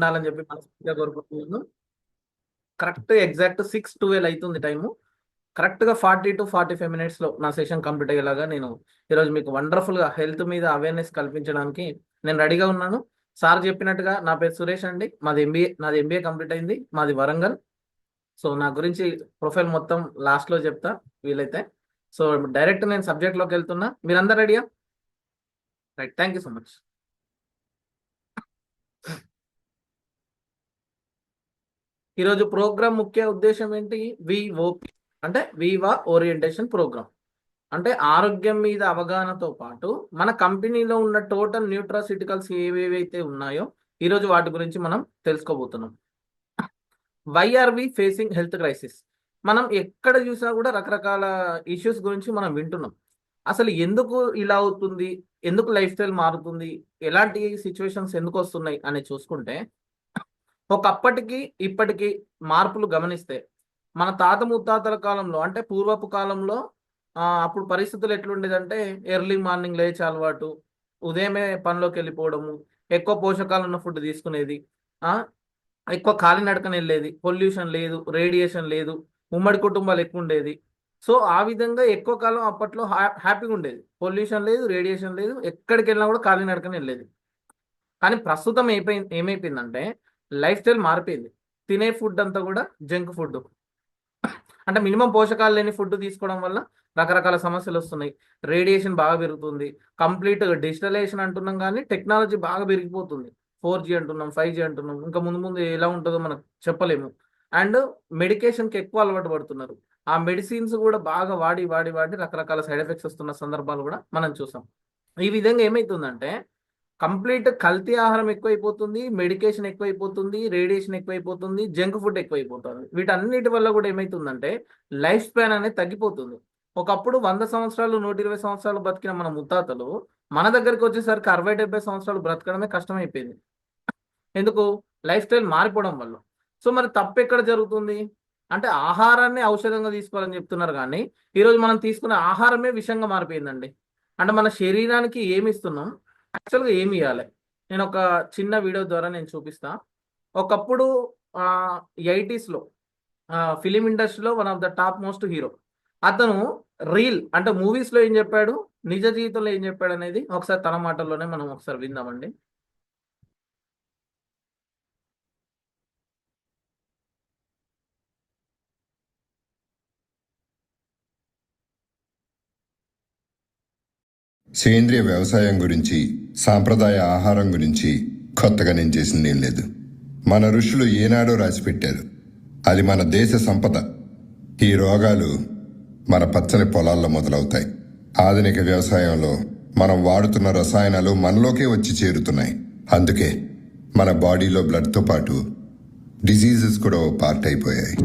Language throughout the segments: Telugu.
ఉండాలని చెప్పి మనస్ఫూర్తిగా కోరుకుంటున్నాను. కరెక్ట్ ఎగ్జాక్ట్ 6:12 అవుతుంది టైము. కరెక్ట్గా 40 to 45 మినిట్స్లో నా సెషన్ కంప్లీట్ అయ్యేలాగా నేను ఈరోజు మీకు వండర్ఫుల్గా హెల్త్ మీద అవేర్నెస్ కల్పించడానికి నేను రెడీగా ఉన్నాను. సార్ చెప్పినట్టుగా నా పేరు సురేష్ అండి. నాది ఎంబీఏ కంప్లీట్ అయింది. మాది వరంగల్. సో నా గురించి ప్రొఫైల్ మొత్తం లాస్ట్లో చెప్తా వీలైతే. సో డైరెక్ట్ నేను సబ్జెక్ట్లోకి వెళ్తున్నా. మీరందరూ రెడీయా? Right, thank you so much. ఈరోజు ప్రోగ్రామ్ ముఖ్య ఉద్దేశం ఏంటి? విఓపి అంటే వివా ఓరియంటేషన్ ప్రోగ్రామ్. అంటే ఆరోగ్యం మీద అవగాహనతో పాటు మన కంపెనీలో ఉన్న టోటల్ న్యూట్రాసిటికల్స్ ఏవేవైతే ఉన్నాయో ఈరోజు వాటి గురించి మనం తెలుసుకోబోతున్నాం. Why are we facing health crisis? మనం ఎక్కడ చూసినా కూడా రకరకాల ఇష్యూస్ గురించి మనం వింటున్నాం. అసలు ఎందుకు ఇలా అవుతుంది, ఎందుకు లైఫ్ స్టైల్ మారుతుంది, ఎలాంటి సిచ్యువేషన్స్ ఎందుకు వస్తున్నాయి అని చూసుకుంటే, ఒకప్పటికి ఇప్పటికి మార్పులు గమనిస్తే మన తాత ముత్తాతల కాలంలో అంటే పూర్వపు కాలంలో అప్పుడు పరిస్థితులు ఎట్లుండేదంటే ఎర్లీ మార్నింగ్ లేచే అలవాటు, ఉదయమే పనిలోకి వెళ్ళిపోవడము, ఎక్కువ పోషకాలు ఉన్న ఫుడ్ తీసుకునేది, ఎక్కువ కాలినడకన వెళ్ళేది, పొల్యూషన్ లేదు, రేడియేషన్ లేదు, ఉమ్మడి కుటుంబాలు ఎక్కువ ఉండేది. సో ఆ విధంగా ఎక్కువ కాలం అప్పట్లో హ్యాపీగా ఉండేది. పొల్యూషన్ లేదు, రేడియేషన్ లేదు, ఎక్కడికి వెళ్ళినా కూడా కాలినడకన వెళ్ళేది. కానీ ప్రస్తుతం ఏమైపోయిందంటే లైఫ్ స్టైల్ మారిపోయింది. తినే ఫుడ్ అంతా కూడా జంక్ ఫుడ్. అంటే మినిమం పోషకాలు లేని ఫుడ్ తీసుకోవడం వల్ల రకరకాల సమస్యలు వస్తున్నాయి. రేడియేషన్ బాగా పెరుగుతుంది. కంప్లీట్ డిజిటలైజేషన్ అంటున్నాం కానీ టెక్నాలజీ బాగా పెరిగిపోతుంది. 4G అంటున్నాం, 5G అంటున్నాం. ఇంకా ముందు ముందు ఎలా ఉంటుందో మనకు చెప్పలేము. అండ్ మెడికేషన్కి ఎక్కువ అలవాటు పడుతున్నారు. ఆ మెడిసిన్స్ కూడా బాగా వాడి వాడి వాడి రకరకాల సైడ్ ఎఫెక్ట్స్ వస్తున్న సందర్భాలు కూడా మనం చూసాం. ఈ విధంగా ఏమవుతుందంటే కంప్లీట్ కల్తీ ఆహారం ఎక్కువైపోతుంది, మెడికేషన్ ఎక్కువైపోతుంది, రేడియేషన్ ఎక్కువైపోతుంది, జంక్ ఫుడ్ ఎక్కువైపోతుంది. వీటన్నిటి వల్ల కూడా ఏమవుతుందంటే లైఫ్ స్పాన్ అనేది తగ్గిపోతుంది. ఒకప్పుడు 100 సంవత్సరాలు 120 సంవత్సరాలు బతికిన మన ముత్తాతలు మన దగ్గరికి వచ్చేసరికి 60-70 సంవత్సరాలు బ్రతకడమే కష్టమైపోయింది. ఎందుకు? లైఫ్ స్టైల్ మారిపోవడం వల్ల. సో మరి తప్పు ఎక్కడ జరుగుతుంది అంటే ఆహారాన్ని ఔషధంగా తీసుకోవాలని చెప్తున్నారు కానీ ఈరోజు మనం తీసుకునే ఆహారమే విషంగా మారిపోయిందండి. అంటే మన శరీరానికి ఏమి ఇస్తున్నాం, యాక్చువల్గా ఏమి ఇవ్వాలి? నేను ఒక చిన్న వీడియో ద్వారా నేను చూపిస్తా. ఒకప్పుడు 80sలో ఫిలిం ఇండస్ట్రీలో one of the top most hero. అతను రీల్ అంటే మూవీస్లో ఏం చెప్పాడు, నిజ జీవితంలో ఏం చెప్పాడు అనేది ఒకసారి తన మాటల్లోనే మనం ఒకసారి విందామండి. సేంద్రియ వ్యవసాయం గురించి, సాంప్రదాయ ఆహారం గురించి కొత్తగా నేను చేసిందేం లేదు. మన ఋషులు ఏనాడో రాసిపెట్టారు. అది మన దేశ సంపద. ఈ రోగాలు మన పచ్చని పొలాల్లో మొదలవుతాయి. ఆధునిక వ్యవసాయంలో మనం వాడుతున్న రసాయనాలు మనలోకే వచ్చి చేరుతున్నాయి. అందుకే మన బాడీలో బ్లడ్తో పాటు డిజీజెస్ కూడా ఓ పార్ట్ అయిపోయాయి.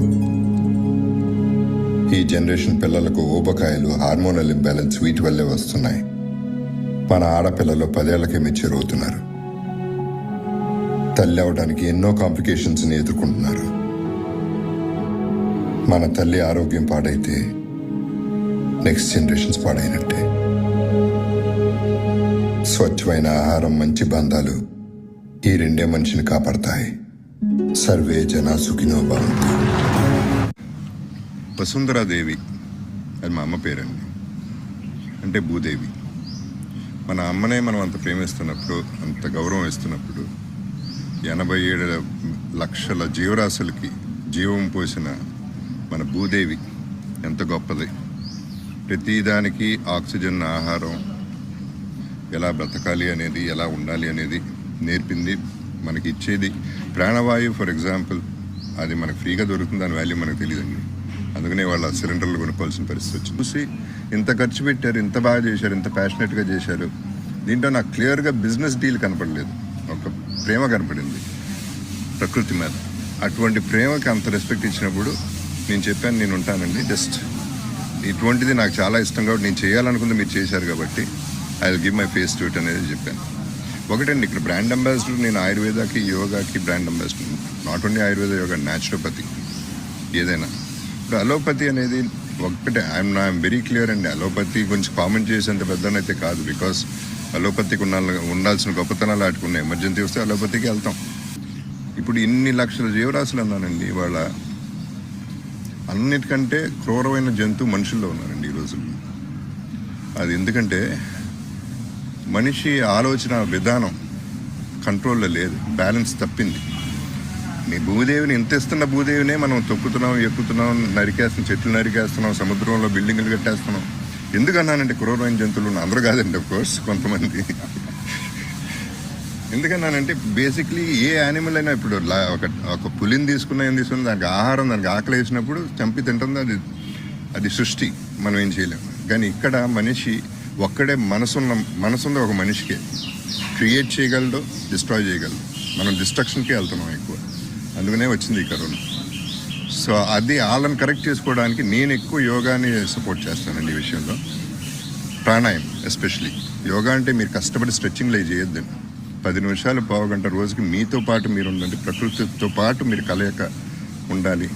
ఈ జనరేషన్ పిల్లలకు ఊబకాయలు, హార్మోనల్ ఇంబ్యాలెన్స్ వీటి వల్లే వస్తున్నాయి. మన ఆడపిల్లలు 10 ఏళ్లకే మెచ్యూర్ అవుతున్నారు. తల్లి అవడానికి ఎన్నో కాంప్లికేషన్స్ని ఎదుర్కొంటున్నారు. మన తల్లి ఆరోగ్యం పాడైతే నెక్స్ట్ జనరేషన్స్ పాడైనట్టే. స్వచ్ఛమైన ఆహారం, మంచి బంధాలు ఈ రెండే మనిషిని కాపాడతాయి. సర్వే జనా సుఖినో భవంతు. వసుంధరాదేవి అది మా అమ్మ పేరండి, అంటే భూదేవి. మన అమ్మనే మనం అంత ప్రేమిస్తున్నప్పుడు, అంత గౌరవం ఇస్తున్నప్పుడు 87 లక్షల జీవరాశులకి జీవం పోసిన మన భూదేవి ఎంత గొప్పది. ప్రతిదానికి ఆక్సిజన్, ఆహారం, ఎలా బ్రతకాలి అనేది, ఎలా ఉండాలి అనేది నేర్పింది. మనకి ఇచ్చేది ప్రాణవాయువు. ఫర్ ఎగ్జాంపుల్ అది మనకు ఫ్రీగా దొరుకుతుంది, దాని వాల్యూ మనకు తెలియదండి. అందుకనే వాళ్ళ సిలిండర్లు కొనుక్కోవాల్సిన పరిస్థితి వచ్చింది. చూసి ఇంత ఖర్చు పెట్టారు, ఇంత బాగా చేశారు, ఇంత ప్యాషనెట్గా చేశారు. దీంట్లో నాకు క్లియర్గా బిజినెస్ డీల్ కనపడలేదు, ఒక ప్రేమ కనపడింది ప్రకృతి మీద. అటువంటి ప్రేమకి అంత రెస్పెక్ట్ ఇచ్చినప్పుడు నేను చెప్పాను, నేను ఉంటానండి, జస్ట్ ఇటువంటిది నాకు చాలా ఇష్టం కాబట్టి నేను చేయాలనుకుంది మీరు చేశారు కాబట్టి I will give my face to it అనేది చెప్పాను. ఒకటండి, ఇక్కడ బ్రాండ్ అంబాసిడర్ నేను ఆయుర్వేదాకి, యోగాకి brand ambassador. Not only Ayurveda, yoga, naturopathy, ఏదైనా. ఇప్పుడు అలోపతి అనేది ఒకటే, ఐఎమ్ వెరీ క్లియర్ అండి. అలోపతి గురించి కామెంట్ చేసేంత పెద్దనైతే కాదు. బికాస్ అలోపతికి ఉండాల్సిన గొప్పతనాలు ఆడుకున్నాయి. ఎమర్జెన్సీ వస్తే అలోపతికి వెళ్తాం. ఇప్పుడు ఇన్ని లక్షల జీవరాశులు అన్నానండి. వాళ్ళ అన్నిటికంటే క్రూరమైన జంతువు మనుషుల్లో ఉన్నారండి ఈ రోజుల్లో. అది ఎందుకంటే మనిషి ఆలోచన విధానం కంట్రోల్లో లేదు, బ్యాలెన్స్ తప్పింది. నీ భూదేవిని ఇంత ఇస్తున్న భూదేవినే మనం తొక్కుతున్నాం, ఎక్కుతున్నాం, నరికేస్తున్నాం, చెట్లు నరికేస్తున్నాం, సముద్రంలో బిల్డింగులు కట్టేస్తున్నాం. ఎందుకన్నానంటే క్రూరమైన జంతువులు అందరూ కాదండి, ఆఫ్ కోర్స్ కొంతమంది. ఎందుకన్నానంటే బేసిక్లీ ఏ యానిమల్ అయినా ఇప్పుడు ఒక పులిని తీసుకున్నా ఏం తీసుకున్నా దానికి ఆహారం, దానికి ఆకలి వేసినప్పుడు చంపి తింటుంది. అది సృష్టి, మనం ఏం చేయలేం. కానీ ఇక్కడ మనిషి ఒక్కడే మనసుంది ఒక మనిషికే. క్రియేట్ చేయగలడు, డిస్ట్రాయ్ చేయగలడు. మనం డిస్ట్రక్షన్కే వెళ్తున్నాం ఎక్కువ. అందుకనే వచ్చింది ఈ కరోనా. సో అది వాళ్ళని కరెక్ట్ చేసుకోవడానికి నేను ఎక్కువ యోగాని సపోర్ట్ చేస్తానండి ఈ విషయంలో. ప్రాణాయామం ఎస్పెషలీ. యోగా అంటే మీరు కష్టపడి స్ట్రెచ్చింగ్లు అవి చేయొద్దండి. 10 నిమిషాలు, పావుగంట రోజుకి మీతో పాటు మీరు ఉండండి. ప్రకృతితో పాటు మీరు కలయిక ఉండాలి.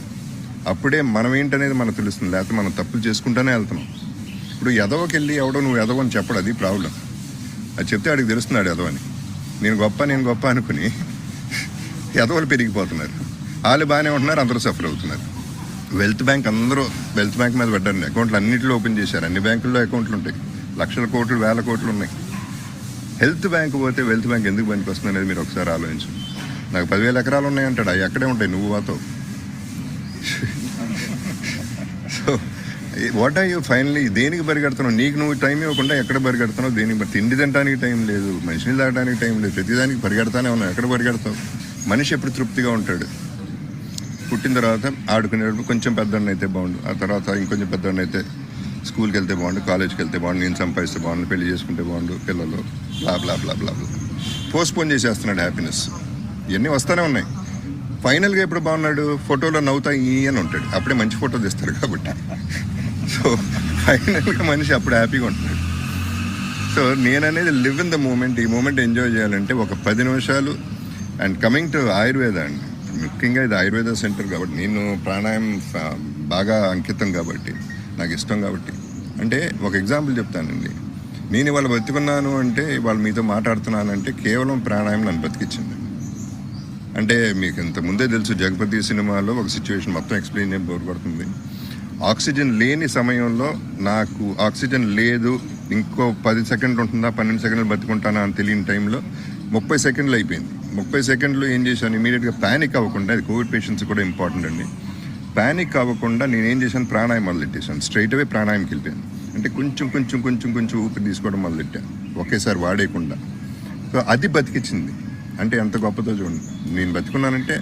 అప్పుడే మనం ఏంటనేది మనకు తెలుస్తుంది. లేకపోతే మనం తప్పులు చేసుకుంటూనే వెళ్తున్నాం. ఇప్పుడు ఎదవకి వెళ్ళి ఎవడో నువ్వు ఎదవని చెప్పడు, అది ప్రాబ్లం. అది చెప్తే వాడికి తెలుస్తున్నాడు ఎదవని. నేను గొప్ప అనుకుని ఎదవలు పెరిగిపోతున్నారు. వాళ్ళు బాగానే ఉంటున్నారు, అందరూ సఫర్ అవుతున్నారు. వెల్త్ బ్యాంక్ అందరూ వెల్త్ బ్యాంక్ మీద పడ్డారు. అకౌంట్లు అన్నింటిలో ఓపెన్ చేశారు. అన్ని బ్యాంకుల్లో అకౌంట్లు ఉంటాయి. లక్షల కోట్లు, వేల కోట్లు ఉన్నాయి. హెల్త్ బ్యాంక్ పోతే వెల్త్ బ్యాంక్ ఎందుకు పనికి వస్తుంది అనేది మీరు ఒకసారి ఆలోచించండి. నాకు 10,000 ఎకరాలు ఉన్నాయంటాడు, అవి అక్కడే ఉంటాయి, నువ్వు పోతావు. So what are you finally దేనికి పరిగెడుతున్నావు? నీకు నువ్వు టైం ఇవ్వకుండా ఎక్కడ పరిగెడుతున్నావు? దేనికి తిండి తినడానికి టైం లేదు, మనిషిని తాగడానికి టైం లేదు, ప్రతిదానికి పరిగెడతానే ఉన్నావు. ఎక్కడ పరిగెడతావు? మనిషి ఎప్పుడు తృప్తిగా ఉంటాడు? పుట్టిన తర్వాత ఆడుకునేటప్పుడు కొంచెం పెద్దవాడిని అయితే బాగుండు, ఆ తర్వాత ఇంకొంచెం పెద్దవాడిని అయితే స్కూల్కి వెళ్తే బాగుండు, కాలేజ్కి వెళ్తే బాగుండు, నేను సంపాదిస్తే బాగుండు, పెళ్లి చేసుకుంటే బాగుండు, పిల్లలు బ్లా బ్లా బ్లా బ్లా బ్లా పోస్ట్పోన్ చేసేస్తున్నాడు హ్యాపీనెస్. ఇవన్నీ వస్తూనే ఉన్నాయి. ఫైనల్గా ఎప్పుడు బాగున్నాడు? ఫోటోలో నవ్వుతా అని ఉంటాడు, అప్పుడే మంచి ఫోటో తీస్తారు కాబట్టి. సో ఫైనల్గా మనిషి అప్పుడు హ్యాపీగా ఉంటున్నాడు. సో నేననేది లివ్ ఇన్ ద మూమెంట్. ఈ మూమెంట్ ఎంజాయ్ చేయాలంటే ఒక 10 నిమిషాలు. అండ్ కమింగ్ టు ఆయుర్వేద అండి, ముఖ్యంగా ఇది ఆయుర్వేద సెంటర్ కాబట్టి నేను ప్రాణాయామం బాగా అంకితం కాబట్టి, నాకు ఇష్టం కాబట్టి. అంటే ఒక ఎగ్జాంపుల్ చెప్తానండి. నేను ఇవాళ బతుకున్నాను అంటే, ఇవాళ మీతో మాట్లాడుతున్నానంటే కేవలం ప్రాణాయామం నన్ను బతికించింది. అంటే మీకు ఇంత ముందే తెలుసు, జగపతి సినిమాలో ఒక సిచ్యువేషన్ మొత్తం ఎక్స్ప్లెయిన్ చేయ బోర్ పడుతుంది. ఆక్సిజన్ లేని సమయంలో నాకు ఆక్సిజన్ లేదు, ఇంకో 10 సెకండ్లు ఉంటుందా, 12 సెకండ్లు బతుకుంటానా అని తెలియని టైంలో 30 సెకండ్లు అయిపోయింది. 30 సెకండ్లు ఏం చేశాను? ఇమీడియట్గా ప్యానిక్ అవ్వకుండా, అది కోవిడ్ పేషెంట్స్ కూడా ఇంపార్టెంట్ అండి, ప్యానిక్ అవ్వకుండా నేనేం చేశాను? ప్రాణాయామం మొదలెట్టేశాను. స్ట్రైట్ అవే ప్రాణాయామకి వెళ్ళిపోయాను. అంటే కొంచెం ఊపిరి తీసుకోవడం మొదలెట్టాను, ఒకేసారి వాడేయకుండా. సో అది బతికించింది. అంటే ఎంత గొప్పతో చూడండి. నేను బతుకున్నానంటే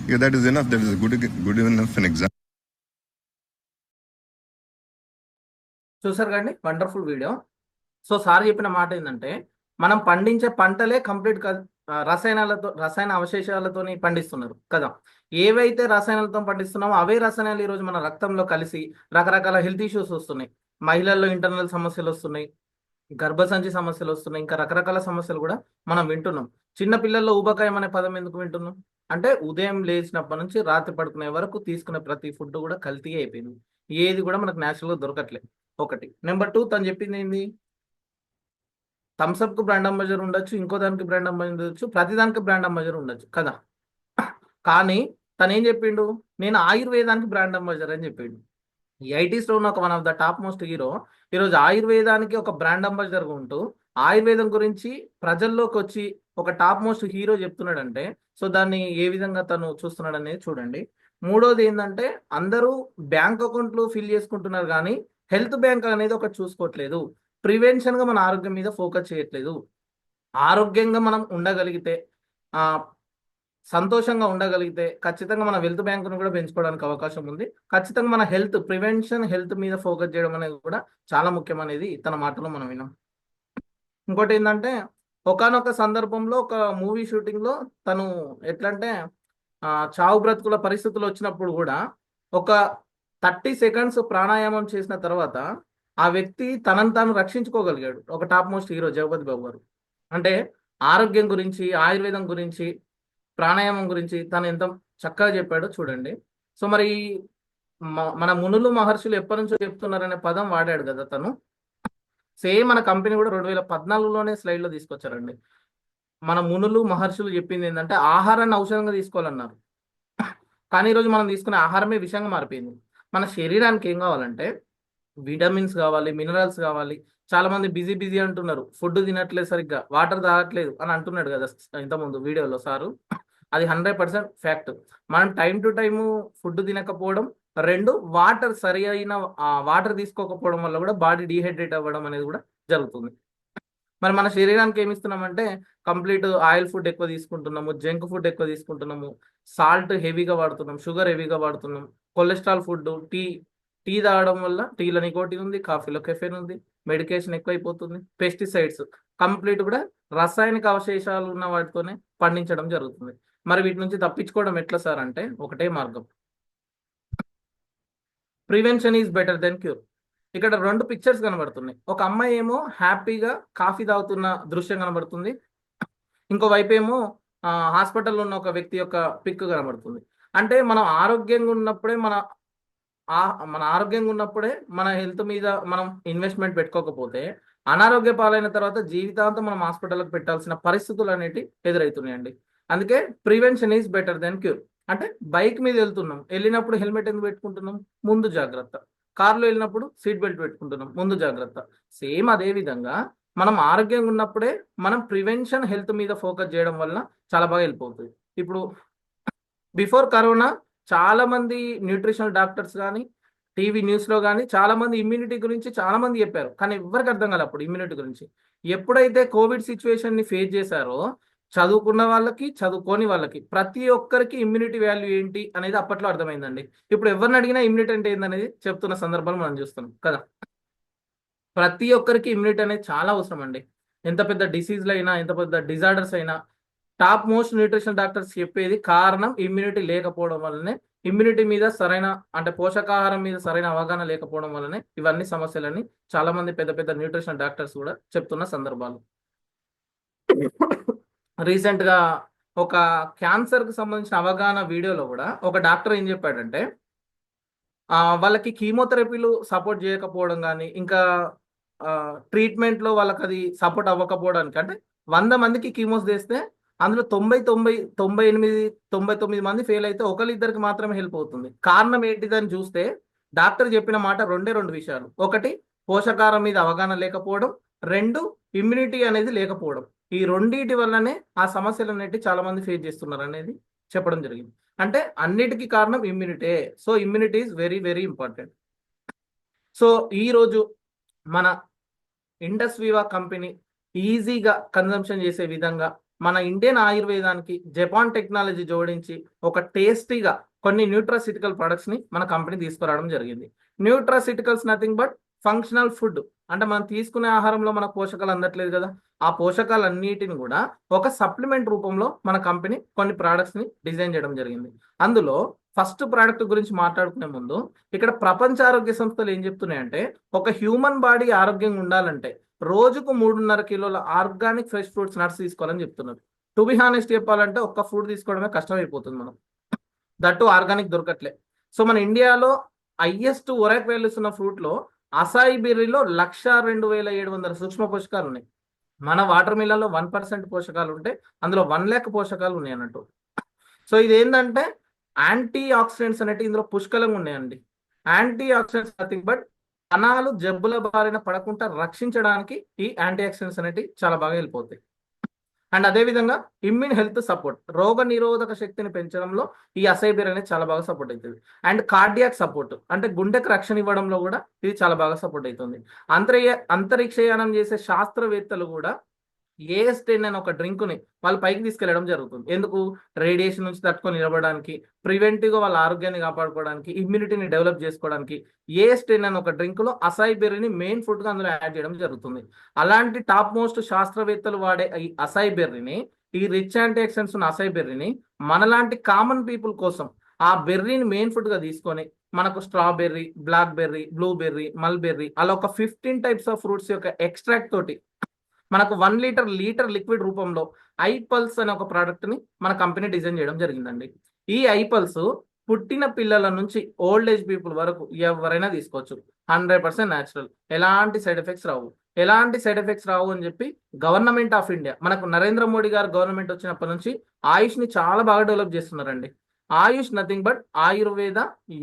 ఇక that is enough, that is good enough an example. చూసారు కండి, వండర్ఫుల్ వీడియో. సో సార్ చెప్పిన మాట ఏంటంటే, మనం పండించే పంటలే కంప్లీట్ రసాయన అవశేషాలతోని పండిస్తున్నారు కదా. ఏవైతే రసాయనాలతో పండిస్తున్నామో అవే రసాయనాలు ఈరోజు మన రక్తంలో కలిసి రకరకాల హెల్త్ ఇష్యూస్ వస్తున్నాయి. మహిళల్లో ఇంటర్నల్ సమస్యలు వస్తున్నాయి, గర్భసంచి సమస్యలు వస్తున్నాయి, ఇంకా రకరకాల సమస్యలు కూడా మనం వింటున్నాం. చిన్న పిల్లల్లో ఊబకాయం అనే పదం ఎందుకు వింటున్నాం అంటే, ఉదయం లేచినప్పటి నుంచి రాత్రి పడుకునే వరకు తీసుకునే ప్రతి ఫుడ్ కూడా కల్తీ అయిపోయింది. ఏది కూడా మనకు న్యాచురల్గా దొరకట్లేదు. ఒకటి. నెంబర్ 2, తను చెప్పింది ఏంది? థమ్స్అప్ కు బ్రాండ్ అంబాసిడర్ ఉండొచ్చు, ఇంకో దానికి బ్రాండ్ అంబాసిడర్ ఉండొచ్చు, ప్రతి దానికి బ్రాండ్ అంబాసిడర్ ఉండొచ్చు కదా. కానీ తను ఏం చెప్పిండు? నేను ఆయుర్వేదానికి బ్రాండ్ అంబాసిడర్ అని చెప్పిండు. ఈ ఐటీస్లో ఉన్న ఒక one of the top most hero ఈరోజు ఆయుర్వేదానికి ఒక బ్రాండ్ అంబాసిడర్గా ఉంటూ ఆయుర్వేదం గురించి ప్రజల్లోకి వచ్చి ఒక టాప్ మోస్ట్ హీరో చెప్తున్నాడంటే, సో దాన్ని ఏ విధంగా తను చూస్తున్నాడు అనేది చూడండి. మూడోది ఏంటంటే, అందరూ బ్యాంక్ అకౌంట్లు ఫిల్ చేసుకుంటున్నారు కానీ హెల్త్ బ్యాంక్ అనేది ఒకటి చూసుకోవట్లేదు. ప్రివెన్షన్గా మన ఆరోగ్యం మీద ఫోకస్ చేయట్లేదు. ఆరోగ్యంగా మనం ఉండగలిగితే, సంతోషంగా ఉండగలిగితే ఖచ్చితంగా మన వెల్త్ బ్యాంకును కూడా పెంచుకోవడానికి అవకాశం ఉంది. ఖచ్చితంగా మన హెల్త్ మీద ఫోకస్ చేయడం అనేది కూడా చాలా ముఖ్యం అనేది తన మాటలో మనం విన్నాం. ఇంకోటి ఏంటంటే, ఒకానొక సందర్భంలో ఒక మూవీ షూటింగ్లో తను ఎట్లంటే చావు బ్రతుకుల పరిస్థితులు వచ్చినప్పుడు కూడా ఒక 30 సెకండ్స్ ప్రాణాయామం చేసిన తర్వాత ఆ వ్యక్తి తనను తాను రక్షించుకోగలిగాడు. ఒక టాప్ మోస్ట్ హీరో జగపతి బాబు గారు. అంటే ఆరోగ్యం గురించి, ఆయుర్వేదం గురించి, ప్రాణాయామం గురించి తను ఎంత చక్కగా చెప్పాడో చూడండి. సో మరి మన మునులు మహర్షులు ఎప్పటి నుంచో చెప్తున్నారనే పదం వాడాడు కదా తను. సేమ్ మన కంపెనీ కూడా 2014లోనే స్లైడ్లో తీసుకొచ్చారండి. మన మునులు మహర్షులు చెప్పింది ఏంటంటే ఆహారాన్ని ఔషధంగా తీసుకోవాలన్నారు. కానీ ఈరోజు మనం తీసుకునే ఆహారమే విషంగా మారిపోయింది. మన శరీరానికి ఏం కావాలంటే విటమిన్స్ కావాలి, మినరల్స్ కావాలి. చాలా మంది బిజీ బిజీ అంటున్నారు, ఫుడ్ తినట్లేదు, సరిగ్గా వాటర్ తాగట్లేదు అని అంటున్నాడు కదా ఇంతకుముందు వీడియోలో సారు. అది 100% ఫ్యాక్ట్. మనం టైం టు టైము ఫుడ్ తినకపోవడం, రెండు వాటర్ సరి అయిన వాటర్ తీసుకోకపోవడం వల్ల కూడా బాడీ డీహైడ్రేట్ అవ్వడం అనేది కూడా జరుగుతుంది. మరి మన శరీరానికి ఏమి ఇస్తున్నామంటే కంప్లీట్ ఆయిల్ ఫుడ్ ఎక్కువ తీసుకుంటున్నాము, జంక్ ఫుడ్ ఎక్కువ తీసుకుంటున్నాము, సాల్ట్ హెవీగా వాడుతున్నాం, షుగర్ హెవీగా వాడుతున్నాం, కొలెస్ట్రాల్ ఫుడ్, టీ టీ తాగడం వల్ల టీలో నికోటిన్ ఉంది, కాఫీలో కెఫెన్ ఉంది, మెడికేషన్ ఎక్కువైపోతుంది, పెస్టిసైడ్స్ కంప్లీట్ కూడా రసాయనిక అవశేషాలు ఉన్న వాటితోనే పండించడం జరుగుతుంది. మరి వీటి నుంచి తప్పించుకోవడం ఎట్లా సార్ అంటే ఒకటే మార్గం, prevention is better than cure. ఇక్కడ రెండు పిక్చర్స్ కనబడుతున్నాయి. ఒక అమ్మాయి ఏమో హ్యాపీగా కాఫీ తాగుతున్న దృశ్యం కనబడుతుంది, ఇంకో వైపు ఏమో హాస్పిటల్లో ఉన్న ఒక వ్యక్తి యొక్క పిక్ కనబడుతుంది. అంటే మనం ఆరోగ్యంగా ఉన్నప్పుడే మన ఆరోగ్యంగా ఉన్నప్పుడే మన హెల్త్ మీద మనం ఇన్వెస్ట్మెంట్ పెట్టుకోకపోతే అనారోగ్య పాలైన తర్వాత జీవితాంతం మనం హాస్పిటల్కి పెట్టాల్సిన పరిస్థితులు అనేవి ఎదురవుతున్నాయండి. అందుకే prevention is better than cure. అంటే బైక్ మీద వెళ్తున్నాం, వెళ్ళినప్పుడు హెల్మెట్ ఎందుకు పెట్టుకుంటున్నాం? ముందు జాగ్రత్త. కార్లో వెళ్ళినప్పుడు సీట్ బెల్ట్ పెట్టుకుంటున్నాం, ముందు జాగ్రత్త. సేమ్ అదే విధంగా మనం ఆరోగ్యంగా ఉన్నప్పుడే మనం ప్రివెన్షన్ హెల్త్ మీద ఫోకస్ చేయడం వల్ల చాలా బాగా వెళ్ళిపోతుంది. ఇప్పుడు బిఫోర్ కరోనా చాలా మంది న్యూట్రిషనల్ డాక్టర్స్ కానీ టీవీ న్యూస్లో కానీ చాలా మంది ఇమ్యూనిటీ గురించి చాలా మంది చెప్పారు, కానీ ఎవరికి అర్థం కాదు అప్పుడు ఇమ్యూనిటీ గురించి. ఎప్పుడైతే కోవిడ్ సిచ్యువేషన్ని ఫేస్ చేశారో చదువుకున్న వాళ్ళకి, చదువుకోని వాళ్ళకి, ప్రతి ఒక్కరికి ఇమ్యూనిటీ వాల్యూ ఏంటి అనేది అప్పట్లో అర్థమైందండి. ఇప్పుడు ఎవరిని అడిగినా ఇమ్యూనిటీ అంటే ఏందనేది చెప్తున్న సందర్భాలు మనం చూస్తున్నాం కదా. ప్రతి ఒక్కరికి ఇమ్యూనిటీ అనేది చాలా అవసరం అండి. ఎంత పెద్ద డిసీజ్లు అయినా, ఎంత పెద్ద డిజార్డర్స్ అయినా టాప్ మోస్ట్ న్యూట్రిషన్ డాక్టర్స్ చెప్పేది కారణం ఇమ్యూనిటీ లేకపోవడం వల్లనే, ఇమ్యూనిటీ మీద సరైన అంటే పోషకాహారం మీద సరైన అవగాహన లేకపోవడం వల్లనే ఇవన్నీ సమస్యలని చాలా మంది పెద్ద పెద్ద న్యూట్రిషన్ డాక్టర్స్ కూడా చెప్తున్న సందర్భాలు. రీసెంట్ గా ఒక క్యాన్సర్ కి సంబంధించిన అవగాహన వీడియోలో కూడా ఒక డాక్టర్ ఏం చెప్పాడంటే వాళ్ళకి కీమోథెరపీలు సపోర్ట్ చేయకపోవడం కానీ, ఇంకా ట్రీట్మెంట్ లో వాళ్ళకి అది సపోర్ట్ అవ్వకపోవడానికి, అంటే 100 మందికి కీమోస్ చేస్తే అందులో 99 మంది ఫెయిల్ అయితే ఒకరిద్దరికి మాత్రమే హెల్ప్ అవుతుంది. కారణం ఏంటిదని చూస్తే డాక్టర్ చెప్పిన మాట రెండు విషయాలు. ఒకటి పోషకాహారం మీద అవగాహన లేకపోవడం, రెండు ఇమ్యూనిటీ అనేది లేకపోవడం. ఈ రెండింటి వల్లనే ఆ సమస్యలు అనేవి చాలా మంది ఫేస్ చేస్తున్నారు అనేది చెప్పడం జరిగింది. అంటే అన్నిటికీ కారణం immunity. So immunity is very very important. So ఈరోజు మన ఇండస్ వివా కంపెనీ ఈజీగా కన్జంప్షన్ చేసే విధంగా మన ఇండియన్ ఆయుర్వేదానికి జపాన్ టెక్నాలజీ జోడించి ఒక టేస్టీగా కొన్ని న్యూట్రాసిటికల్ ప్రొడక్ట్స్ ని మన కంపెనీ తీసుకురావడం జరిగింది. Nutraceuticals nothing but functional food. అంటే మనం తీసుకునే ఆహారంలో మన పోషకాలు అందట్లేదు కదా, ఆ పోషకాలన్నిటిని కూడా ఒక సప్లిమెంట్ రూపంలో మన కంపెనీ కొన్ని ప్రోడక్ట్స్ ని డిజైన్ చేయడం జరిగింది. అందులో ఫస్ట్ ప్రోడక్ట్ గురించి మాట్లాడుకునే ముందు ఇక్కడ ప్రపంచ ఆరోగ్య సంస్థలు ఏం చెప్తున్నాయంటే ఒక హ్యూమన్ బాడీ ఆరోగ్యంగా ఉండాలంటే రోజుకు 3.5 కిలోల ఆర్గానిక్ ఫ్రెష్ ఫ్రూట్స్, నట్స్ తీసుకోవాలని చెప్తున్నారు. టు బి హానెస్ట్ చెప్పాలంటే ఒక్క ఫ్రూట్ తీసుకోవడమే కష్టమైపోతుంది మనం, దట్టు ఆర్గానిక్ దొరకట్లే. సో మన ఇండియాలో హైయెస్ట్ ఒరాక్ వాల్యూస్ ఉన్న ఫ్రూట్ లో అసాయి బెర్రీలో 1,02,700 సూక్ష్మ పోషకాలు ఉన్నాయి. మన వాటర్ మిలన్లో 1% పోషకాలు ఉంటే అందులో 1,00,000 పోషకాలు ఉన్నాయి అన్నట్టు. సో ఇది ఏంటంటే యాంటీ ఆక్సిడెంట్స్ అనేవి ఇందులో పుష్కలంగా ఉన్నాయండి. యాంటీ ఆక్సిడెంట్స్ నథింగ్ బట్ కణాలు జబ్బుల బారిన పడకుండా రక్షించడానికి ఈ యాంటీ ఆక్సిడెంట్స్ అనేవి చాలా బాగా వెళ్ళిపోతాయి. అండ్ అదేవిధంగా ఇమ్యూన్ హెల్త్ సపోర్ట్, రోగ నిరోధక శక్తిని పెంచడంలో ఈ అసైబీర్ అనేది చాలా బాగా సపోర్ట్ అవుతుంది. అండ్ కార్డియాక్ సపోర్ట్, అంటే గుండెకు రక్షణ ఇవ్వడంలో కూడా ఇది చాలా బాగా సపోర్ట్ అవుతుంది. అంతరిక్షయానం చేసే శాస్త్రవేత్తలు కూడా ఏఎస్10 అనే ఒక డ్రింక్ని వాళ్ళు పైకి తీసుకెళ్లడం జరుగుతుంది. ఎందుకు? రేడియేషన్ నుంచి తట్టుకొని నిలబడడానికి, ప్రివెంటివ్గా వాళ్ళ ఆరోగ్యాన్ని కాపాడుకోవడానికి, ఇమ్యూనిటీని డెవలప్ చేసుకోవడానికి ఏఎస్10 అనే ఒక డ్రింక్లో అసాయి బెర్రీని మెయిన్ ఫుడ్గా అందులో యాడ్ చేయడం జరుగుతుంది. అలాంటి టాప్ మోస్ట్ శాస్త్రవేత్తలు వాడే ఈ అసాయి బెర్రీని, ఈ రిచ్ యాంటీ ఆక్సిడెంట్స్ ఉన్న అసాయి బెర్రీని మనలాంటి కామన్ పీపుల్ కోసం ఆ బెర్రీని మెయిన్ ఫుడ్గా తీసుకొని మనకు strawberry, black berry, blueberry, mulberry అలా ఒక 15 టైప్స్ ఆఫ్ ఫ్రూట్స్ యొక్క ఎక్స్ట్రాక్ట్ తోటి మనకు 1 లీటర్ లిక్విడ్ రూపంలో ఐపల్స్ అనే ఒక ప్రోడక్ట్ ని మన కంపెనీ డిజైన్ చేయడం జరిగిందండి. ఈ ఐపల్స్ పుట్టిన పిల్లల నుంచి ఓల్డ్ ఏజ్ పీపుల్ వరకు ఎవరైనా తీసుకోవచ్చు. 100% న్యాచురల్, ఎలాంటి సైడ్ ఎఫెక్ట్స్ రావు. ఎలాంటి సైడ్ ఎఫెక్ట్స్ రావు అని చెప్పి గవర్నమెంట్ ఆఫ్ ఇండియా, మనకు నరేంద్ర మోడీ గారు గవర్నమెంట్ వచ్చినప్పటి నుంచి ఆయుష్ని చాలా బాగా డెవలప్ చేస్తున్నారండి. AYUSH nothing but Ayurveda,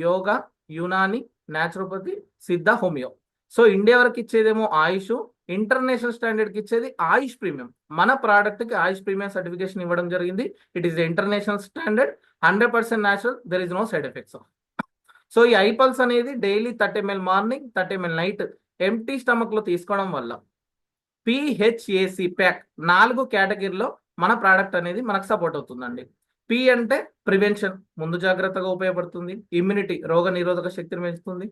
yoga, Unani, naturopathy, Siddha, homeo. So India వరకు ఇచ్చేదేమో ఆయుష్, ఇంటర్నేషనల్ స్టాండర్డ్కి ఇచ్చేది ఆయుష్ ప్రీమియం. మన ప్రోడక్ట్కి ఆయుష్ ప్రీమియం సర్టిఫికేషన్ ఇవ్వడం జరిగింది. It is international standard, 100% natural, there is no side effects. So ఈ ఐపల్స్ అనేది daily 30 ml morning, 30 ml night empty stomach లో తీసుకోవడం వల్ల పిహెచ్ఏసి ప్యాక్ 4 కేటగిరీలో మన ప్రోడక్ట్ అనేది మనకు సపోర్ట్ అవుతుందండి. పి అంటే ప్రివెన్షన్, ముందు జాగ్రత్తగా ఉపయోగపడుతుంది. ఇమ్యూనిటీ, రోగ నిరోధక శక్తిని పెంచుతుంది.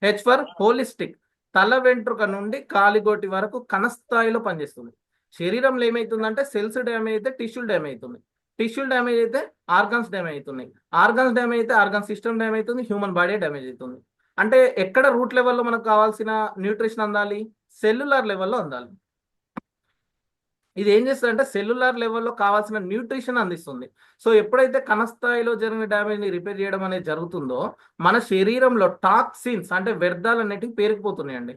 హెచ్ ఫర్ హోలిస్టిక్, తల వెంట్రుక నుండి కాలిగోటి వరకు కణస్థాయిలో పనిచేస్తుంది. శరీరంలో ఏమవుతుందంటే సెల్స్ డ్యామేజ్ అయితే టిష్యూల్ డ్యామేజ్ అవుతుంది, టిష్యూల్ డ్యామేజ్ అయితే ఆర్గన్స్ డ్యామేజ్ అవుతున్నాయి, ఆర్గన్స్ డ్యామేజ్ అయితే ఆర్గన్ సిస్టమ్ డ్యామేజ్ అవుతుంది, హ్యూమన్ బాడీ డ్యామేజ్ అవుతుంది. అంటే ఎక్కడ రూట్ లెవెల్లో మనకు కావాల్సిన న్యూట్రిషన్ అందాలి, సెల్యులార్ లెవెల్లో అందాలి. ఇది ఏం చేస్తుంది అంటే సెల్యులార్ లెవెల్లో కావాల్సిన న్యూట్రిషన్ అందిస్తుంది. సో ఎప్పుడైతే కణస్థాయిలో జరిగిన డ్యామేజ్ని రిపేర్ చేయడం అనేది జరుగుతుందో మన శరీరంలో టాక్సిన్స్ అంటే వ్యర్థాలు అనేటివి పేరుకుపోతున్నాయండి.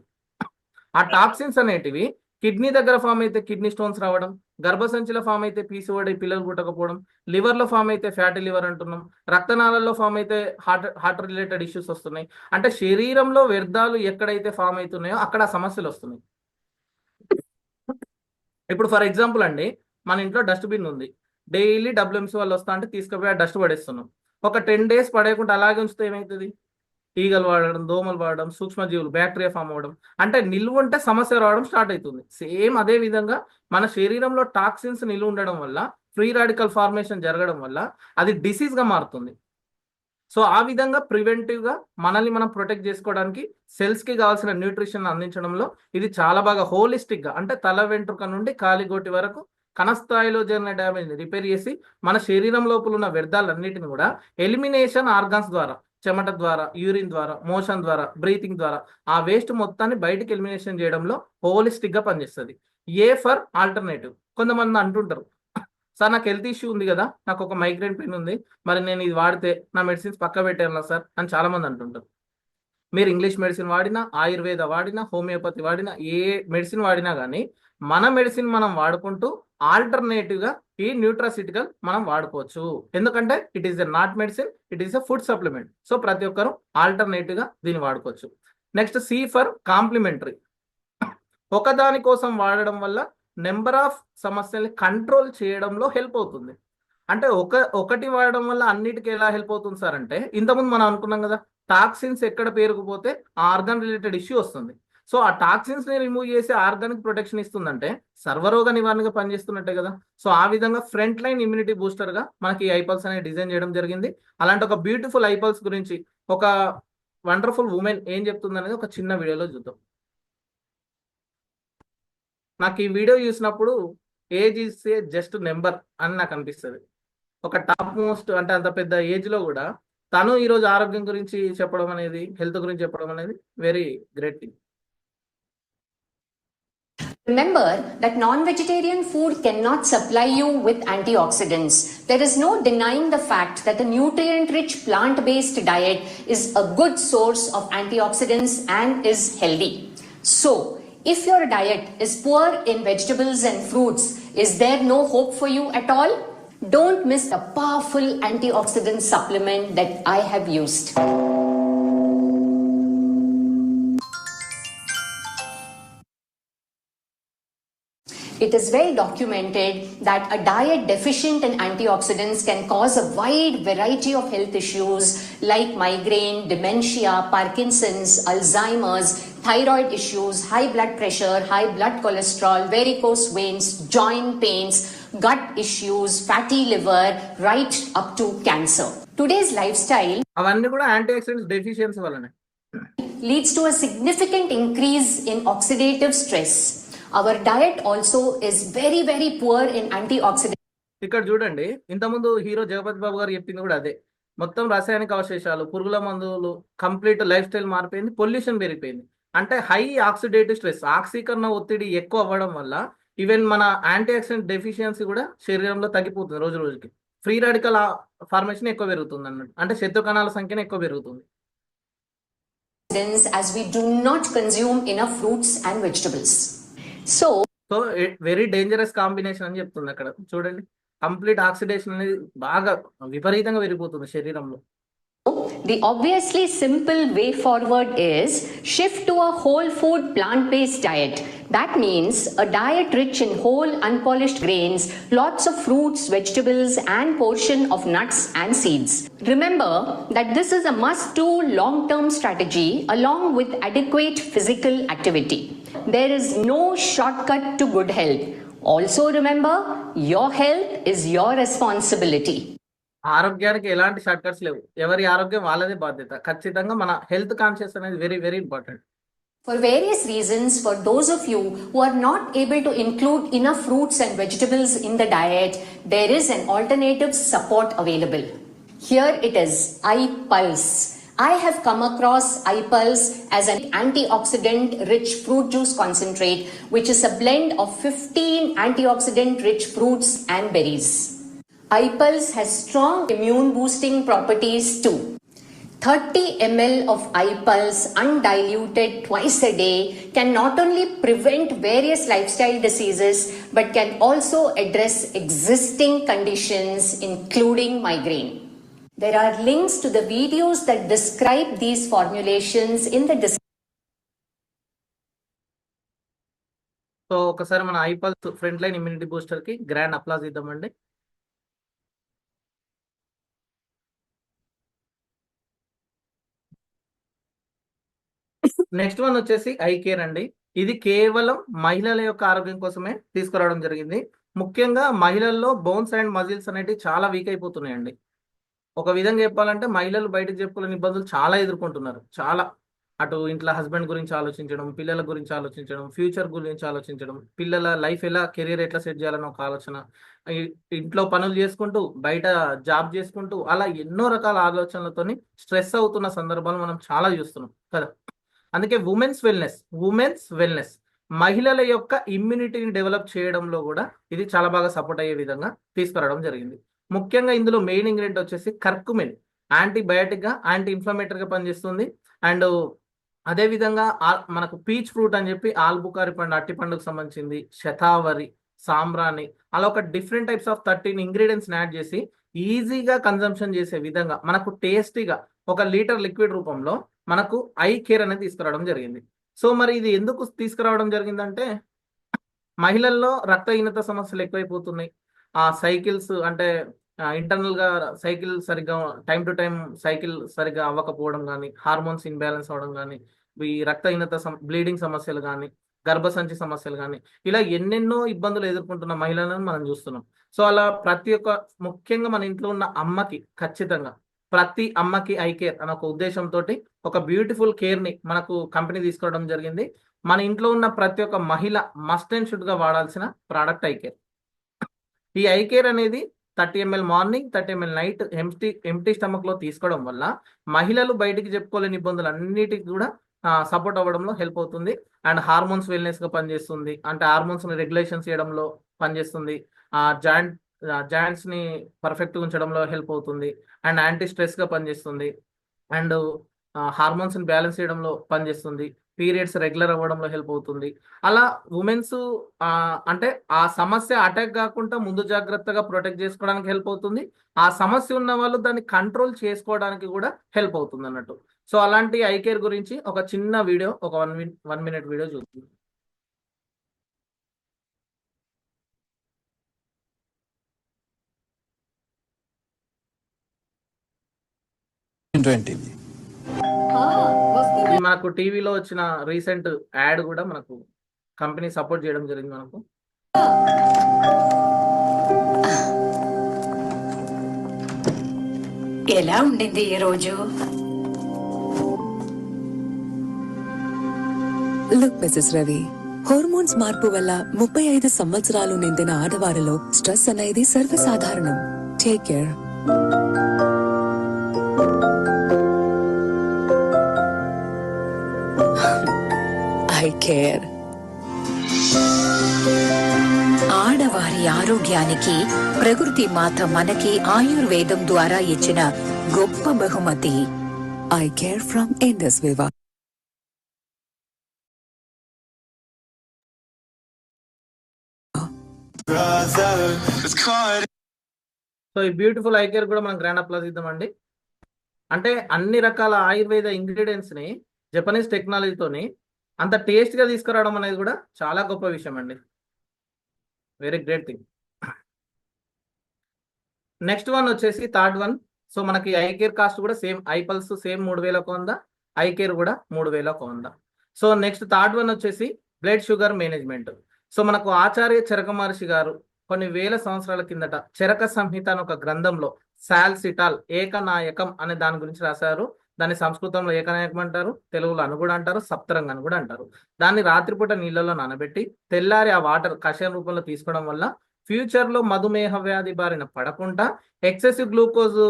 ఆ టాక్సిన్స్ అనేటివి కిడ్నీ దగ్గర ఫామ్ అయితే కిడ్నీ స్టోన్స్ రావడం, గర్భసంచిలో ఫామ్ అయితే పీసీఓడి, పిల్లలు పుట్టకపోవడం, లివర్లో ఫామ్ అయితే ఫ్యాటీ లివర్ అంటున్నాం, రక్తనాళాల్లో ఫామ్ అయితే హార్ట్ రిలేటెడ్ ఇష్యూస్ వస్తున్నాయి. అంటే శరీరంలో వ్యర్థాలు ఎక్కడైతే ఫామ్ అవుతున్నాయో అక్కడ సమస్యలు వస్తున్నాయి. ఇప్పుడు ఫర్ ఎగ్జాంపుల్ అండి, మన ఇంట్లో డస్ట్బిన్ ఉంది, డైలీ డబ్ల్యూఎంసీ వాళ్ళు వస్తా అంటే తీసుకుపోయి ఆ డస్ట్ పడేస్తున్నాం. ఒక 10 days పడేయకుండా అలాగే ఉంచితే ఏమవుతుంది? ఈగలు వాడడం, దోమలు వాడడం, సూక్ష్మజీవులు, బ్యాక్టీరియా ఫామ్ అవ్వడం, అంటే నిల్వ ఉంటే సమస్య రావడం స్టార్ట్ అవుతుంది. సేమ్ అదే విధంగా మన శరీరంలో టాక్సిన్స్ నిల్వ ఉండడం వల్ల, ఫ్రీ రాడికల్ ఫార్మేషన్ జరగడం వల్ల అది డిసీజ్గా మారుతుంది. సో ఆ విధంగా ప్రివెంటివ్గా మనల్ని మనం ప్రొటెక్ట్ చేసుకోవడానికి సెల్స్కి కావాల్సిన న్యూట్రిషన్ అందించడంలో ఇది చాలా బాగా హోలిస్టిక్గా, అంటే తల వెంట్రుక నుండి కాలిగోటి వరకు కణస్థాయిలో జరిగిన డ్యామేజ్ని రిపేర్ చేసి మన శరీరం లోపల ఉన్న వ్యర్థాలన్నిటిని కూడా ఎలిమినేషన్ ఆర్గాన్స్ ద్వారా, చెమట ద్వారా, యూరిన్ ద్వారా, మోషన్ ద్వారా, బ్రీతింగ్ ద్వారా ఆ వేస్ట్ మొత్తాన్ని బయటికి ఎలిమినేషన్ చేయడంలో హోలిస్టిక్గా పనిచేస్తుంది. A for alternative. కొంతమంది అంటుంటారు, సార్ నాకు హెల్త్ ఇష్యూ ఉంది కదా, నాకు ఒక మైగ్రేన్ పెయిన్ ఉంది, మరి నేను ఇది వాడితే నా మెడిసిన్స్ పక్క పెట్టాను సార్ అని చాలా మంది అంటుంటారు. మీరు ఇంగ్లీష్ మెడిసిన్ వాడినా, ఆయుర్వేద వాడినా, హోమియోపతి వాడినా, ఏ మెడిసిన్ వాడినా కానీ మన మెడిసిన్ మనం వాడుకుంటూ ఆల్టర్నేటివ్గా ఈ న్యూట్రాసిటికల్ మనం వాడుకోవచ్చు. ఎందుకంటే it is a not medicine, it is a food supplement. So ప్రతి ఒక్కరు ఆల్టర్నేటివ్గా దీన్ని వాడుకోవచ్చు. Next C for complementary. ఒకదాని కోసం వాడడం వల్ల నెంబర్ ఆఫ్ సమస్యల్ని కంట్రోల్ చేయడంలో హెల్ప్ అవుతుంది. అంటే ఒకటి వాడడం వల్ల అన్నిటికీ ఎలా హెల్ప్ అవుతుంది సార్ అంటే, ఇంతకుముందు మనం అనుకున్నాం కదా, టాక్సిన్స్ ఎక్కడ పేరుకుపోతే ఆ ఆర్గాన్ రిలేటెడ్ ఇష్యూ వస్తుంది. సో ఆ టాక్సిన్స్ని రిమూవ్ చేసి ఆర్గానిక్ ప్రొటెక్షన్ ఇస్తుందంటే సర్వరోగ నివారణగా పనిచేస్తున్నట్టే కదా. సో ఆ విధంగా ఫ్రంట్ లైన్ ఇమ్యూనిటీ బూస్టర్గా మనకి ఈ ఐపల్స్ అనేది డిజైన్ చేయడం జరిగింది. అలాంటి ఒక బ్యూటిఫుల్ ఐపల్స్ గురించి ఒక వండర్ఫుల్ ఉమెన్ ఏం చెప్తుంది అనేది ఒక చిన్న వీడియోలో చూద్దాం. నాకు ఈ వీడియో చూసినప్పుడు age is a just number అని నాకు అనిపిస్తుంది. ఒక టాప్ మోస్ట్ అంటే అంత పెద్ద ఏజ్లో కూడా తను ఈరోజు ఆరోగ్యం గురించి చెప్పడం అనేది, హెల్త్ గురించి చెప్పడం అనేది very great thing. Remember that non-vegetarian food cannot supply you with antioxidants. There is no denying the fact that the nutrient-rich plant-based diet is a good source of antioxidants and is healthy. So, if your diet is poor in vegetables and fruits, is there no hope for you at all? Don't miss the powerful antioxidant supplement that I have used. It is well documented that a diet deficient in antioxidants can cause a wide variety of health issues like migraine, dementia, Parkinson's, Alzheimer's, thyroid issues, high blood pressure, high blood cholesterol, varicose veins, joint pains, gut issues, fatty liver, right up to cancer. Today's lifestyle అవన్నీ కూడా యాంటీ ఆక్సిడెంట్స్ డెఫిషియన్సీ వల్లనే leads to a significant increase in oxidative stress. Our diet also is very, very poor in antioxidants. ఇక్కడ చూడండి, ఇంతకుముందు హీరో జగపతి బాబు గారు చెప్పింది కూడా అదే. మొత్తం రసాయనిక అవశేషాలు, పురుగుల మందులు, కంప్లీట్ లైఫ్ స్టైల్ మారిపోయింది, పొల్యూషన్ పెరిగిపోయింది. అంటే హై ఆక్సిడేటివ్ స్ట్రెస్, ఆక్సీకరణ ఒత్తిడి ఎక్కువ అవ్వడం వల్ల ఈవెన్ మన యాంటీ ఆక్సిడెంట్ డెఫిషియన్సీ కూడా శరీరంలో తగ్గిపోతుంది రోజు రోజుకి. ఫ్రీ రాడికల్ ఫార్మేషన్ ఎక్కువ పెరుగుతుంది అన్నట్టు, అంటే శత్రు కణాల సంఖ్యను ఎక్కువ పెరుగుతుంది. as we do not consume enough fruits and vegetables. So, very dangerous combination అని చెప్తుంది అక్కడ చూడండి. కంప్లీట్ ఆక్సిడేషన్ అనేది బాగా విపరీతంగా పెరిగిపోతుంది శరీరంలో. the obviously simple way forward is shift to a whole food plant-based diet. That means a diet rich in whole unpolished grains, lots of fruits, vegetables and portion of nuts and seeds. Remember that this is a must-do long-term strategy along with adequate physical activity. There is no shortcut to good health. Also remember, your health is your responsibility. ఆరోగ్యానికి ఎలాంటి షార్ట్ కట్స్ లేవు. ఎవరి ఆరోగ్యం వాళ్ళదే బాధ్యత. ఖచ్చితంగా మన హెల్త్ కాన్షియస్ అనేది very very important. For various reasons, for those of you who are not able to include enough fruits and vegetables in the diet, there is an alternative support available. Here it is, iPulse. I have come across iPulse as an antioxidant rich fruit juice concentrate, which is a blend of 15 antioxidant rich fruits and berries. iPulse has strong immune boosting properties too. 30 ml of iPulse undiluted twice a day can not only prevent various lifestyle diseases but can also address existing conditions including migraine. There are links to the videos that describe these formulations in the description. So ఒకసారి మన ఐపల్స్ ఫ్రంట్ లైన్ ఇమ్యూనిటీ బూస్టర్ కి గ్రాండ్ అప్లాజ్ ఇద్దామండి. నెక్స్ట్ వన్ వచ్చేసి ఐ కేర్ అండి. ఇది కేవలం మహిళల యొక్క ఆరోగ్యం కోసమే తీసుకురావడం జరిగింది. ముఖ్యంగా మహిళల్లో బోన్స్ అండ్ మజిల్స్ అనేవి చాలా వీక్ అయిపోతున్నాయండి. ఒక విధంగా చెప్పాలంటే మహిళలు బయటకు చెప్పుకోలేని ఇబ్బందులు చాలా ఎదుర్కొంటున్నారు. చాలా అటు ఇంట్లో హస్బెండ్ గురించి ఆలోచించడం, పిల్లల గురించి ఆలోచించడం, ఫ్యూచర్ గురించి ఆలోచించడం, పిల్లల లైఫ్ ఎలా కెరీర్ ఎట్లా సెట్ చేయాలని ఒక ఆలోచన, ఇంట్లో పనులు చేసుకుంటూ బయట జాబ్ చేసుకుంటూ అలా ఎన్నో రకాల ఆలోచనలతోని స్ట్రెస్ అవుతున్న సందర్భాలు మనం చాలా చూస్తున్నాం కదా. అందుకే ఉమెన్స్ వెల్నెస్ మహిళల యొక్క ఇమ్యూనిటీని డెవలప్ చేయడంలో కూడా ఇది చాలా బాగా సపోర్ట్ అయ్యే విధంగా తీసుకురావడం జరిగింది. ముఖ్యంగా ఇందులో మెయిన్ ఇంగ్రీడియంట్ వచ్చేసి కర్కుమిన్, యాంటీబయాటిక్ గా యాంటీ ఇన్ఫ్లమేటరీ గా పనిచేస్తుంది. అండ్ అదేవిధంగా మనకు పీచ్ ఫ్రూట్ అని చెప్పి ఆల్బుకారి పండు, అట్టి పండుకు సంబంధించింది, శతావరి, సాంబ్రాణి, అలా ఒక different types of 13 ingredients add చేసి ఈజీగా కన్జంప్షన్ చేసే విధంగా మనకు టేస్టీగా 1 లీటర్ లిక్విడ్ రూపంలో మనకు ఐ కేర్ అనేది తీసుకురావడం జరిగింది. సో మరి ఇది ఎందుకు తీసుకురావడం జరిగిందంటే మహిళల్లో రక్తహీనత సమస్యలు ఎక్కువైపోతున్నాయి. ఆ సైకిల్స్ అంటే ఇంటర్నల్ గా సైకిల్ సరిగ్గా టైం టు టైం సైకిల్ సరిగ్గా అవ్వకపోవడం కానీ, హార్మోన్స్ ఇన్బ్యాలెన్స్ అవడం కానీ, ఈ రక్తహీనత బ్లీడింగ్ సమస్యలు కానీ, గర్భసంచి సమస్యలు కానీ, ఇలా ఎన్నెన్నో ఇబ్బందులు ఎదుర్కొంటున్న మహిళలను మనం చూస్తున్నాం. సో అలా ప్రతి ఒక్క ముఖ్యంగా మన ఇంట్లో ఉన్న అమ్మకి ఖచ్చితంగా ప్రతి అమ్మకి ఐ కేర్ అనే ఒక ఉద్దేశంతో ఒక బ్యూటిఫుల్ కేర్ ని మనకు కంపెనీ తీసుకోవడం జరిగింది. మన ఇంట్లో ఉన్న ప్రతి ఒక్క మహిళ మస్ట్ అండ్ షుడ్ గా వాడాల్సిన ప్రోడక్ట్ ఐ కేర్. ఈ ఐ కేర్ అనేది 30 ml morning, 30 ml night empty stomach లో తీసుకోవడం వల్ల మహిళలు బయటికి చెప్పుకోలేని ఇబ్బందులు అన్నిటికీ కూడా సపోర్ట్ అవ్వడంలో హెల్ప్ అవుతుంది. అండ్ హార్మోన్స్ వెల్నెస్ గా పనిచేస్తుంది, అంటే హార్మోన్స్ ని రెగ్యులేషన్ చేయడంలో పనిచేస్తుంది. జాయింట్స్ ని పర్ఫెక్ట్ ఉంచడంలో హెల్ప్ అవుతుంది. అండ్ యాంటీ స్ట్రెస్ గా పనిచేస్తుంది. అండ్ హార్మోన్స్ ని బ్యాలెన్స్ చేయడంలో పనిచేస్తుంది. పీరియడ్స్ రెగ్యులర్ అవ్వడంలో హెల్ప్ అవుతుంది. అలా ఉమెన్స్ అంటే ఆ సమస్య అటాక్ కాకుండా ముందు జాగ్రత్తగా ప్రొటెక్ట్ చేసుకోవడానికి హెల్ప్ అవుతుంది. ఆ సమస్య ఉన్న వాళ్ళు దాన్ని కంట్రోల్ చేసుకోవడానికి కూడా హెల్ప్ అవుతుంది అన్నట్టు. సో అలాంటి ఐ కేర్ గురించి ఒక చిన్న వీడియో, ఒక 1 minute వీడియో చూస్తుంది. మనకు టీవీలో వచ్చిన రీసెంట్ యాడ్ కూడా మనకు కంపెనీ సపోర్ట్ చేయడం జరిగింది. మనకు ఎలా ఉండింది ఈ రోజు? లుక్ మిసెస్ రవి, హార్మోన్స్ మార్పు వల్ల 35 సంవత్సరాలు నిండిన ఆడవారిలో స్ట్రెస్ అనేది సర్వసాధారణం. Take care. I care. ఆడవారి ఆరోగ్యానికి ప్రకృతి మాత మనకి ఆయుర్వేదం ద్వారా ఇచ్చిన గొప్ప బహుమతి. I care from Indus Viva. So ఈ బ్యూటిఫుల్ ఐ కేర్ కూడా మనం గ్రాండ్ అప్లాజ్ ఇద్దామండి. అంటే అన్ని రకాల ఆయుర్వేద ఇంగ్రీడియంట్స్ ని జపనీస్ టెక్నాలజీతోని అంత టేస్ట్ గా తీసుకురావడం అనేది కూడా చాలా గొప్ప విషయం అండి. Very great thing. Next one వచ్చేసి థర్డ్ వన్. సో మనకి ఐ కేర్ కాస్ట్ కూడా same, I pulse same 3,100, I care కూడా 3,100. సో నెక్స్ట్ థర్డ్ వన్ వచ్చేసి బ్లడ్ షుగర్ మేనేజ్మెంట్. సో మనకు ఆచార్య చరక మహర్షి గారు కొన్ని వేల సంవత్సరాల కిందట చరక సంహిత అనే ఒక గ్రంథంలో సాల్సిటాల్ ఏకనాయకం అనే దాని గురించి రాశారు. దాన్ని సంస్కృతంలో ఏకనాయకం అంటారు, తెలుగులో అని కూడా అంటారు, సప్తరంగం అని కూడా అంటారు. దాన్ని రాత్రిపూట నీళ్ళలో నానబెట్టి తెల్లారి ఆ వాటర్ కషాయం రూపంలో తీసుకోవడం వల్ల ఫ్యూచర్ లో మధుమేహ వ్యాధి బారిన పడకుండా, ఎక్సెసివ్ గ్లూకోజ్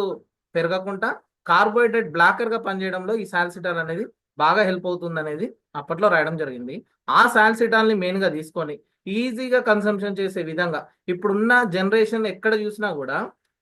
పెరగకుండా, కార్బోహైడ్రేట్ బ్లాకర్ గా పనిచేయడంలో ఈ సాల్సిటాల్ అనేది బాగా హెల్ప్ అవుతుంది అనేది అప్పట్లో రాయడం జరిగింది. ఆ సాల్సిటాల్ ని మెయిన్ గా తీసుకొని ఈజీగా కన్సంప్షన్ చేసే విధంగా ఇప్పుడున్న జనరేషన్ ఎక్కడ చూసినా కూడా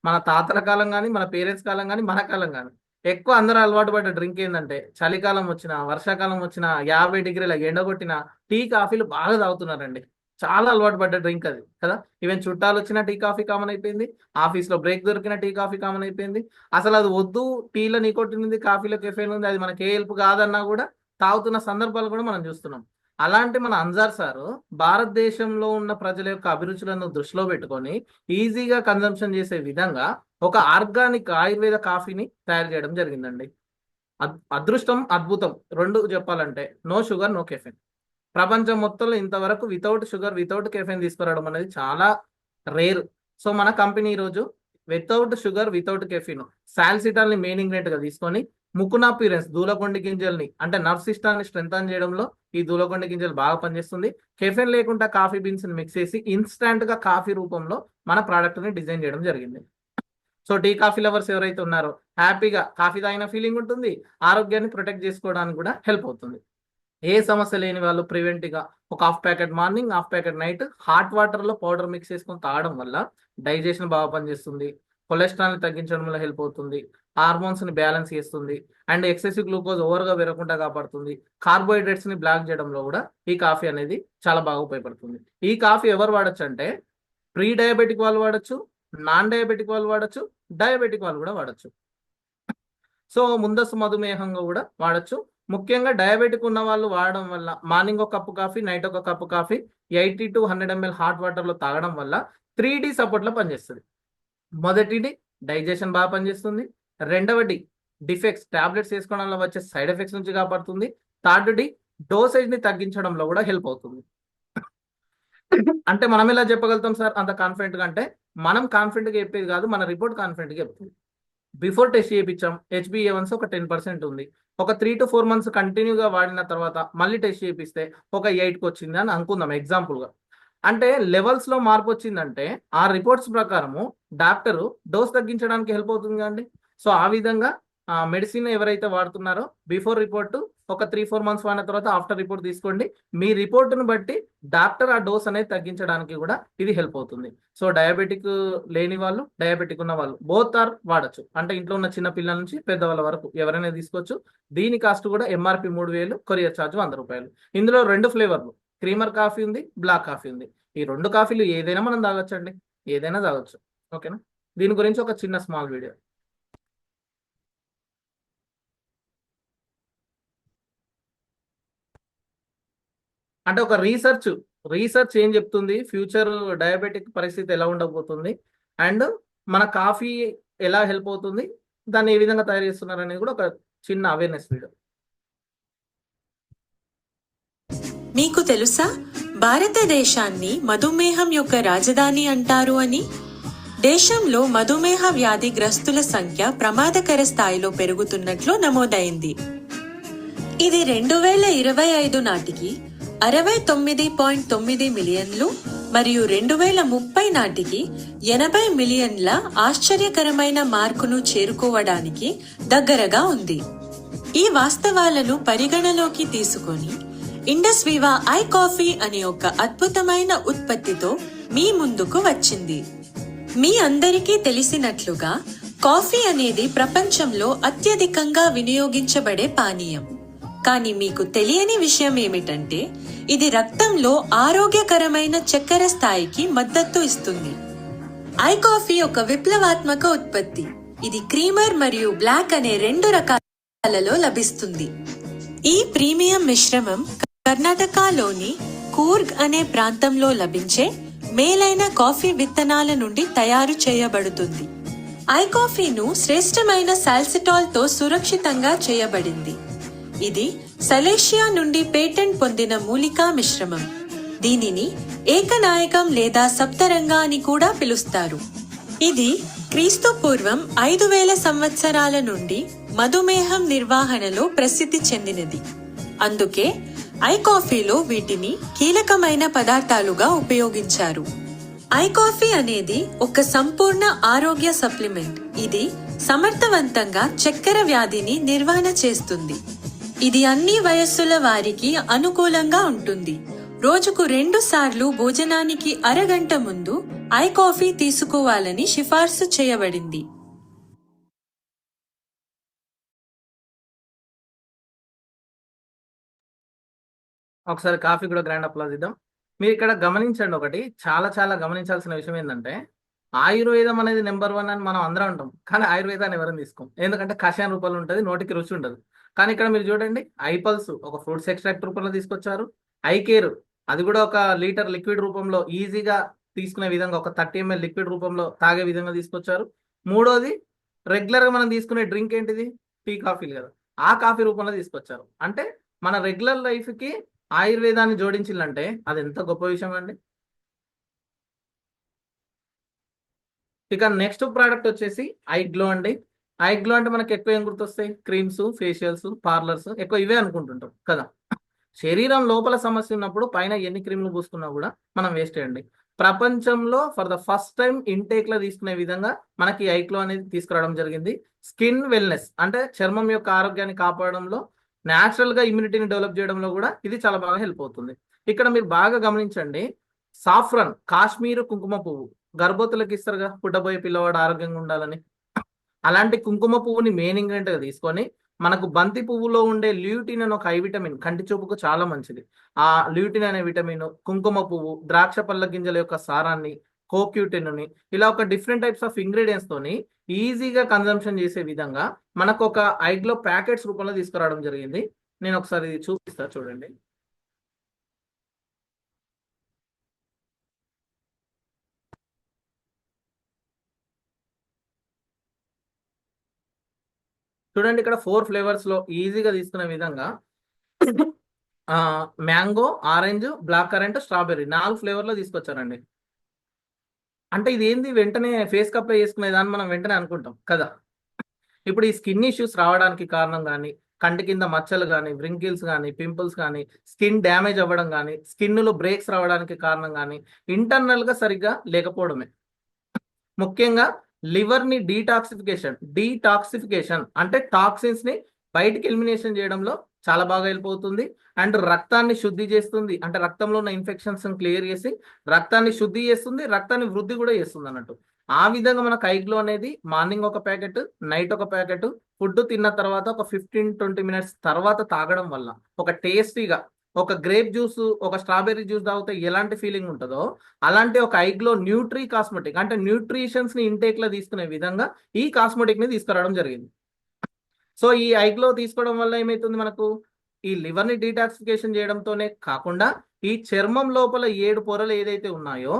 మన తాతల కాలం కానీ, మన పేరెంట్స్ కాలం కానీ, మన కాలం కానీ ఎక్కువ అందరూ అలవాటు పడ్డ డ్రింక్ ఏంటంటే చలికాలం వచ్చినా, వర్షాకాలం వచ్చినా, 50 డిగ్రీల ఎండ కొట్టినా టీ కాఫీలు బాగా తాగుతున్నారండి. చాలా అలవాటు పడ్డ డ్రింక్ అది కదా. ఈవెన్ చుట్టాలు వచ్చిన టీ కాఫీ కామన్ అయిపోయింది, ఆఫీస్ లో బ్రేక్ దొరికిన టీ కాఫీ కామన్ అయిపోయింది. అసలు అది వద్దు, టీలో నికోటిన్ ఉంది, కాఫీలో కెఫెన్ ఉంది, అది మనకి ఏ హెల్ప్ కాదన్నా కూడా తాగుతున్న సందర్భాలు కూడా మనం చూస్తున్నాం. అలాంటి మన అన్సార్ సారు భారతదేశంలో ఉన్న ప్రజల యొక్క అభిరుచులను దృష్టిలో పెట్టుకొని ఈజీగా కన్జంప్షన్ చేసే విధంగా ఒక ఆర్గానిక్ ఆయుర్వేద కాఫీని తయారు చేయడం జరిగిందండి. అదృష్టం, అద్భుతం రెండు చెప్పాలంటే. No sugar, no caffeine. ప్రపంచం మొత్తంలో ఇంతవరకు వితౌట్ షుగర్, వితౌట్ కెఫెన్ తీసుకురావడం అనేది చాలా రేర్. సో మన కంపెనీ ఈరోజు వితౌట్ షుగర్, వితౌట్ కెఫిన్ సాల్సిటాల్ ని మెయిన్ ఇంగ్రీడియంట్ గా తీసుకొని ముకునా పీరెన్స్ దూలకొండి గింజల్ని అంటే నర్వ్ సిస్టాన్ని స్ట్రెంథన్ చేయడంలో ఈ దూలకొండి గింజలు బాగా పనిచేస్తుంది. కెఫెన్ లేకుండా కాఫీ బీన్స్ ని మిక్స్ చేసి ఇన్స్టాంట్ గా కాఫీ రూపంలో మన ప్రోడక్ట్ ని డిజైన్ చేయడం జరిగింది. సో టీ కాఫీ లవర్స్ ఎవరైతే ఉన్నారో హ్యాపీగా కాఫీ తాగిన ఫీలింగ్ ఉంటుంది, ఆరోగ్యాన్ని ప్రొటెక్ట్ చేసుకోవడానికి కూడా హెల్ప్ అవుతుంది. ఏ సమస్య లేని వాళ్ళు ప్రివెంట్ గా ఒక half packet morning, half packet night hot water లో పౌడర్ మిక్స్ చేసుకొని తాగడం వల్ల డైజెషన్ బాగా పనిచేస్తుంది, కొలెస్ట్రాల్ ని తగ్గించడంలో హెల్ప్ అవుతుంది, హార్మోన్స్ ని బ్యాలెన్స్ చేస్తుంది, అండ్ ఎక్సెసివ్ గ్లూకోజ్ ఓవర్ గా పెరగకుండా కాపాడుతుంది, కార్బోహైడ్రేట్స్ ని బ్లాక్ చేయడంలో కూడా ఈ కాఫీ అనేది చాలా బాగా ఉపయోగపడుతుంది. ఈ కాఫీ ఎవరు వాడచ్చు అంటే ప్రీ డయాబెటిక్ వాళ్ళు వాడచ్చు, నాన్ డయాబెటిక్ వాళ్ళు వాడచ్చు, డయాబెటిక్ వాళ్ళు కూడా వాడచ్చు. సో ముందస్తు మధుమేహంగా కూడా వాడచ్చు. ముఖ్యంగా డయాబెటిక్ ఉన్న వాళ్ళు వాడడం వల్ల మార్నింగ్ ఒక కప్పు కాఫీ, నైట్ ఒక cup coffee 80 to 100 ml hot water లో తాగడం వల్ల 3D సపోర్ట్ లో పనిచేస్తుంది. మొదటిది డైజెషన్ బాగా పనిచేస్తుంది, రెండవది డిఫెక్ట్స్ టాబ్లెట్స్ వేసుకోవడంలో వచ్చే సైడ్ ఎఫెక్ట్స్ నుంచి కాపాడుతుంది, థర్డ్ది డోసేజ్ ని తగ్గించడంలో కూడా హెల్ప్ అవుతుంది. అంటే మనం ఎలా చెప్పగలుగుతాం సార్ అంత కాన్ఫిడెంట్ గా అంటే మనం కాన్ఫిడెంట్ గా చెప్పేది కాదు, మన రిపోర్ట్ కాన్ఫిడెంట్ గా చెప్తుంది. బిఫోర్ టెస్ట్ చేయించాం, HbA1c ఒక 10% ఉంది. ఒక 3 to 4 months కంటిన్యూగా వాడిన తర్వాత మళ్ళీ టెస్ట్ చేపిస్తే ఒక 8కి వచ్చింది అని అనుకుందాం ఎగ్జాంపుల్ గా. అంటే లెవెల్స్ లో మార్పు వచ్చిందంటే ఆ రిపోర్ట్స్ ప్రకారము డాక్టర్ డోస్ తగ్గించడానికి హెల్ప్ అవుతుంది కదండి. సో ఆ విధంగా మెడిసిన్ ఎవరైతే వాడుతున్నారో బిఫోర్ రిపోర్ట్ ఒక 3-4 months వాడిన తర్వాత ఆఫ్టర్ రిపోర్ట్ తీసుకోండి. మీ రిపోర్ట్ను బట్టి డాక్టర్ ఆ డోస్ అనేది తగ్గించడానికి కూడా ఇది హెల్ప్ అవుతుంది. సో డయాబెటిక్ లేని వాళ్ళు, డయాబెటిక్ ఉన్న వాళ్ళు బోత్ ఆర్ వాడచ్చు. అంటే ఇంట్లో ఉన్న చిన్న పిల్లల నుంచి పెద్దవాళ్ళ వరకు ఎవరైనా తీసుకోవచ్చు. దీని కాస్ట్ కూడా MRP 3,000, కొరియర్ ఛార్జ్ 100 రూపాయలు. ఇందులో 2 ఫ్లేవర్లు, క్రీమర్ కాఫీ ఉంది, బ్లాక్ కాఫీ ఉంది. ఈ 2 కాఫీలు ఏదైనా మనం తాగొచ్చండి, ఏదైనా తాగొచ్చు. ఓకేనా. దీని గురించి ఒక చిన్న స్మాల్ వీడియో. అంటే ఒక రీసెర్చ్ ఏం చెప్తుంది, ఫ్యూచర్ డయాబెటిక్ పరిస్థితి ఎలా ఉండబోతుంది అండ్ మన కాఫీ ఎలా హెల్ప్ అవుతుంది, దాన్ని ఏ విధంగా తయారు చేస్తున్నారు అనేది కూడా ఒక చిన్న అవేర్నెస్ వీడియో. మీకు తెలుసా భారతదేశాన్ని మధుమేహం యొక్క రాజధాని అంటారు అని? దేశంలో మధుమేహ వ్యాధిగ్రస్తుల సంఖ్య ప్రమాదకర స్థాయిలో పెరుగుతున్నట్లు నమోదైంది. ఇది 2025 నాటికి 69.9 మిలియన్లు మరియు 2030 నాటికి 80 మిలియన్ల ఆశ్చర్యకరమైన మార్కును చేరుకోవడానికి దగ్గరగా ఉంది. ఈ వాస్తవాలను పరిగణలోకి తీసుకొని ఇండస్ వివా ఐ కాఫీ అనే ఒక అద్భుతమైన ఉత్పత్తితో మీ ముందుకు వచ్చింది. మీ అందరికీ తెలిసినట్లుగా కాఫీ అనేది ప్రపంచంలో అత్యధికంగా వినియోగించబడే పానీయం. కానీ మీకు తెలియని విషయం ఏమిటంటే ఇది రక్తంలో ఆరోగ్యకరమైన చక్కెర స్థాయికి మద్దతు ఇస్తుంది. ఐ కాఫీ ఒక విప్లవాత్మక ఉత్పత్తి. ఇది క్రీమర్ మరియు బ్లాక్ అనే 2 రకాలలో లభిస్తుంది. ఈ ప్రీమియం మిశ్రమం కర్ణాటకలోని కూర్గ్ అనే ప్రాంతంలో లభించే మేలైన కాఫీ విత్తనాల నుండి తయారు చేయబడుతుంది. ఐ కాఫీను శ్రేష్టమైన సాల్సిటాల్ తో సురక్షితంగా చేయబడింది. ఇది సలేషియా నుండి పేటెంట్ పొందిన మూలికా మిశ్రమం. దీనిని ఏకనాయకం లేదా సప్తరంగా అని కూడా పిలుస్తారు. ఇది క్రీస్తు పూర్వం 5000 సంవత్సరాల నుండి మధుమేహం నిర్వహణలో ప్రసిద్ధి చెందినది. అందుకే ఐ కాఫీలో వీటిని కీలకమైన పదార్థాలుగా ఉపయోగించారు. ఐ కాఫీ అనేది ఒక సంపూర్ణ ఆరోగ్య సప్లిమెంట్. ఇది సమర్థవంతంగా చక్కెర వ్యాధిని నిర్వహణ చేస్తుంది. ఇది అన్ని వయస్సుల వారికి అనుకూలంగా ఉంటుంది. రోజుకు 2 సార్లు భోజనానికి అరగంట ముందు ఐ కాఫీ తీసుకోవాలని సిఫార్సు చేయబడింది. ఒకసారి కాఫీ కూడా గ్రాండ్ అప్లాజ్ ఇద్దాం. మీరు ఇక్కడ గమనించండి, ఒకటి చాలా గమనించాల్సిన విషయం ఏంటంటే, ఆయుర్వేదం అనేది నెంబర్ 1 అని మనం అందరం అంటాం, కానీ ఆయుర్వేదాన్ని ఎవరైనా తీసుకోం. ఎందుకంటే కషాయం రూపంలో ఉంటుంది, నోటికి రుచి ఉండదు. కానీ ఇక్కడ మీరు చూడండి, ఐపల్స్ ఒక ఫ్రూట్స్ ఎక్స్ట్రాక్ట్ రూపంలో తీసుకొచ్చారు. ఐ కేర్ అది కూడా ఒక లీటర్ లిక్విడ్ రూపంలో ఈజీగా తీసుకునే విధంగా, ఒక 30 ml లిక్విడ్ రూపంలో తాగే విధంగా తీసుకొచ్చారు. మూడోది, రెగ్యులర్గా మనం తీసుకునే డ్రింక్ ఏంటిది, టీ కాఫీలు కదా, ఆ కాఫీ రూపంలో తీసుకొచ్చారు. అంటే మన రెగ్యులర్ లైఫ్కి ఆయుర్వేదాన్ని జోడించాలంటే అది ఎంత గొప్ప విషయం అండి. ఇక నెక్స్ట్ ప్రోడక్ట్ వచ్చేసి ఐ గ్లో అండి. ఐ గ్లో అంటే మనకి ఎక్కువ ఏం గుర్తొస్తాయి, క్రీమ్స్, ఫేషియల్స్, పార్లర్స్, ఎక్కువ ఇవే అనుకుంటుంటాం కదా. శరీరం లోపల సమస్య ఉన్నప్పుడు పైన ఎన్ని క్రీములు పూసుకున్నా కూడా మనం వేస్ట్ చేయండి. ప్రపంచంలో for the first time intake లో తీసుకునే విధంగా మనకి ఐ గ్లో అనేది తీసుకురావడం జరిగింది. స్కిన్ వెల్నెస్ అంటే చర్మం యొక్క ఆరోగ్యాన్ని కాపాడడంలో, న్యాచురల్ గా ఇమ్యూనిటీని డెవలప్ చేయడంలో కూడా ఇది చాలా బాగా హెల్ప్ అవుతుంది. ఇక్కడ మీరు బాగా గమనించండి, సాఫ్రన్, కాశ్మీర్ కుంకుమ పువ్వు గర్భవతులకు ఇస్తారుగా, పుట్టబోయే పిల్లవాడు ఆరోగ్యంగా ఉండాలని. అలాంటి కుంకుమ పువ్వుని మెయిన్ ఇంగ్రీడియంట్ గా తీసుకొని మనకు బంతి పువ్వులో ఉండే ల్యూటిన్ అనే ఒక ఐ విటమిన్, కంటి చూపుకు చాలా మంచిది. ఆ ల్యూటిన్ అనే విటమిన్, కుంకుమ పువ్వు, ద్రాక్ష పళ్ళ గింజల యొక్క సారాన్ని, కోక్యూటిన్ ని, ఇలా ఒక డిఫరెంట్ టైప్స్ ఆఫ్ ఇంగ్రీడియంట్స్ తోని ఈజీగా కన్జంప్షన్ చేసే విధంగా మనకు ఒక ఐ గ్లో ప్యాకెట్స్ రూపంలో తీసుకురావడం జరిగింది. నేను ఒకసారి చూపిస్తా చూడండి. చూడండి, ఇక్కడ 4 ఫ్లేవర్స్ లో ఈజీగా తీసుకునే విధంగా mango, orange, black currant, strawberry 4 flavour లో తీసుకొచ్చారండి. అంటే ఇది ఏంది, వెంటనే ఫేస్ కి అప్లై చేసుకునేదాన్ని మనం వెంటనే అనుకుంటాం కదా. ఇప్పుడు ఈ స్కిన్ ఇష్యూస్ రావడానికి కారణం కానీ, కంటి కింద మచ్చలు కానీ, వ్రింకిల్స్ కానీ, పింపుల్స్ కానీ, స్కిన్ డ్యామేజ్ అవ్వడం కానీ, స్కిన్లో బ్రేక్స్ రావడానికి కారణం కానీ ఇంటర్నల్ గా సరిగ్గా లేకపోవడమే. ముఖ్యంగా లివర్ ని డీటాక్సిఫికేషన్ అంటే టాక్సిన్స్ ని బయటికి ఎలిమినేషన్ చేయడంలో చాలా బాగా హెల్ప్ అవుతుంది. అండ్ రక్తాన్ని శుద్ధి చేస్తుంది, అంటే రక్తంలో ఉన్న ఇన్ఫెక్షన్స్ క్లియర్ చేసి రక్తాన్ని శుద్ధి చేస్తుంది, రక్తాన్ని వృద్ధి కూడా చేస్తుంది అన్నట్టు. ఆ విధంగా మనకు ఐ గ్లో అనేది మార్నింగ్ ఒక ప్యాకెట్, నైట్ ఒక ప్యాకెట్, ఫుడ్ తిన్న తర్వాత ఒక 15-20 మినిట్స్ తర్వాత తాగడం వల్ల ఒక టేస్టీగా, ఒక గ్రేప్ జ్యూస్, ఒక స్ట్రాబెర్రీ జ్యూస్ తాగితే ఎలాంటి ఫీలింగ్ ఉంటుందో అలాంటి ఒక ఐ గ్లో న్యూట్రీ కాస్మెటిక్, అంటే న్యూట్రిషన్స్ ని ఇంటేక్ లో తీసుకునే విధంగా ఈ కాస్మెటిక్ ని తీసుకురావడం జరిగింది. సో ఈ ఐ గ్లో తీసుకోవడం వల్ల ఏమైతుంది, మనకు ఈ లివర్ ని డీటాక్సిఫికేషన్ చేయడంతోనే కాకుండా ఈ చర్మం లోపల 7 పొరలు ఏదైతే ఉన్నాయో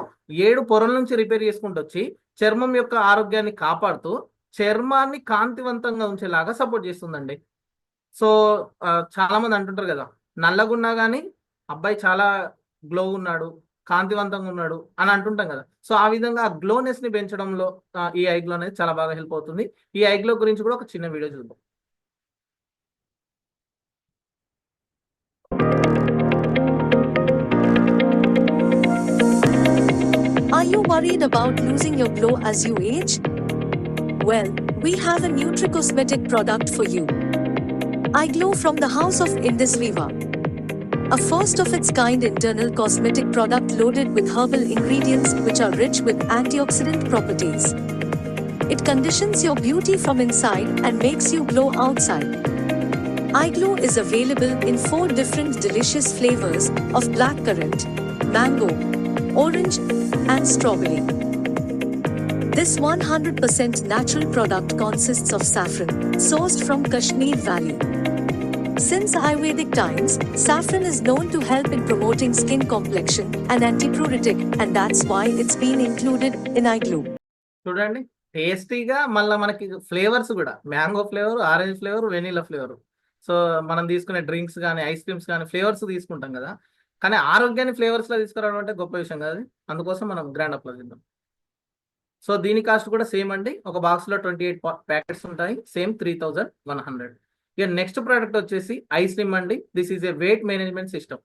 7 పొరల నుంచి రిపేర్ చేసుకుంటూ వచ్చి చర్మం యొక్క ఆరోగ్యాన్ని కాపాడుతూ చర్మాన్ని కాంతివంతంగా ఉంచేలాగా సపోర్ట్ చేస్తుందండి. సో చాలా మంది అంటుంటారు కదా, నల్లగున్నా కానీ అబ్బాయి చాలా గ్లో ఉన్నాడు, కాంతివంతంగా ఉన్నాడు అని అంటుంటాం కదా. సో ఆ విధంగా ఆ గ్లోనెస్ ని పెంచడంలో ఈ ఐ గ్లో అనేది చాలా బాగా హెల్ప్ అవుతుంది. ఈ ఐ గ్లో గురించి కూడా ఒక చిన్న వీడియో చూద్దాం. Are you worried about losing your glow as you age? Well, we have a Nutri-Cosmetic product for you. I Glow from the House of Indus Viva. A first of its kind internal cosmetic product loaded with herbal ingredients which are rich with antioxidant properties. It conditions your beauty from inside and makes you glow outside. I Glow is available in 4 different delicious flavors of blackcurrant, mango, orange, and strawberry. This 100% natural product consists of saffron, sourced from Kashmir Valley. Since Ayurvedic times, saffron is known to help in promoting skin complexion and antipruritic, and that's why it's been included in iGlow. చూడండి, టేస్టీగా మళ్ళీ మనకి ఫ్లేవర్స్ కూడా mango flavour, orange flavour, vanilla flavour. So మనం తీసుకునే డ్రింక్స్ కానీ ఐస్ క్రీమ్స్ కానీ ఫ్లేవర్స్ తీసుకుంటాం కదా, కానీ ఆరోగ్యాన్ని ఫ్లేవర్స్లో తీసుకురావడం అంటే గొప్ప విషయం కాదు. అందుకోసం మనం గ్రాండ్ అప్లోజ్ చేద్దాం. సో దీని కాస్ట్ కూడా సేమ్ అండి. ఒక బాక్స్లో 28 ప్యాకెట్స్ ఉంటాయి, సేమ్ 3100. ఇక నెక్స్ట్ ప్రోడక్ట్ వచ్చేసి ఐస్లిమ్ అండి. This is a weight management system.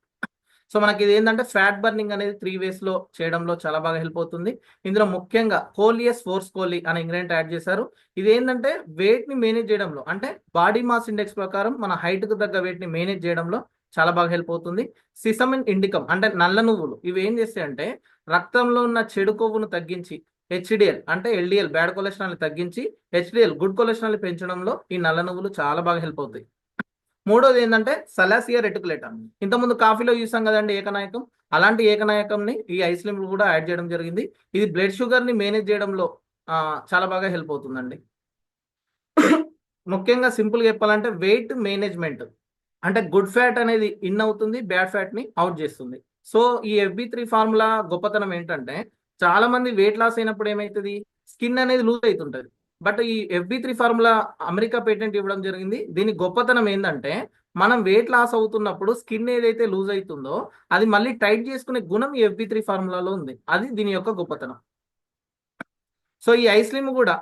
So మనకి ఇది ఏంటంటే ఫ్యాట్ బర్నింగ్ అనేది 3 ways లో చేయడంలో చాలా బాగా హెల్ప్ అవుతుంది. ఇందులో ముఖ్యంగా కోలియస్ ఫోర్స్ కోలి అనే ఇంగ్రీడియంట్ యాడ్ చేశారు. ఇది ఏంటంటే వెయిట్ ని మేనేజ్ చేయడంలో, అంటే బాడీ మాస్ ఇండెక్స్ ప్రకారం మన హైట్ కు తగ్గ వెయిట్ ని మేనేజ్ చేయడంలో చాలా బాగా హెల్ప్ అవుతుంది. సిసమిన్ ఇండికమ్ అంటే నల్ల నువ్వులు, ఇవి ఏం చేస్తాయంటే రక్తంలో ఉన్న చెడు కొవ్వును తగ్గించి హెచ్డిఎల్ అంటే ఎల్డిఎల్ బ్యాడ్ కొలెస్ట్రాల్ ని తగ్గించి హెచ్డిఎల్ గుడ్ కొలెస్ట్రాల్ ని పెంచడంలో ఈ నల్ల నువ్వులు చాలా బాగా హెల్ప్ అవుతాయి. మూడోది ఏంటంటే సలాసియా రెటికులేటమ్. ఇంతకుముందు కాఫీలో చూసాం కదండి ఏకనాయకం, అలాంటి ఏకనాయకంని ఈ ఐస్లిమ్ కూడా యాడ్ చేయడం జరిగింది. ఇది బ్లడ్ షుగర్ ని మేనేజ్ చేయడంలో చాలా బాగా హెల్ప్ అవుతుందండి. ముఖ్యంగా సింపుల్గా చెప్పాలంటే వెయిట్ మేనేజ్మెంట్ అంటే గుడ్ ఫ్యాట్ అనేది ఇన్ అవుతుంది, బ్యాడ్ ఫ్యాట్ ని అవుట్ చేస్తుంది. సో ఈ FB3 ఫార్ములా గొప్పతనం ఏంటంటే చాలా మంది వెయిట్ లాస్ అయినప్పుడు ఏమవుతుంది, స్కిన్ అనేది లూజ్ అవుతుంటది. బట్ ఈ FB3 ఫార్ములా అమెరికా పేటెంట్ ఇవ్వడం జరిగింది. దీని గొప్పతనం ఏంటంటే మనం వెయిట్ లాస్ అవుతున్నప్పుడు స్కిన్ ఏదైతే లూజ్ అవుతుందో అది మళ్ళీ టైట్ చేసుకునే గుణం ఈ FB3 ఫార్ములాలో ఉంది. అది దీని యొక్క గొప్పతనం. సో ఈ ఐస్లిమ్ కూడా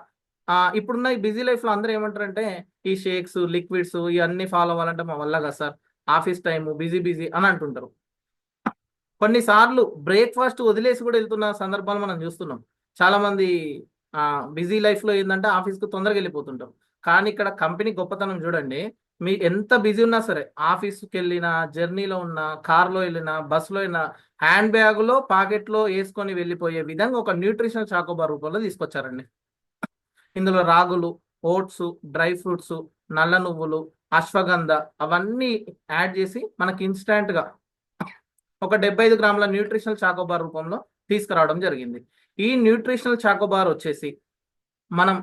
ఇప్పుడున్న ఈ బిజీ లైఫ్ లో అందరూ ఏమంటారంటే ఈ షేక్స్, లిక్విడ్స్ ఇవన్నీ ఫాలో అవ్వాలంటే మా వల్ల కదా సార్, ఆఫీస్ టైం బిజీ అని అంటుంటారు. కొన్నిసార్లు బ్రేక్ఫాస్ట్ వదిలేసి కూడా వెళ్తున్న సందర్భాలు మనం చూస్తున్నాం. చాలా మంది బిజీ లైఫ్ లో ఏంటంటే ఆఫీస్కి తొందరగా వెళ్ళిపోతుంటారు. కానీ ఇక్కడ కంపెనీ గొప్పతనం చూడండి, మీ ఎంత బిజీ ఉన్నా సరే ఆఫీస్కి వెళ్ళినా, జర్నీలో ఉన్నా, కార్లో వెళ్ళినా, బస్సులో అయినా హ్యాండ్ బ్యాగ్లో పాకెట్లో వేసుకొని వెళ్ళిపోయే విధంగా ఒక న్యూట్రిషనల్ చాకోబార్ రూపంలో తీసుకొచ్చారండి. ఇందులో రాగులు, ఓట్స్, డ్రై ఫ్రూట్స్, నల్ల నువ్వులు, అశ్వగంధ అవన్నీ యాడ్ చేసి మనకి ఇన్స్టాంట్ గా ఒక 75 గ్రాముల న్యూట్రిషనల్ చాకోబార్ రూపంలో తీసుకురావడం జరిగింది. ఈ న్యూట్రిషనల్ చాకోబార్ వచ్చేసి మనం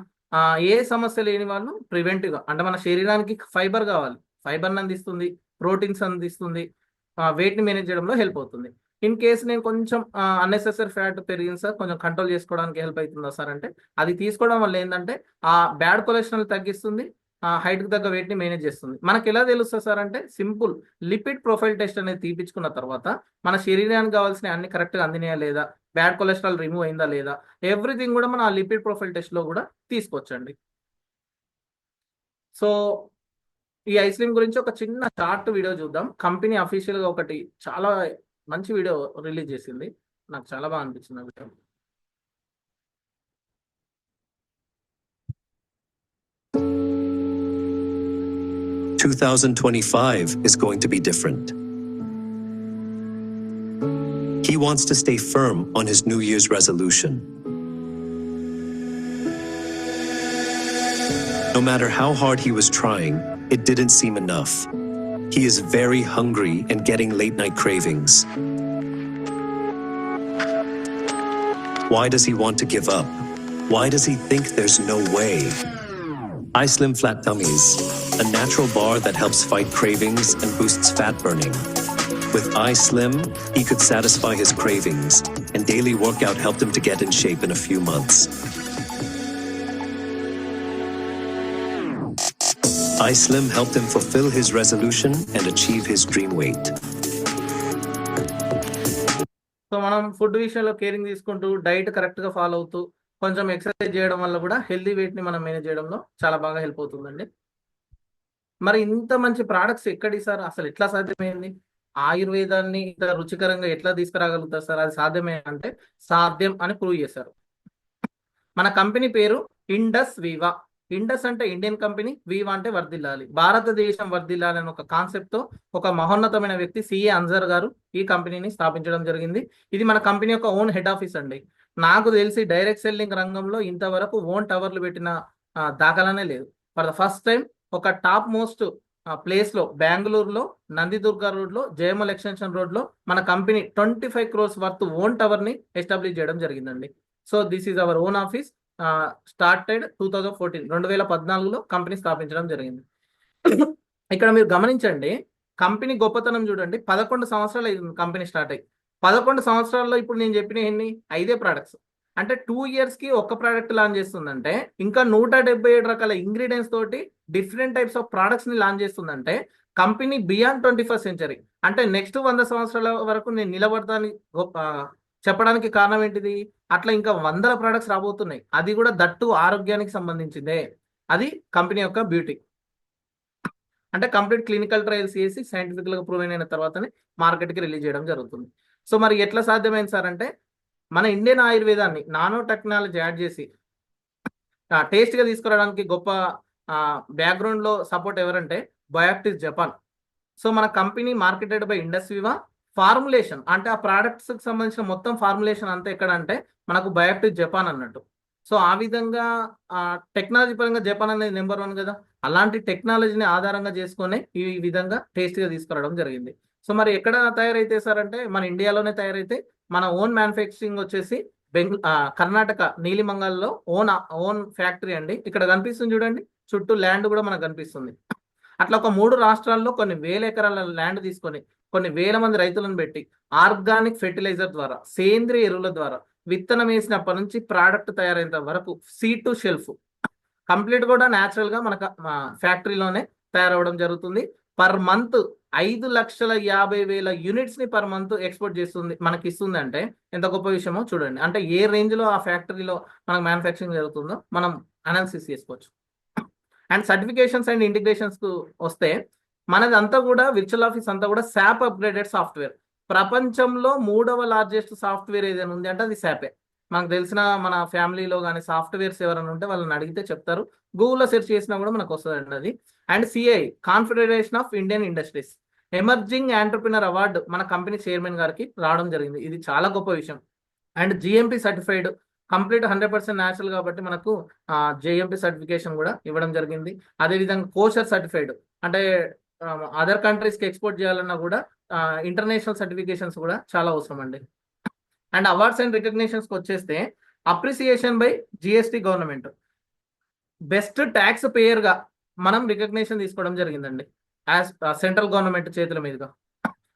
ఏ సమస్య లేని వాళ్ళు ప్రివెంటివ్ గా, అంటే మన శరీరానికి ఫైబర్ కావాలి, ఫైబర్ని అందిస్తుంది, ప్రోటీన్స్ అందిస్తుంది, వెయిట్ ని మేనేజ్ చేయడంలో హెల్ప్ అవుతుంది. ఇన్ కేసు నేను కొంచెం అన్నెసెసరీ ఫ్యాట్ పెరిగింది సార్, కొంచెం కంట్రోల్ చేసుకోవడానికి హెల్ప్ అవుతుందా సార్ అంటే అది తీసుకోవడం వల్ల ఏంటంటే ఆ బ్యాడ్ కొలెస్ట్రాల్ తగ్గిస్తుంది, హైట్ కి తగ్గ వెయిట్ ని మేనేజ్ చేస్తుంది. మనకి ఎలా తెలుస్తుంది సార్ అంటే సింపుల్ లిపిడ్ ప్రొఫైల్ టెస్ట్ అనేది తీపించుకున్న తర్వాత మన శరీరానికి కావాల్సిన అన్ని కరెక్ట్ గా అందినాయా లేదా, బ్యాడ్ కొలెస్ట్రాల్ రిమూవ్ అయిందా లేదా, ఎవ్రీథింగ్ కూడా మనం ఆ లిపిడ్ ప్రొఫైల్ టెస్ట్ లో కూడా తీసుకోవచ్చండి. సో ఈ ఐస్లిమ్ గురించి ఒక చిన్న షార్ట్ వీడియో చూద్దాం. కంపెనీ అఫీషియల్ గా ఒకటి చాలా మంచి వీడియో రిలీజ్ చేసింది, నాకు చాలా బాగా అనిపించింది ఆ video. "2025 is going to be different. He wants to stay firm on his New Year's resolution. No matter how hard he was trying, it didn't seem enough. He is very hungry and getting late-night cravings. Why does he want to give up? Why does he think there's no way? iSlim Flat Tummies, a natural bar that helps fight cravings and boosts fat burning. With iSlim, he could satisfy his cravings, and daily workout helped him to get in shape in a few months. iSlim helped him fulfill his resolution and achieve his dream weight. So మనం ఫుడ్ విషయంలో కేరింగ్ తీసుకుంటూ డైట్ కరెక్ట్ గా ఫాలో అవుతూ కొంచెం ఎక్సర్సైజ్ చేయడం వల్ల కూడా హెల్దీ వెయిట్ ని మనం మేనేజ్ చేయడంలో చాలా బాగా హెల్ప్ అవుతుందండి. మరి ఇంత మంచి ప్రోడక్ట్స్ ఎక్కడి సార్, అసలు ఎట్లా సాధ్యమైంది? ఆయుర్వేదాన్ని ఇంత రుచికరంగా ఎట్లా తీసుకురాగలుగుతారు సార్? అది సాధ్యమే అంటే సాధ్యం అని ప్రూవ్ చేశారు. మన కంపెనీ పేరు ఇండస్ వీవా. ఇండస్ అంటే ఇండియన్ కంపెనీ, వీవా అంటే వర్ధిల్లాలి, భారతదేశం వర్ధిల్లాలి అని ఒక కాన్సెప్ట్ తో ఒక మహోన్నతమైన వ్యక్తి సిఏ అన్జర్ గారు ఈ కంపెనీని స్థాపించడం జరిగింది. ఇది మన కంపెనీ యొక్క ఓన్ హెడ్ ఆఫీస్ అండి. నాకు తెలిసి డైరెక్ట్ సెల్లింగ్ రంగంలో ఇంతవరకు ఓన్ టవర్లు పెట్టిన దాఖలానే లేదు. ఫర్ ద ఫస్ట్ టైం ఒక టాప్ మోస్ట్ ప్లేస్ లో బెంగళూరులో నందిదుర్గ రోడ్ లో జయమల్ ఎక్స్టెన్షన్ రోడ్ లో మన company 25 crores worth own tower ని ఎస్టాబ్లిష్ చేయడం జరిగిందండి. So this is our own office. Started 2014లో కంపెనీ స్థాపించడం జరిగింది. ఇక్కడ మీరు గమనించండి, కంపెనీ గొప్పతనం చూడండి. 11 సంవత్సరాలు అయింది కంపెనీ స్టార్ట్ అయ్యి. 11 సంవత్సరాల్లో ఇప్పుడు నేను చెప్పిన ఎన్ని 5 ప్రొడక్ట్స్. అంటే 2 ఇయర్స్కి ఒక ప్రోడక్ట్ లాంచ్ చేస్తుందంటే, ఇంకా 177 రకాల ఇంగ్రీడియంట్స్ తోటి డిఫరెంట్ టైప్స్ ఆఫ్ ప్రోడక్ట్స్ ని లాంచ్ చేస్తుందంటే, కంపెనీ బియాండ్ 21st సెంచరీ, అంటే నెక్స్ట్ 100 సంవత్సరాల వరకు నేను నిలబడతాను చెప్పడానికి కారణం ఏంటిది? అట్లా ఇంకా వందల ప్రోడక్ట్స్ రాబోతున్నాయి. అది కూడా దట్టు ఆరోగ్యానికి సంబంధించిందే. అది కంపెనీ యొక్క బ్యూటీ. అంటే కంప్లీట్ క్లినికల్ ట్రయల్స్ చేసి సైంటిఫిక్గా ప్రూవ్ అయిన తర్వాతనే మార్కెట్కి రిలీజ్ చేయడం జరుగుతుంది. సో మరి ఎట్లా సాధ్యమైంది సార్ అంటే, మన ఇండియన్ ఆయుర్వేదాన్ని నానో టెక్నాలజీ యాడ్ చేసి టేస్ట్గా తీసుకురావడానికి గొప్ప బ్యాక్గ్రౌండ్లో సపోర్ట్ ఎవరంటే బయోటిక్స్ జపాన్. సో మన company marketed by Indus Viva. Formulation అంటే ఆ ప్రోడక్ట్స్కి సంబంధించిన మొత్తం ఫార్ములేషన్ అంతా ఎక్కడ అంటే మనకు బయోటిక్స్ జపాన్ అన్నట్టు. సో ఆ విధంగా టెక్నాలజీ పరంగా జపాన్ అనేది నెంబర్ 1 కదా. అలాంటి టెక్నాలజీని ఆధారంగా చేసుకొని ఈ విధంగా టేస్ట్గా తీసుకురావడం జరిగింది. సో మరి ఎక్కడ తయారైతే సార్ అంటే మన ఇండియాలోనే తయారైతే, మన ఓన్ మ్యానుఫ్యాక్చరింగ్ వచ్చేసి కర్ణాటక నీలిమంగల్లో ఓన్ ఫ్యాక్టరీ అండి. ఇక్కడ కనిపిస్తుంది చూడండి, చుట్టూ ల్యాండ్ కూడా మనకు కనిపిస్తుంది. అట్లా ఒక 3 రాష్ట్రాల్లో కొన్ని వేల ఎకరాల ల్యాండ్ తీసుకొని కొన్ని వేల మంది రైతులను పెట్టి ఆర్గానిక్ ఫెర్టిలైజర్ ద్వారా, సేంద్రియ ఎరువుల ద్వారా విత్తనం వేసినప్పటి నుంచి ప్రోడక్ట్ తయారైనంత వరకు సీడ్ టు షెల్ఫ్ కంప్లీట్ కూడా న్యాచురల్ గా మనకు ఫ్యాక్టరీలోనే తయారవడం జరుగుతుంది. పర్ మంత్ 5,50,000 యూనిట్స్ ని పర్ మంత్ ఎక్స్పోర్ట్ చేస్తుంది, మనకి ఇస్తుంది. అంటే ఎంత గొప్ప విషయమో చూడండి. అంటే ఏ రేంజ్ లో ఆ ఫ్యాక్టరీలో మనకు మ్యానుఫ్యాక్చరింగ్ జరుగుతుందో మనం అనాలిసిస్ చేసుకోవచ్చు. అండ్ సర్టిఫికేషన్స్ అండ్ ఇంటిగ్రేషన్స్ కు వస్తే, మనది అంతా కూడా విర్చువల్ ఆఫీస్ అంతా కూడా SAP అప్గ్రేడెడ్ సాఫ్ట్వేర్. ప్రపంచంలో 3వ లార్జెస్ట్ సాఫ్ట్వేర్ ఏదైనా ఉంది అంటే అది SAP. మనకు తెలిసిన మన ఫ్యామిలీలో కానీ సాఫ్ట్వేర్స్ ఎవరైనా ఉంటే వాళ్ళని అడిగితే చెప్తారు. గూగుల్లో సెర్చ్ చేసినా కూడా మనకు వస్తుందండి అది. And CI confederation of Indian industries emerging entrepreneur award మన కంపెనీ చైర్మన్ గారికి రావడం జరిగింది. ఇది చాలా గొప్ప విషయం. And GMP certified, complete 100% natural కాబట్టి మనకు GMP సర్టిఫికేషన్ కూడా ఇవ్వడం జరిగింది. అదేవిధంగా కోషర్ సర్టిఫైడ్, అంటే అదర్ కంట్రీస్కి ఎక్స్పోర్ట్ చేయాలన్నా కూడా ఇంటర్నేషనల్ సర్టిఫికేషన్స్ కూడా చాలా అవసరం అండి. అండ్ అవార్డ్స్ అండ్ రికగ్నిషన్స్కి వచ్చేస్తే, appreciation by GST government, best tax పేయర్గా మనం రికగ్నిషన్ తీసుకోవడం జరిగిందండి యాజ్ సెంట్రల్ గవర్నమెంట్ చేతుల మీదుగా.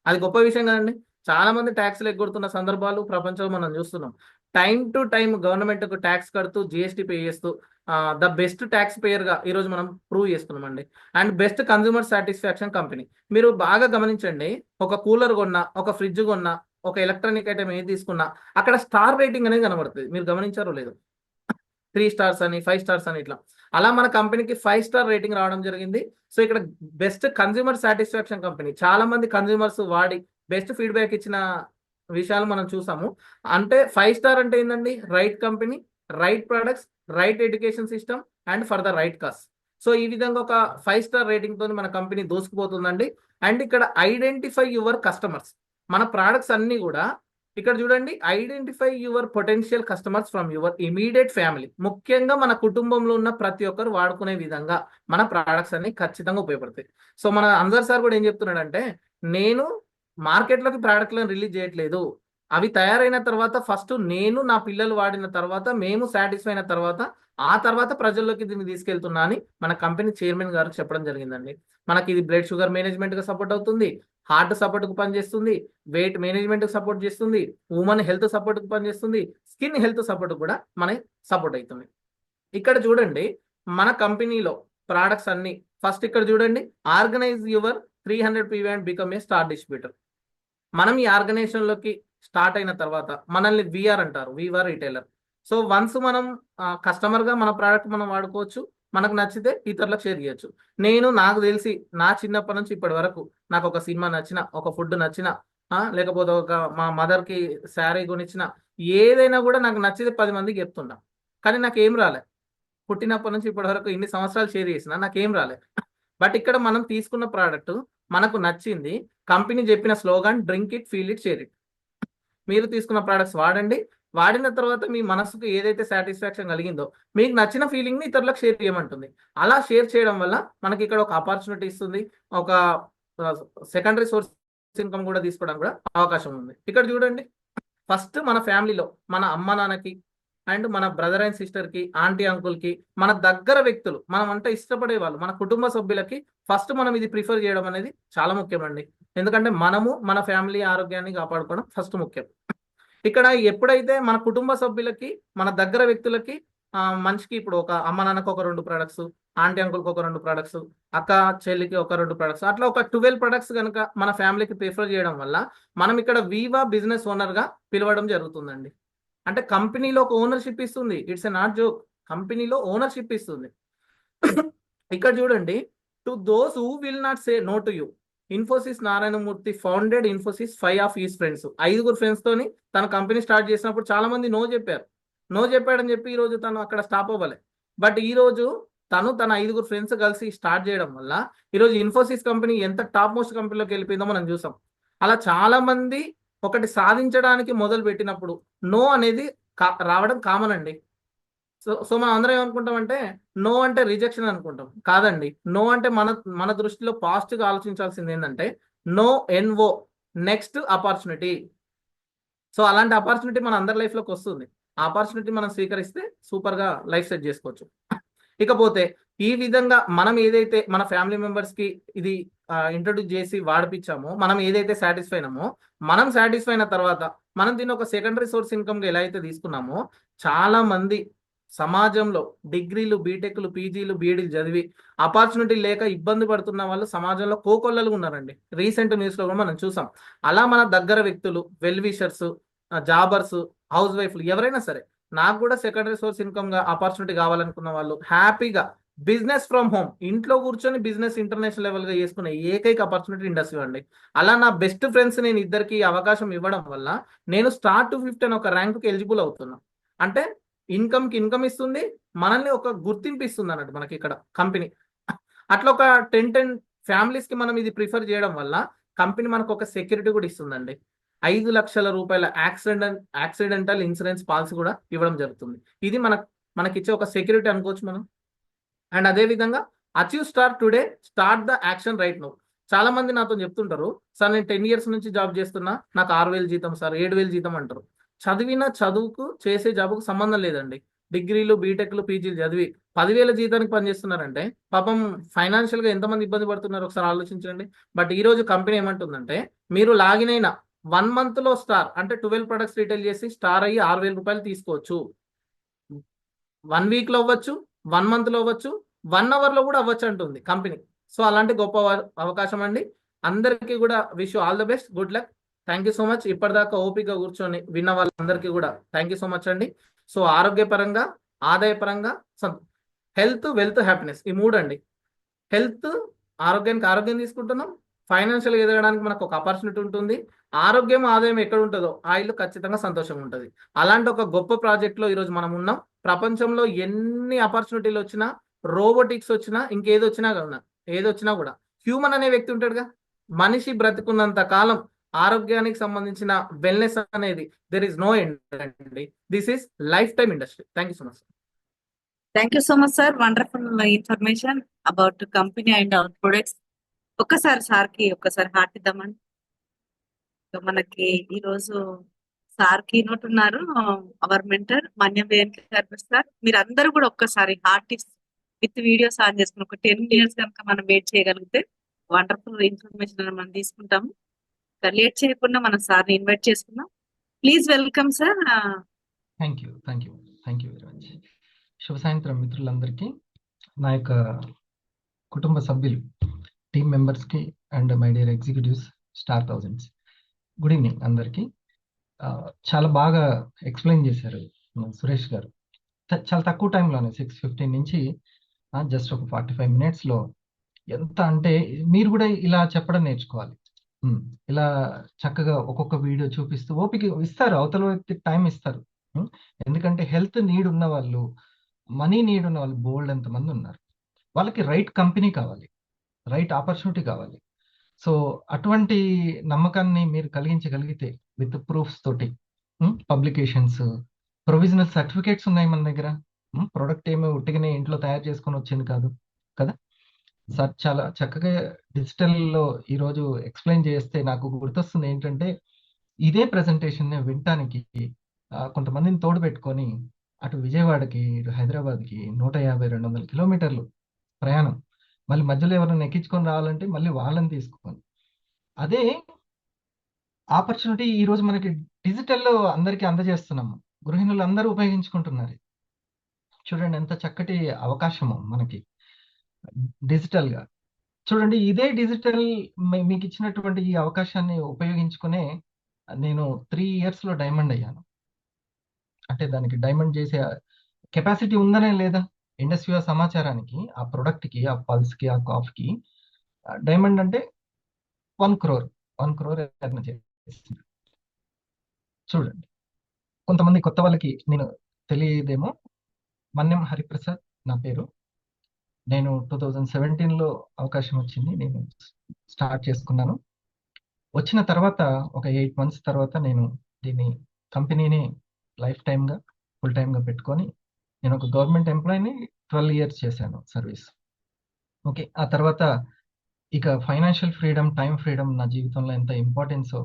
అది గొప్ప విషయం కదండి. చాలా మంది ట్యాక్స్లు ఎగ్గొడుతున్న సందర్భాలు ప్రపంచంలో మనం చూస్తున్నాం. టైం టు టైం గవర్నమెంట్కు ట్యాక్స్ కడుతూ GST పే చేస్తూ ద బెస్ట్ ట్యాక్స్ పేయర్గా ఈరోజు మనం ప్రూవ్ చేస్తున్నామండి. And best consumer satisfaction company. మీరు బాగా గమనించండి, ఒక కూలర్ కొన్నా, ఒక ఫ్రిడ్జ్ కొన్నా, ఒక ఎలక్ట్రానిక్ ఐటమ్ ఏది తీసుకున్నా అక్కడ స్టార్ రేటింగ్ అనేది కనబడుతుంది. మీరు గమనించారో లేదు? 3 స్టార్స్ అని, 5 స్టార్స్ అని, ఇట్లా. అలా మన కంపెనీకి 5 స్టార్ రేటింగ్ రావడం జరిగింది. సో ఇక్కడ బెస్ట్ కన్జ్యూమర్ సాటిస్ఫాక్షన్ కంపెనీ. చాలా మంది కన్జ్యూమర్స్ వాడి బెస్ట్ ఫీడ్బ్యాక్ ఇచ్చిన విషయాలు మనం చూసాము. అంటే 5 స్టార్ అంటే ఏంటండి? Right company, right products, right education system and for the right cost. So ఈ విధంగా ఒక 5 స్టార్ రేటింగ్ తోని మన కంపెనీ దూసుకుపోతుందండి. అండ్ ఇక్కడ ఐడెంటిఫై యువర్ కస్టమర్స్. మన ప్రోడక్ట్స్ అన్ని కూడా ఇక్కడ చూడండి, identify your potential customers from your immediate family. ముఖ్యంగా మన కుటుంబంలో ఉన్న ప్రతి ఒక్కరు వాడుకునే విధంగా మన ప్రోడక్ట్స్ అన్ని ఖచ్చితంగా ఉపయోగపడతాయి. సో మన అందర్ సార్ కూడా ఏం చెప్తున్నాడంటే, నేను మార్కెట్లోకి ప్రోడక్ట్లను రిలీజ్ చేయట్లేదు, అవి తయారైన తర్వాత ఫస్ట్ నేను, నా పిల్లలు వాడిన తర్వాత, మేము సాటిస్ఫై అయిన తర్వాత, ఆ తర్వాత ప్రజల్లోకి దీన్ని తీసుకెళ్తున్నా అని మన కంపెనీ చైర్మన్ గారు చెప్పడం జరిగిందండి. మనకి ఇది బ్లడ్ షుగర్ మేనేజ్మెంట్గా సపోర్ట్ అవుతుంది, హార్ట్ సపోర్ట్కు పనిచేస్తుంది, వెయిట్ మేనేజ్మెంట్కి సపోర్ట్ చేస్తుంది, ఉమెన్ హెల్త్ సపోర్ట్కి పనిచేస్తుంది, స్కిన్ హెల్త్ సపోర్ట్ కూడా మనకి సపోర్ట్ అవుతుంది. ఇక్కడ చూడండి, మన కంపెనీలో ప్రోడక్ట్స్ అన్ని ఫస్ట్ ఇక్కడ చూడండి, organise your 300 PV and become a star distributor. మనం ఈ ఆర్గనైజేషన్లోకి స్టార్ట్ అయిన తర్వాత మనల్ని VR అంటారు, వివా రిటైలర్. సో వన్స్ మనం కస్టమర్గా మన ప్రోడక్ట్ మనం వాడుకోవచ్చు, మనకు నచ్చితే ఇతరులకు షేర్ చేయొచ్చు. నాకు తెలిసి నా చిన్నప్పటి నుంచి ఇప్పటి వరకు నాకు ఒక సినిమా నచ్చిన, ఒక ఫుడ్ నచ్చిన, లేకపోతే మా మదర్కి శారీ కొనిచ్చిన, ఏదైనా కూడా నాకు నచ్చితే 10 మందికి చెప్తున్నా. కానీ నాకేం రాలే, పుట్టినప్పటి నుంచి ఇప్పటి వరకు ఇన్ని సంవత్సరాలు షేర్ చేసిన నాకేం రాలే. బట్ ఇక్కడ మనం తీసుకున్న ప్రోడక్ట్ మనకు నచ్చింది, కంపెనీ చెప్పిన slogan drink it, feel it, share it. మీరు తీసుకున్న ప్రోడక్ట్స్ వాడండి, వాడిన తర్వాత మీ మనసుకు ఏదైతే సాటిస్ఫాక్షన్ కలిగిందో మీకు నచ్చిన ఫీలింగ్ని ఇతరులకు షేర్ చేయమంటుంది. అలా షేర్ చేయడం వల్ల మనకి ఇక్కడ ఒక ఆపర్చునిటీ ఇస్తుంది, ఒక సెకండరీ సోర్స్ ఇన్కమ్ కూడా తీసుకోవడానికి కూడా అవకాశం ఉంది. ఇక్కడ చూడండి, ఫస్ట్ మన ఫ్యామిలీలో మన అమ్మ నాన్నకి అండ్ మన బ్రదర్ అండ్ సిస్టర్కి, ఆంటీ అంకుల్కి, మన దగ్గర వ్యక్తులు, మనం అంటే ఇష్టపడే వాళ్ళు, మన కుటుంబ సభ్యులకి ఫస్ట్ మనం ఇది ప్రిఫర్ చేయడం అనేది చాలా ముఖ్యమండి. ఎందుకంటే మనము మన ఫ్యామిలీ ఆరోగ్యాన్ని కాపాడుకోవడం ఫస్ట్ ముఖ్యం. ఇక్కడ ఎప్పుడైతే మన కుటుంబ సభ్యులకి, మన దగ్గర వ్యక్తులకి మనిషికి ఇప్పుడు ఒక అమ్మ నాన్నకు ఒక 2 ప్రొడక్ట్స్, ఆంటీ అంకుల్కి ఒక 2 ప్రొడక్ట్స్, అక్క చెల్లికి ఒక 2 ప్రొడక్ట్స్, అట్లా ఒక 12 ప్రొడక్ట్స్ కనుక మన ఫ్యామిలీకి ప్రిఫర్ చేయడం వల్ల మనం ఇక్కడ వీవా బిజినెస్ ఓనర్గా పిలవడం జరుగుతుందండి. అంటే కంపెనీలో ఒక ఓనర్షిప్ ఇస్తుంది. It's a not joke. కంపెనీలో ఓనర్షిప్ ఇస్తుంది. ఇక్కడ చూడండి, to those who will not say no to you, Infosys Narayana Murthy founded Infosys 5 of his friends. 5 friends తోని తన కంపెనీ స్టార్ట్ చేసినప్పుడు చాలా మంది నో చెప్పారు. నో చెప్పాడని చెప్పి ఈ రోజు తను అక్కడ స్టాప్ అవ్వలే. బట్ ఈ రోజు తను తన 5 ఫ్రెండ్స్ కలిసి స్టార్ట్ చేయడం వల్ల ఈరోజు ఇన్ఫోసిస్ కంపెనీ ఎంత టాప్ మోస్ట్ కంపెనీలోకి వెళ్ళిపోయిందో మనం చూసాం. అలా చాలా మంది ఒకటి సాధించడానికి మొదలు పెట్టినప్పుడు నో అనేది రావడం కామన్ అండి. సో మనం అందరం ఏమనుకుంటామంటే నో అంటే రిజెక్షన్ అనుకుంటాం. కాదండి, నో అంటే మన దృష్టిలో పాజిటివ్గా ఆలోచించాల్సింది ఏంటంటే no N O, next opportunity. So అలాంటి ఆపర్చునిటీ మన అందరి లైఫ్లోకి వస్తుంది. ఆ ఆపర్చునిటీ మనం స్వీకరిస్తే సూపర్గా లైఫ్ సెట్ చేసుకోవచ్చు. ఇకపోతే ఈ విధంగా మనం ఏదైతే మన ఫ్యామిలీ మెంబర్స్కి ఇది ఇంట్రొడ్యూస్ చేసి వాడిపించామో, మనం ఏదైతే సాటిస్ఫై అయినామో, మనం సాటిస్ఫై అయిన తర్వాత మనం దీన్ని ఒక సెకండరీ సోర్స్ ఇన్కమ్గా ఎలా అయితే తీసుకున్నామో, చాలా మంది సమాజంలో డిగ్రీలు, బీటెక్లు, పీజీలు, బీఈడీలు చదివి ఆపర్చునిటీ లేక ఇబ్బంది పడుతున్న వాళ్ళు సమాజంలో కోకొల్లలు ఉన్నారండి. రీసెంట్ న్యూస్లో కూడా మనం చూసాం. అలా మన దగ్గర వ్యక్తులు, వెల్ విషర్స్, జాబర్స్, హౌస్ వైఫ్లు ఎవరైనా సరే, నాకు కూడా సెకండరీ సోర్స్ ఇన్కమ్గా ఆపర్చునిటీ కావాలనుకున్న వాళ్ళు హ్యాపీగా బిజినెస్ ఫ్రమ్ హోమ్, ఇంట్లో కూర్చొని బిజినెస్ ఇంటర్నేషనల్ లెవెల్గా చేసుకునే ఏకైక ఆపర్చునిటీ ఇండస్ట్రీ అండి. అలా నా బెస్ట్ ఫ్రెండ్స్ నేను ఇద్దరికి అవకాశం ఇవ్వడం వల్ల నేను స్టార్ టు 50 అని ఒక ర్యాంకుకి ఎలిజిబుల్ అవుతున్నా. అంటే ఇన్కమ్కి ఇన్కమ్ ఇస్తుంది, మనల్ని ఒక గుర్తింపు ఇస్తుంది అన్నట్టు మనకి ఇక్కడ కంపెనీ. అట్లా ఒక 10 ఫ్యామిలీస్కి మనం ఇది ప్రిఫర్ చేయడం వల్ల కంపెనీ మనకు ఒక సెక్యూరిటీ కూడా ఇస్తుందండి. 5 లక్షల రూపాయల యాక్సిడెంటల్ ఇన్సూరెన్స్ పాలసీ కూడా ఇవ్వడం జరుగుతుంది. ఇది మనకిచ్చే ఒక సెక్యూరిటీ అనుకోవచ్చు మనం. అండ్ అదేవిధంగా achieve star today, start the action right now. చాలా మంది నాతో చెప్తుంటారు, సార్ నేను 10 years నుంచి జాబ్ చేస్తున్నా, నాకు 6,000 జీతం సార్, 7,000 జీతం అంటారు. చదివిన చదువుకు చేసే జాబుకు సంబంధం లేదండి. డిగ్రీలు, బీటెక్లు, పీజీలు చదివి 10,000 జీతానికి పనిచేస్తున్నారంటే పాపం ఫైనాన్షియల్గా ఎంతమంది ఇబ్బంది పడుతున్నారు ఒకసారి ఆలోచించండి. బట్ ఈ రోజు కంపెనీ ఏమంటుందంటే మీరు లాగిన్ అయిన 1 monthలో స్టార్ అంటే 12 ప్రొడక్ట్స్ రీటైల్ చేసి స్టార్ అయ్యి 6,000 రూపాయలు తీసుకోవచ్చు. 1 weekలో అవ్వచ్చు, 1 monthలో అవ్వచ్చు, 1 hourలో కూడా అవ్వచ్చు అంటుంది కంపెనీ. సో అలాంటి గొప్ప అవకాశం అండి. అందరికీ కూడా wish all the best, good luck. Thank you so much. ఇప్పటిదాకా ఓపిక కూర్చొని విన్న వాళ్ళందరికీ కూడా థ్యాంక్ యూ సో మచ్ అండి. సో ఆరోగ్యపరంగా, ఆదాయపరంగా, హెల్త్, వెల్త్, హ్యాపీనెస్, ఈ 3 అండి. హెల్త్, ఆరోగ్యానికి ఆరోగ్యం తీసుకుంటున్నాం, ఫైనాన్షియల్గా ఎదగడానికి మనకు ఒక ఆపర్చునిటీ ఉంటుంది, ఆరోగ్యం, ఆదాయం ఎక్కడ ఉంటుందో ఆ ఇల్లు ఖచ్చితంగా సంతోషంగా ఉంటుంది. అలాంటి ఒక గొప్ప ప్రాజెక్ట్లో ఈరోజు మనం ఉన్నాం. ప్రపంచంలో ఎన్ని ఆపర్చునిటీలు వచ్చినా, రోబోటిక్స్ వచ్చినా, ఏదొచ్చినా కూడా హ్యూమన్ అనే వ్యక్తి ఉంటాడుగా. మనిషి బ్రతికున్నంత కాలం ఆరోగ్యానికి సంబంధించిన వెల్నెస్ అనేది దెర్ ఇస్ నో ఎండ్ అండి. This is life time industry. Thank you so much. Thank you so much sir, wonderful information about company and hour products. ఒక్కసారి సార్కి హార్ట్ ఇద్దామండి. మనకి ఈరోజు సార్ కీనోట్ ఉన్నారు, అవర్ మెంటర్ మన్యం గారు. సార్ మీరు అందరూ కూడా ఒక్కసారి హార్ట్ విత్ వీడియోస్ ఆన్ చేసుకుని ఒక 10 years కనుక మనం వెయిట్ చేయగలిగితే వండర్ఫుల్ ఇన్ఫర్మేషన్ మనం తీసుకుంటాము. లేట్ చేయకుండా మనం సార్ని ఇన్వైట్ చేసుకుందాం. Please welcome sir. Thank you very much. శుభ సాయంత్రం మిత్రులందరికీ, నా యొక్క కుటుంబ సభ్యులు, టీమ్ మెంబర్స్కి and my dear executives, star thousands, good evening అందరికీ. చాలా బాగా ఎక్స్ప్లెయిన్ చేశారు సురేష్ గారు. చాలా తక్కువ టైంలోనే 6:15 నుంచి జస్ట్ ఒక 45 minutesలో ఎంత అంటే మీరు కూడా ఇలా చెప్పడం నేర్చుకోవాలి. ఇలా చక్కగా ఒక్కొక్క వీడియో చూపిస్తూ ఓపిక ఇస్తారు, అవతల వ్యక్తి టైం ఇస్తారు. ఎందుకంటే హెల్త్ నీడ్ ఉన్న వాళ్ళు, మనీ నీడ్ ఉన్న వాళ్ళు బోల్డ్ ఎంతమంది ఉన్నారు. వాళ్ళకి రైట్ కంపెనీ కావాలి, రైట్ ఆపర్చునిటీ కావాలి. సో అటువంటి నమ్మకాన్ని మీరు కలిగించగలిగితే విత్ ప్రూఫ్స్ తోటి, పబ్లికేషన్స్, ప్రొవిజనల్ సర్టిఫికేట్స్ ఉన్నాయి మన దగ్గర. ప్రొడక్ట్ ఏమో ఉట్టిగానే ఇంట్లో తయారు చేసుకొని వచ్చింది కాదు కదా. సార్ చాలా చక్కగా డిజిటల్లో ఈరోజు ఎక్స్ప్లెయిన్ చేస్తే నాకు గుర్తొస్తుంది ఏంటంటే, ఇదే ప్రెజెంటేషన్ వినటానికి కొంతమందిని తోడు పెట్టుకొని అటు విజయవాడకి, ఇటు హైదరాబాద్కి 150-200 కిలోమీటర్లు ప్రయాణం. మళ్ళీ మధ్యలో ఎవరైనా ఎక్కించుకొని రావాలంటే మళ్ళీ వాళ్ళని తీసుకొని. అదే ఆపర్చునిటీ ఈ రోజు మనకి డిజిటల్లో అందరికీ అందజేస్తున్నాము. గృహిణులు అందరూ ఉపయోగించుకుంటున్నారు. చూడండి ఎంత చక్కటి అవకాశము మనకి డిజిటల్గా. చూడండి ఇదే డిజిటల్ మీకు ఇచ్చినటువంటి ఈ అవకాశాన్ని ఉపయోగించుకునే నేను 3 ఇయర్స్లో డైమండ్ అయ్యాను. అంటే దానికి డైమండ్ చేసే కెపాసిటీ ఉందనే లేదా? ఇండస్ట్రీ సమాచారానికి, ఆ ప్రొడక్ట్కి, ఆ పల్స్కి, ఆ కాఫ్కి డైమండ్ అంటే 1 crore ఎర్న్ చేస్తుంది. చూడండి కొంతమంది కొత్త వాళ్ళకి నేను తెలియదేమో, మన్యం హరిప్రసాద్ నా పేరు. నేను 2017లో అవకాశం వచ్చింది, నేను స్టార్ట్ చేసుకున్నాను. వచ్చిన తర్వాత ఒక 8 months తర్వాత నేను దీన్ని కంపెనీని లైఫ్ టైమ్గా ఫుల్ టైమ్గా పెట్టుకొని నేను ఒక గవర్నమెంట్ ఎంప్లాయీని 12 years చేశాను సర్వీస్. ఓకే, ఆ తర్వాత ఇక ఫైనాన్షియల్ ఫ్రీడమ్, టైం ఫ్రీడమ్ నా జీవితంలో ఎంత ఇంపార్టెన్సో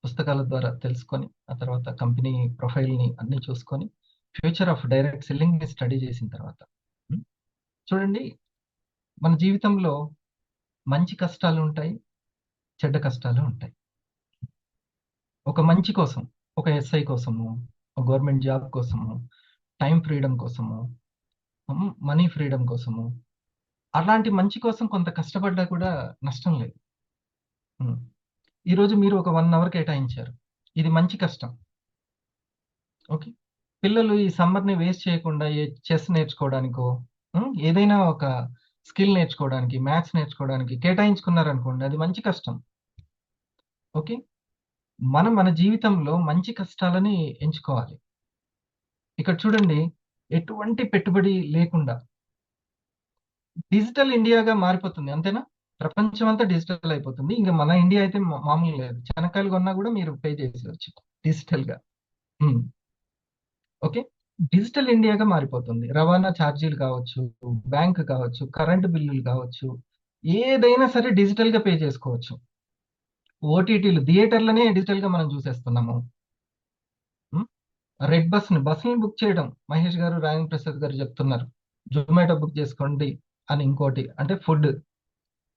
పుస్తకాల ద్వారా తెలుసుకొని, ఆ తర్వాత కంపెనీ ప్రొఫైల్ని అన్ని చూసుకొని, ఫ్యూచర్ ఆఫ్ డైరెక్ట్ సెల్లింగ్ని స్టడీ చేసిన తర్వాత చూడండి మన జీవితంలో మంచి కష్టాలు ఉంటాయి, చెడ్డ కష్టాలు ఉంటాయి. ఒక మంచి కోసం, ఒక ఎస్ఐ కోసము, ఒక గవర్నమెంట్ జాబ్ కోసము, టైం ఫ్రీడమ్ కోసము, మనీ ఫ్రీడమ్ కోసము, అలాంటి మంచి కోసం కొంత కష్టపడ్డా కూడా నష్టం లేదు. ఈరోజు మీరు ఒక 1 hour కేటాయించారు, ఇది మంచి కష్టం. ఓకే, పిల్లలు ఈ సమ్మర్ని వేస్ట్ చేయకుండా చెస్ నేర్చుకోవడానికో ఏదైనా ఒక స్కిల్ నేర్చుకోవడానికి, మ్యాథ్స్ నేర్చుకోవడానికి కేటాయించుకున్నారనుకోండి, అది మంచి కష్టం. ఓకే, మనం మన జీవితంలో మంచి కష్టాలని ఎంచుకోవాలి. ఇక్కడ చూడండి ఎటువంటి పెట్టుబడి లేకుండా డిజిటల్ ఇండియాగా మారిపోతుంది, అంతేనా? ప్రపంచం అంతా డిజిటల్ అయిపోతుంది. ఇంకా మన ఇండియా అయితే మామూలు లేదు. చెనక్కాయలు కొన్నా కూడా మీరు పే చేసేవచ్చు డిజిటల్గా. ఓకే, డిజిటల్ ఇండియాగా మారిపోతుంది. రవాణా ఛార్జీలు కావచ్చు, బ్యాంక్ కావచ్చు, కరెంటు బిల్లులు కావచ్చు, ఏదైనా సరే డిజిటల్గా పే చేసుకోవచ్చు. ఓటీటీలు, థియేటర్లనే డిజిటల్గా మనం చూసేస్తున్నాము. రెడ్ బస్ని బుక్ చేయడం, మహేష్ గారు, రాజేంద్ర ప్రసాద్ గారు చెప్తున్నారు, జొమాటో బుక్ చేసుకోండి అని. ఇంకోటి అంటే ఫుడ్,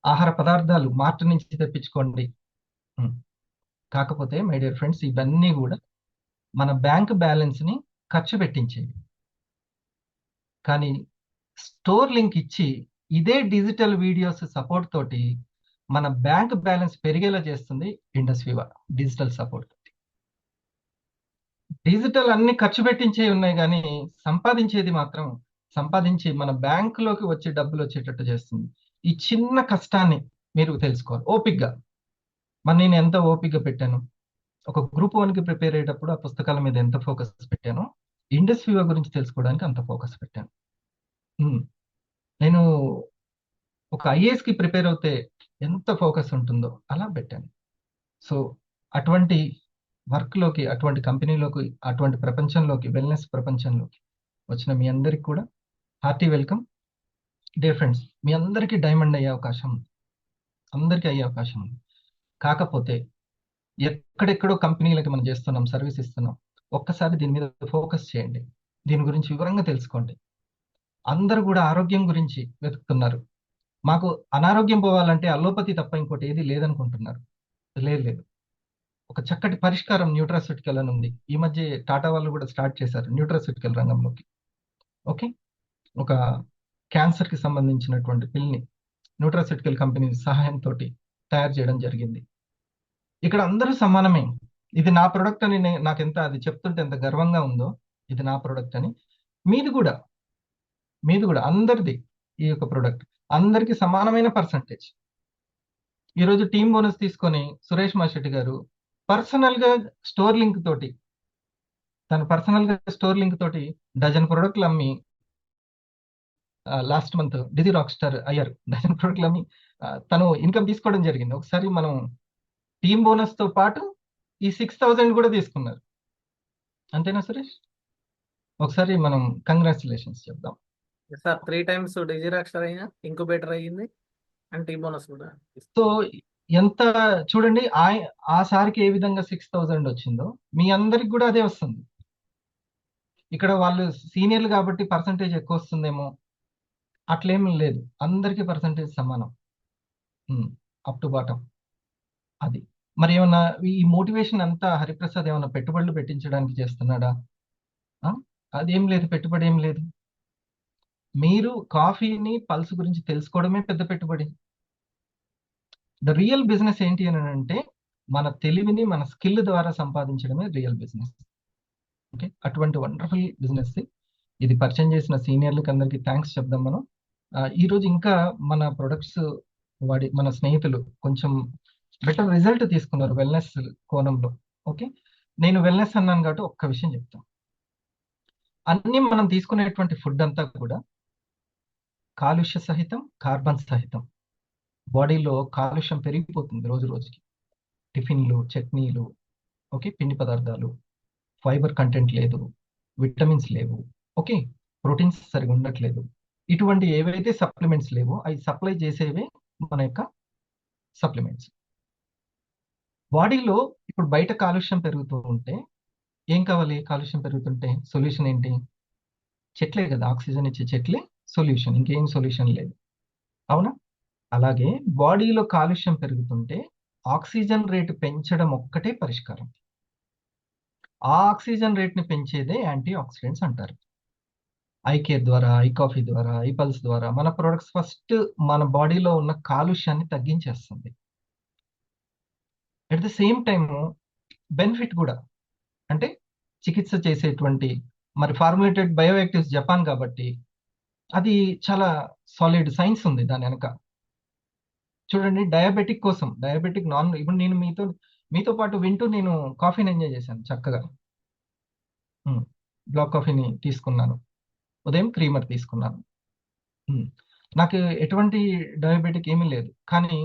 ఆహార పదార్థాలు మార్ట్ నుంచి తెప్పించుకోండి. కాకపోతే మై డియర్ ఫ్రెండ్స్, ఇవన్నీ కూడా మన బ్యాంక్ బ్యాలెన్స్ని ఖర్చు పెట్టించేవి. కానీ స్టోర్ లింక్ ఇచ్చి ఇదే డిజిటల్ వీడియోస్ సపోర్ట్ తోటి మన బ్యాంక్ బ్యాలెన్స్ పెరిగేలా చేస్తుంది ఇండస్వివా డిజిటల్ సపోర్ట్. డిజిటల్ అన్ని ఖర్చు పెట్టించే ఉన్నాయి కానీ సంపాదించేది మాత్రం సంపాదించి మన బ్యాంకులోకి వచ్చే డబ్బులు వచ్చేటట్టు చేస్తుంది. ఈ చిన్న కష్టాన్ని మీరు తెలుసుకోవాలి ఓపిక్గా. నేను ఎంత ఓపిక్గా పెట్టాను, ఒక Group 1కి ప్రిపేర్ అయ్యేటప్పుడు ఆ పుస్తకాల మీద ఎంత ఫోకస్ పెట్టానో, ఇండస్వివా గురించి తెలుసుకోవడానికి అంత ఫోకస్ పెట్టాను. నేను ఒక IASకి ప్రిపేర్ అవుతే ఎంత ఫోకస్ ఉంటుందో అలా పెట్టాను. సో అటువంటి వర్క్లోకి, అటువంటి కంపెనీలోకి, అటువంటి ప్రపంచంలోకి, వెల్నెస్ ప్రపంచంలోకి వచ్చిన మీ అందరికి కూడా హార్టీ వెల్కమ్. డియర్ ఫ్రెండ్స్, మీ అందరికీ డైమండ్ అయ్యే అవకాశం, అందరికీ అయ్యే అవకాశం ఉంది. కాకపోతే ఎక్కడెక్కడో కంపెనీలకి మనం చేస్తున్నాం, సర్వీస్ ఇస్తున్నాం. ఒక్కసారి దీని మీద ఫోకస్ చేయండి, దీని గురించి వివరంగా తెలుసుకోండి. అందరూ కూడా ఆరోగ్యం గురించి వెతుకుతున్నారు. మాకు అనారోగ్యం పోవాలంటే అలోపతి తప్ప ఇంకోటి ఏది లేదనుకుంటున్నారు. లేదు, ఒక చక్కటి పరిష్కారం న్యూట్రాస్యూటికల్ అని ఉంది. ఈ మధ్య టాటా వాళ్ళు కూడా స్టార్ట్ చేశారు న్యూట్రాస్యూటికల్ రంగంలోకి. ఓకే, ఒక క్యాన్సర్కి సంబంధించినటువంటి పిల్ని న్యూట్రాస్యూటికల్ కంపెనీ సహాయంతో తయారు చేయడం జరిగింది. ఇక్కడ అందరూ సమానమే. ఇది నా ప్రొడక్ట్ అని నాకు ఎంత అది చెప్తుంటే ఎంత గర్వంగా ఉందో, ఇది నా ప్రొడక్ట్ అని. మీది కూడా అందరిది ఈ యొక్క ప్రొడక్ట్, అందరికి సమానమైన పర్సంటేజ్. ఈరోజు టీమ్ బోనస్ తీసుకొని సురేష్ మాషెట్టి గారు పర్సనల్గా స్టోర్ లింక్ తోటి, తన పర్సనల్గా స్టోర్ లింక్ తోటి డజన్ ప్రొడక్ట్లు అమ్మి last month digi rock star అయ్యారు. డజన్ ప్రొడక్ట్లు అమ్మి తను ఇన్కమ్ తీసుకోవడం జరిగింది. ఒకసారి మనం టీమ్ బోనస్తో పాటు ఈ 6,000 కూడా తీసుకున్నారు. అంతేనా సురేష్? ఒకసారి మనం కంగ్రాచులేషన్స్ చెప్దాం. Sir 3 times digi rock star అయినా ఇంక్యుబేటర్ అయ్యింది అండ్ టీమ్ బోనస్ కూడా. సో ఎంత చూడండి, ఆ సారికి ఏ విధంగా 6,000 వచ్చిందో మీ అందరికి కూడా అదే వస్తుంది. ఇక్కడ వాళ్ళు సీనియర్లు కాబట్టి పర్సంటేజ్ ఎక్కువ వస్తుందేమో, అట్లేం లేదు. అందరికీ పర్సంటేజ్ సమానం, అప్ టు బాటం. అది మరి ఏమన్నా ఈ మోటివేషన్ అంతా హరిప్రసాద్ ఏమన్నా పెట్టుబడులు పెట్టించడానికి చేస్తున్నాడా? అదేం లేదు, పెట్టుబడి ఏం లేదు. మీరు కాఫీని పల్స్ గురించి తెలుసుకోవడమే పెద్ద పెట్టుబడి. ద రియల్ బిజినెస్ ఏంటి అని అంటే మన తెలివిని మన స్కిల్ ద్వారా సంపాదించడమే రియల్ బిజినెస్. ఓకే, అటువంటి వండర్ఫుల్ బిజినెస్ ఇది. పరిచయం చేసిన సీనియర్లకి అందరికీ థ్యాంక్స్ చెప్దాం మనం. ఈరోజు ఇంకా మన ప్రొడక్ట్స్ వాడి మన స్నేహితులు కొంచెం బెటర్ రిజల్ట్ తీసుకున్నారు వెల్నెస్ కోణంలో. ఓకే, నేను వెల్నెస్ అన్నాను కాబట్టి ఒక్క విషయం చెప్తాను. అన్ని మనం తీసుకునేటువంటి ఫుడ్ అంతా కూడా కాలుష్య సహితం, కార్బన్ సహితం. బాడీలో కాలుష్యం పెరిగిపోతుంది రోజు రోజుకి. టిఫిన్లు, చట్నీలు, ఓకే, పిండి పదార్థాలు, ఫైబర్ కంటెంట్ లేదు, విటమిన్స్ లేవు, ఓకే, ప్రోటీన్స్ సరిగా ఉండట్లేదు. ఇటువంటి ఏవైతే సప్లిమెంట్స్ లేవో అవి సప్లై చేసేవే మన యొక్క సప్లిమెంట్స్. బాడీలో ఇప్పుడు బయట కాలుష్యం పెరుగుతూ ఉంటే ఏం కావాలి? కాలుష్యం పెరుగుతుంటే సొల్యూషన్ ఏంటి? చెట్లే కదా, ఆక్సిజన్ ఇచ్చే చెట్లే సొల్యూషన్, ఇంకేం సొల్యూషన్ లేదు. అవునా? అలాగే బాడీలో కాలుష్యం పెరుగుతుంటే ఆక్సిజన్ రేటు పెంచడం ఒక్కటే పరిష్కారం. ఆ ఆక్సిజన్ రేట్ని పెంచేదే యాంటీ ఆక్సిడెంట్స్ అంటారు. ఐ కేర్ ద్వారా, ఐ కాఫీ ద్వారా, ఐ పల్స్ ద్వారా మన ప్రొడక్ట్స్ ఫస్ట్ మన బాడీలో ఉన్న కాలుష్యాన్ని తగ్గించేస్తుంది. At the same time benefit కూడా, అంటే చికిత్స చేసేటువంటి మరి ఫార్ములేటెడ్ బయోయాక్టివ్స్ జపాన్ కాబట్టి అది చాలా సాలిడ్ సైన్స్ ఉంది దాని వెనక. చూడండి, డయాబెటిక్ కోసం, డయాబెటిక్ నాన్, ఇప్పుడు నేను మీతో పాటు వింటూ నేను కాఫీని ఎంజాయ్ చేశాను చక్కగా. బ్లాక్ కాఫీని తీసుకున్నాను, ఉదయం క్రీమర్ తీసుకున్నాను. నాకు ఎటువంటి డయాబెటిక్ ఏమీ లేదు, కానీ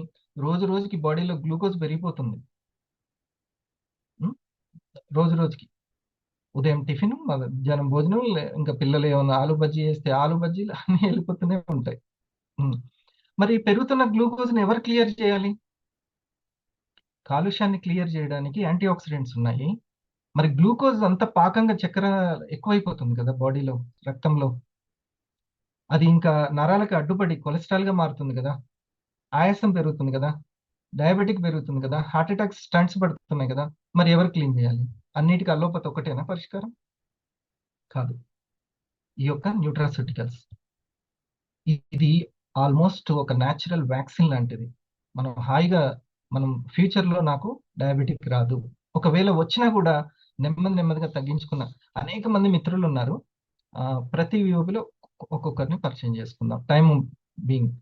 రోజు రోజుకి బాడీలో గ్లూకోజ్ పెరిగిపోతుంది. రోజు రోజుకి ఉదయం టిఫిన్, మధ్యాహ్నం భోజనం, ఇంకా పిల్లలు ఏమన్నా ఆలు బజ్జీ చేస్తే ఆలు బజ్జీలు అన్నీ వెళ్ళిపోతూనే ఉంటాయి. మరి పెరుగుతున్న గ్లూకోజ్ని ఎవరు క్లియర్ చేయాలి? కాలుష్యాన్ని క్లియర్ చేయడానికి యాంటీ ఆక్సిడెంట్స్ ఉన్నాయి. మరి గ్లూకోజ్ అంత పాకంగా చక్కెర ఎక్కువైపోతుంది కదా బాడీలో, రక్తంలో. అది ఇంకా నరాలకు అడ్డుపడి కొలెస్ట్రాల్గా మారుతుంది కదా, ఆయాసం పెరుగుతుంది కదా, డయాబెటిక్ పెరుగుతుంది కదా, హార్ట్ అటాక్స్ స్టంట్స్ పడుతున్నాయి కదా. మరి ఎవరు క్లీన్ చేయాలి? అన్నిటికీ అల్లోపతి ఒకటేనా పరిష్కారం? కాదు. ఈ యొక్క న్యూట్రాస్యూటికల్స్ ఇది ఆల్మోస్ట్ ఒక న్యాచురల్ వ్యాక్సిన్ లాంటిది. మనం హాయిగా మనం ఫ్యూచర్లో నాకు డయాబెటిక్ రాదు, ఒకవేళ వచ్చినా కూడా నెమ్మదిగా తగ్గించుకున్న అనేక మంది మిత్రులు ఉన్నారు. ప్రతి వ్యూలో ఒక్కొక్కరిని పరిచయం చేసుకుందాం, టైం బీయింగ్.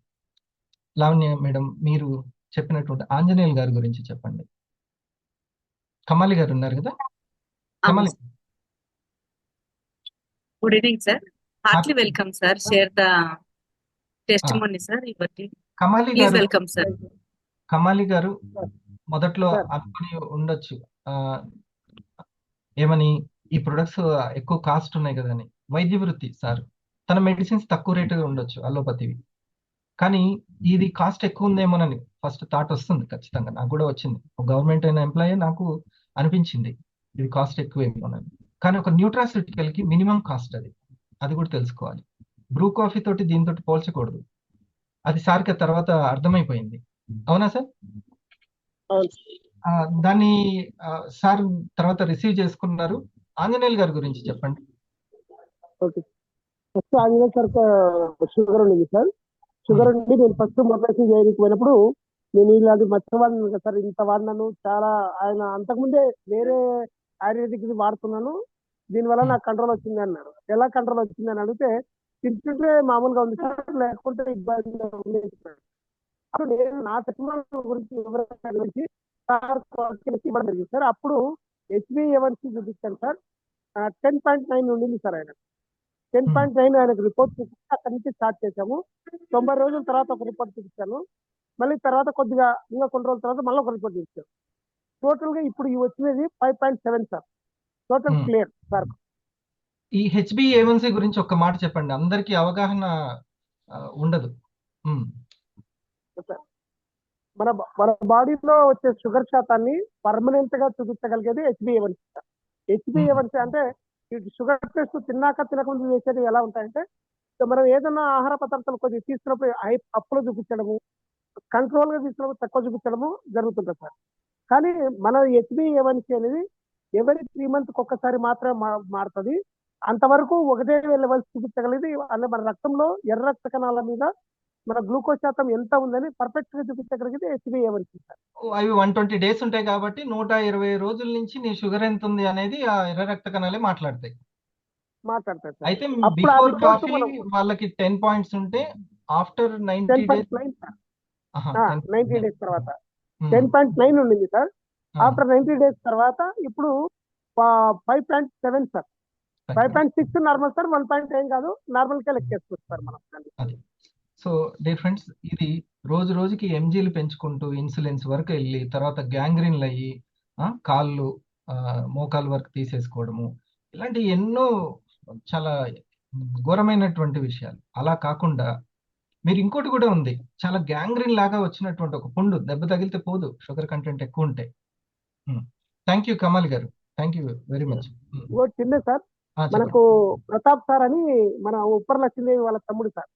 లావణ్య మేడం, మీరు చెప్పినటువంటి ఆంజనేయులు గారి గురించి చెప్పండి. కమాలి గారు ఉన్నారు కదా, Kamali. Good evening sir, heartily welcome sir. Share the testimony sir. Kamali please గారు, వెల్కమ్ సార్. కమాలి గారు మొదట్లో అనుకుని ఉండొచ్చు ఏమని, ఈ ప్రొడక్ట్స్ ఎక్కువ కాస్ట్ ఉన్నాయి కదా అని. వైద్య వృత్తి సార్, తన మెడిసిన్స్ తక్కువ రేటుగా ఉండొచ్చు అలోపతివి, కానీ ఇది కాస్ట్ ఎక్కువ ఉందేమోనని ఫస్ట్ థాట్ వస్తుంది. ఖచ్చితంగా నాకు కూడా వచ్చింది. ఒక గవర్నమెంట్ అయిన ఎంప్లాయీ నాకు అనిపించింది ఇది కాస్ట్ ఎక్కువేమోనని. కానీ ఒక న్యూట్రాస్యూటికల్కి మినిమం కాస్ట్ అది కూడా తెలుసుకోవాలి. బ్రూ కాఫీ తోటి దీంతో పోల్చకూడదు. అది సార్కి తర్వాత అర్థమైపోయింది. అవునా సార్? దాన్ని సార్ తర్వాత రిసీవ్ చేసుకున్నారు. ఆంజనేయులు గారి గురించి చెప్పండి. Okay, first Anjaneyulu sir sugar ఉండేది సార్. షుగర్ ఉండి నేను ఫస్ట్ మొదటి చేయడానికి పోయినప్పుడు నేను ఇలాంటి మర్చివాడిను కదా సార్, ఇంత వాడినాను చాలా. ఆయన అంతకుముందే వేరే ఆయుర్వేదిక్ వాడుతున్నాను, దీనివల్ల నాకు కంట్రోల్ వచ్చింది అన్నారు. ఎలా కంట్రోల్ వచ్చింది అని అడిగితే, తింటుంటే మామూలుగా ఉంది సార్, లేకుంటే ఇబ్బంది ఉంది. అప్పుడు నేను నా టెక్నాలజీ గురించి వివరణ గురించి ఇవ్వడం జరిగింది సార్. అప్పుడు HbA1c చూపిస్తాను సార్, 10.9 ఉండింది సార్. ఆయన 10.9 ఆయనకు రిపోర్ట్ చూపిస్తే అక్కడి నుంచి స్టార్ట్ చేశాము. 90 రోజుల తర్వాత ఒక రిపోర్ట్ చూపించాను, మళ్ళీ తర్వాత కొద్దిగా ఇంకా కొన్ని రోజుల తర్వాత మళ్ళీ ఒక రిపోర్ట్ చూపించాను. టోటల్ గా ఇప్పుడు వచ్చినది 5.7 సార్, టోటల్ క్లియర్ సార్. ఈ HbA1c గురించి ఒక్క మాట చెప్పండి, అందరికీ అవగాహన ఉండదు. మన బాడీలో వచ్చే షుగర్ శాతాన్ని పర్మనెంట్ గా చూపించగలిగేది HbA1c. HbA1c అంటే ఈ షుగర్ టెస్ట్ తిన్నాక తినకముందు చేసేది ఎలా ఉంటాయంటే, సో మనం ఏదైనా ఆహార పదార్థాలు కొద్దిగా తీసుకున్నప్పుడు అప్పులు చూపించడము, కంట్రోల్గా తీసుకున్నప్పుడు తక్కువ చూపించడము జరుగుతుంటుంది సార్. కానీ మన HbA1c అనేది ఎవరి 3 months ఒక్కసారి మాత్రమే మారుతుంది. అంతవరకు ఒకటే లెవెల్స్ చూపించగలిగి అంటే మన రక్తంలో ఎర్ర రక్త కణాల మీద మన గ్లూకోజ్ శాతం ఎంత ఉందని పర్ఫెక్ట్ గా చూపించగలిగేది HbA1c సార్. అవి 120 డేస్ ఉంటాయి కాబట్టి 120 రోజుల నుంచి నీ షుగర్ ఎంత ఉంది అనేది ఆ ఎర్ర రక్త కణాలే మాట్లాడతాయి. మాట్లాడతారు సార్. అయితే అప్పుడు బిఫోర్ అది కాఫీ మనం వాళ్ళకి 10 పాయింట్స్ ఉంటే ఆఫ్టర్ 90 డేస్ 10.9 సార్. 90 డేస్ తర్వాత 10.9 ఉండింది సార్. ఆ. ఆఫ్టర్ 90 డేస్ తర్వాత ఇప్పుడు 5.7 సార్. 5.6 normal sir. 1.9 కాదు, నార్మల్ కే లెక్కేసుకోవచ్చు సార్ మనం. అది సో డియర్ ఫ్రెండ్స్, ఇది రోజు రోజుకి ఎంజీలు పెంచుకుంటూ ఇన్సులిన్స్ వరకు వెళ్ళి తర్వాత గ్యాంగ్రీన్లు అయ్యి కాళ్ళు మోకాలు వరకు తీసేసుకోవడము, ఇలాంటి ఎన్నో చాలా ఘోరమైనటువంటి విషయాలు. అలా కాకుండా మీరు ఇంకోటి కూడా ఉంది, చాలా గ్యాంగ్రీన్ లాగా వచ్చినటువంటి ఒక పుండు, దెబ్బ తగిలితే పోదు షుగర్ కంటెంట్ ఎక్కువ ఉంటే. థ్యాంక్ యూ కమల్ గారు, థ్యాంక్ యూ వెరీ మచ్. ఇంకోటి చిన్న సార్, మనకు ప్రతాప్ సార్ అని మన ఉప్పర లక్ష్మీదేవి వాళ్ళ తమ్ముడు సార్,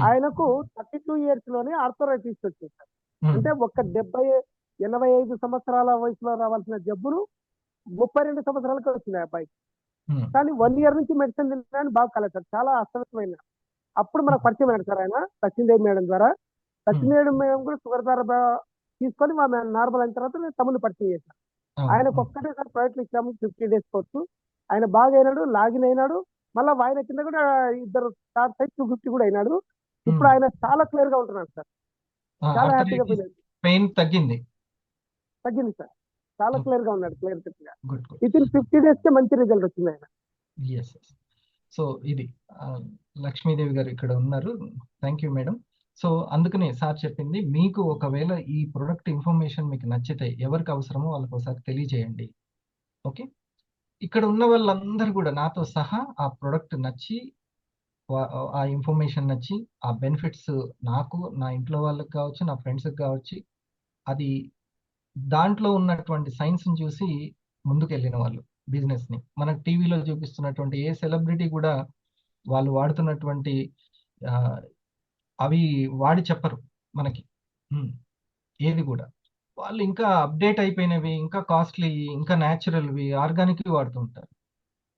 ఆయనకు 32 years లోనే ఆర్థరైటిస్ వచ్చింది సార్. అంటే ఒక 85 సంవత్సరాల వయసులో రావాల్సిన జబ్బులు 32 సంవత్సరాలకి వచ్చింది ఆ అబ్బాయికి. కానీ 1 year నుంచి మెడిసిన్ తినడానికి బాగా కలదు సార్, చాలా అస్తవ్యస్తమైన. అప్పుడు మనకు పరిచయం అయ్యాడు సార్ ఆయన లక్ష్మీదేవి మేడం ద్వారా. లక్ష్మీదేవి మేడం కూడా షుగర్ ద్వారా తీసుకొని నార్మల్ అయిన తర్వాత నేను తమ్ముని పరిచయం చేశాను. ఆయనకు ఒక్కటే సార్ ప్రైవేట్ ఇచ్చాము 50 days కోర్సు. ఆయన బాగా అయినాడు, లాగిన్ అయినాడు. మళ్ళీ ఆయన కింద కూడా 2 స్టార్ట్ అయి 250 కూడా అయినాడు. ఇప్పుడు ఆయన చాలా క్లియర్ గా ఉంటున్నాడు సార్, చాలా హ్యాపీగా ఫీల్ అయ్యాడు. పెయిన్ తగ్గింది సార్, చాలా క్లియర్ గా ఉన్నాడు, క్లియర్ కట్ గా. గుడ్ విత్ ఇన్ 50 days కే మంచి రిజల్ట్ వచ్చింది ఆయన. ఎస్. సో ఇది లక్ష్మీదేవి గారు ఇక్కడ ఉన్నారు. Thank you madam. సో అందుకనే సార్ చెప్పింది, మీకు ఒకవేళ ఈ ప్రొడక్ట్ ఇన్ఫర్మేషన్ మీకు నచ్చితే ఎవరికి అవసరమో వాళ్ళకి ఒకసారి తెలియజేయండి. ఓకే, ఇక్కడ ఉన్న వాళ్ళందరూ కూడా నాతో సహా ఆ ప్రొడక్ట్ నచ్చి, ఆ ఇన్ఫర్మేషన్ నచ్చి, ఆ బెనిఫిట్స్ నాకు, నా ఇంట్లో వాళ్ళకి కావచ్చు, నా ఫ్రెండ్స్కి కావచ్చు, అది దాంట్లో ఉన్నటువంటి సైన్స్ని చూసి ముందుకు వెళ్ళిన వాళ్ళు బిజినెస్ని. మనకు టీవీలో చూపిస్తున్నటువంటి ఏ సెలబ్రిటీ కూడా వాళ్ళు వాడుతున్నటువంటి అవి వాడి చెప్పరు మనకి ఏది కూడా. వాళ్ళు ఇంకా అప్డేట్ అయిపోయినవి, ఇంకా కాస్ట్లీ, ఇంకా న్యాచురల్వి, ఆర్గానిక్వి వాడుతూ ఉంటారు.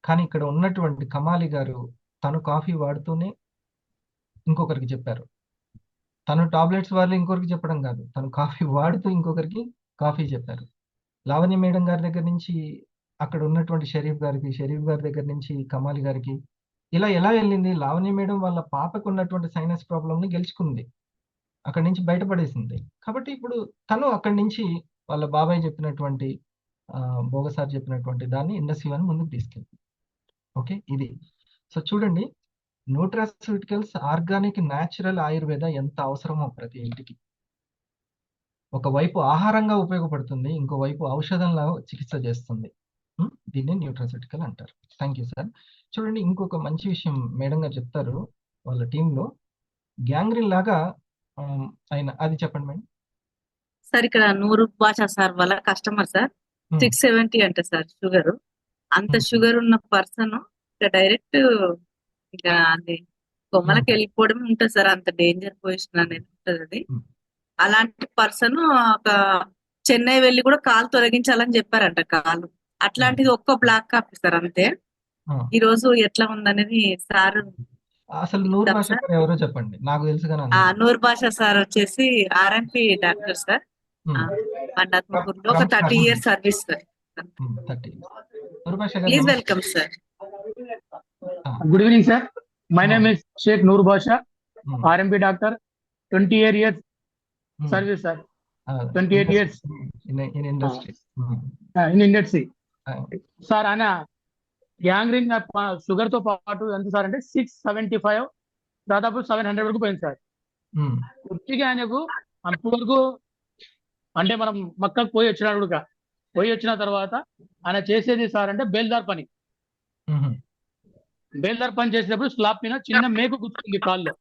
కానీ ఇక్కడ ఉన్నటువంటి కమాలి గారు తను కాఫీ వాడుతూనే ఇంకొకరికి చెప్పారు. తను టాబ్లెట్స్ వాళ్ళు ఇంకొకరికి చెప్పడం కాదు, తను కాఫీ వాడుతూ ఇంకొకరికి కాఫీ చెప్పారు. లావణ్య మేడం గారి దగ్గర నుంచి అక్కడ ఉన్నటువంటి షరీఫ్ గారి దగ్గర నుంచి కమాలి గారికి, ఇలా ఎలా వెళ్ళింది? లావణ్య మేడం వాళ్ళ పాపకు ఉన్నటువంటి సైనస్ ప్రాబ్లమ్ని గెలుచుకుంది, అక్కడి నుంచి బయటపడేసింది. కాబట్టి ఇప్పుడు తను అక్కడి నుంచి వాళ్ళ బాబాయ్ చెప్పినటువంటి భోగసార్ చెప్పినటువంటి దాన్ని ఇండస్ట్రీ ముందుకు తీసుకెళ్ళింది. ఓకే, ఇది. సో చూడండి, న్యూట్రాస్యూటికల్స్, ఆర్గానిక్, న్యాచురల్ ఆయుర్వేద ఎంత అవసరమో ప్రతి ఇంటికి. ఒకవైపు ఆహారంగా ఉపయోగపడుతుంది, ఇంకోవైపు ఔషధంలా చికిత్స చేస్తుంది. దీన్ని న్యూట్రాస్యూటికల్ అంటారు. Thank you sir. చూడండి, ఇంకొక మంచి విషయం మేడం గారు చెప్తారు వాళ్ళ టీంలో గ్యాంగ్రీన్ లాగా ఆయన, అది చెప్పండి మేడం. సార్ ఇక్కడ నూరు భాష సార్ వాళ్ళ కస్టమర్ సార్ 670 అంట సార్ షుగర్. అంత షుగర్ ఉన్న పర్సన్ డైరెక్ట్ ఇక అది కొమ్మలకి వెళ్ళిపోవడం ఉంటుంది సార్, అంత డేంజర్ పొజిషన్ అనేది ఉంటుంది అది. అలాంటి పర్సన్ ఒక చెన్నై వెళ్ళి కూడా కాలు తొలగించాలని చెప్పారంట కాలు. అట్లాంటిది ఒక్క బ్లాక్ కాఫీ సార్ అంతే. ఈ రోజు ఎట్లా ఉందనేది సార్ అసలు నూరు భాష ఎవరో చెప్పండి, నాకు తెలుసు కానీ. నూరు భాష సార్ వచ్చేసి ఆర్ఎంపీ డాక్టర్ సార్, బండాత్మకూరులో ఒక 30 years service sir. 30 years. Please welcome sir. Good evening, sir. My name is Sheikh Noor Basha, RMP doctor, 28 years service, sir. 28 years in industry. In industry. Sir, ana gangrene sugar తో పాటు ఎంత సార్ అంటే 675 దాదాపు 700 వరకు పోయింది సార్. కొద్దిగా ఆయనకు అంతవరకు అంటే మనం మక్కకు పోయి వచ్చిన తర్వాత ఆయన చేసేది సార్ అంటే బేల్దార్ పని. బేల్దార్ పని చేసేటప్పుడు స్లాబ్ పైన చిన్న మేకు గుచ్చుకుంది కాల్లో,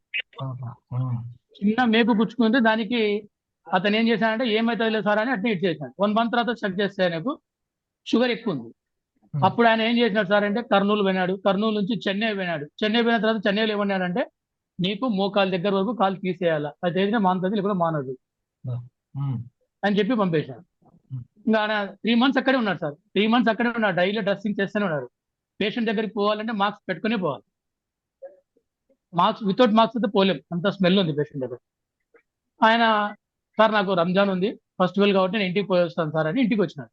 చిన్న మేకు గుచ్చుకుంది. దానికి అతను ఏం చేశానంటే ఏమైతే లేదు సార్ అని అడ్మిట్ చేశాను. 1 month తర్వాత చెక్ చేస్తే ఆయనకు షుగర్ ఎక్కువ ఉంది. అప్పుడు ఆయన ఏం చేసినాడు సార్ అంటే కర్నూలు పోయినాడు, కర్నూలు నుంచి చెన్నై పోయినాడు. చెన్నై పోయిన తర్వాత చెన్నైలో ఏమన్నాడంటే నీకు మోకాలు దగ్గర వరకు కాలు తీసేయాలా, అది ఏదైనా మానుతుంది లేకపోతే మానదు అని చెప్పి పంపేశాడు. ఇంకా ఆయన 3 months అక్కడే ఉన్నాడు సార్. 3 months అక్కడే ఉన్నాడు, డైలీ డ్రెస్సింగ్ చేస్తూనే ఉన్నాడు. పేషెంట్ దగ్గరికి పోవాలంటే మాస్క్ పెట్టుకునే పోవాలి, వితౌట్ మాస్క్ అయితే పోలేం, అంత స్మెల్ ఉంది పేషెంట్ దగ్గర. ఆయన సార్ నాకు రంజాన్ ఉంది, ఫెస్టివల్ కాబట్టి నేను ఇంటికి పోయి వస్తాను సార్ అని ఇంటికి వచ్చినాడు.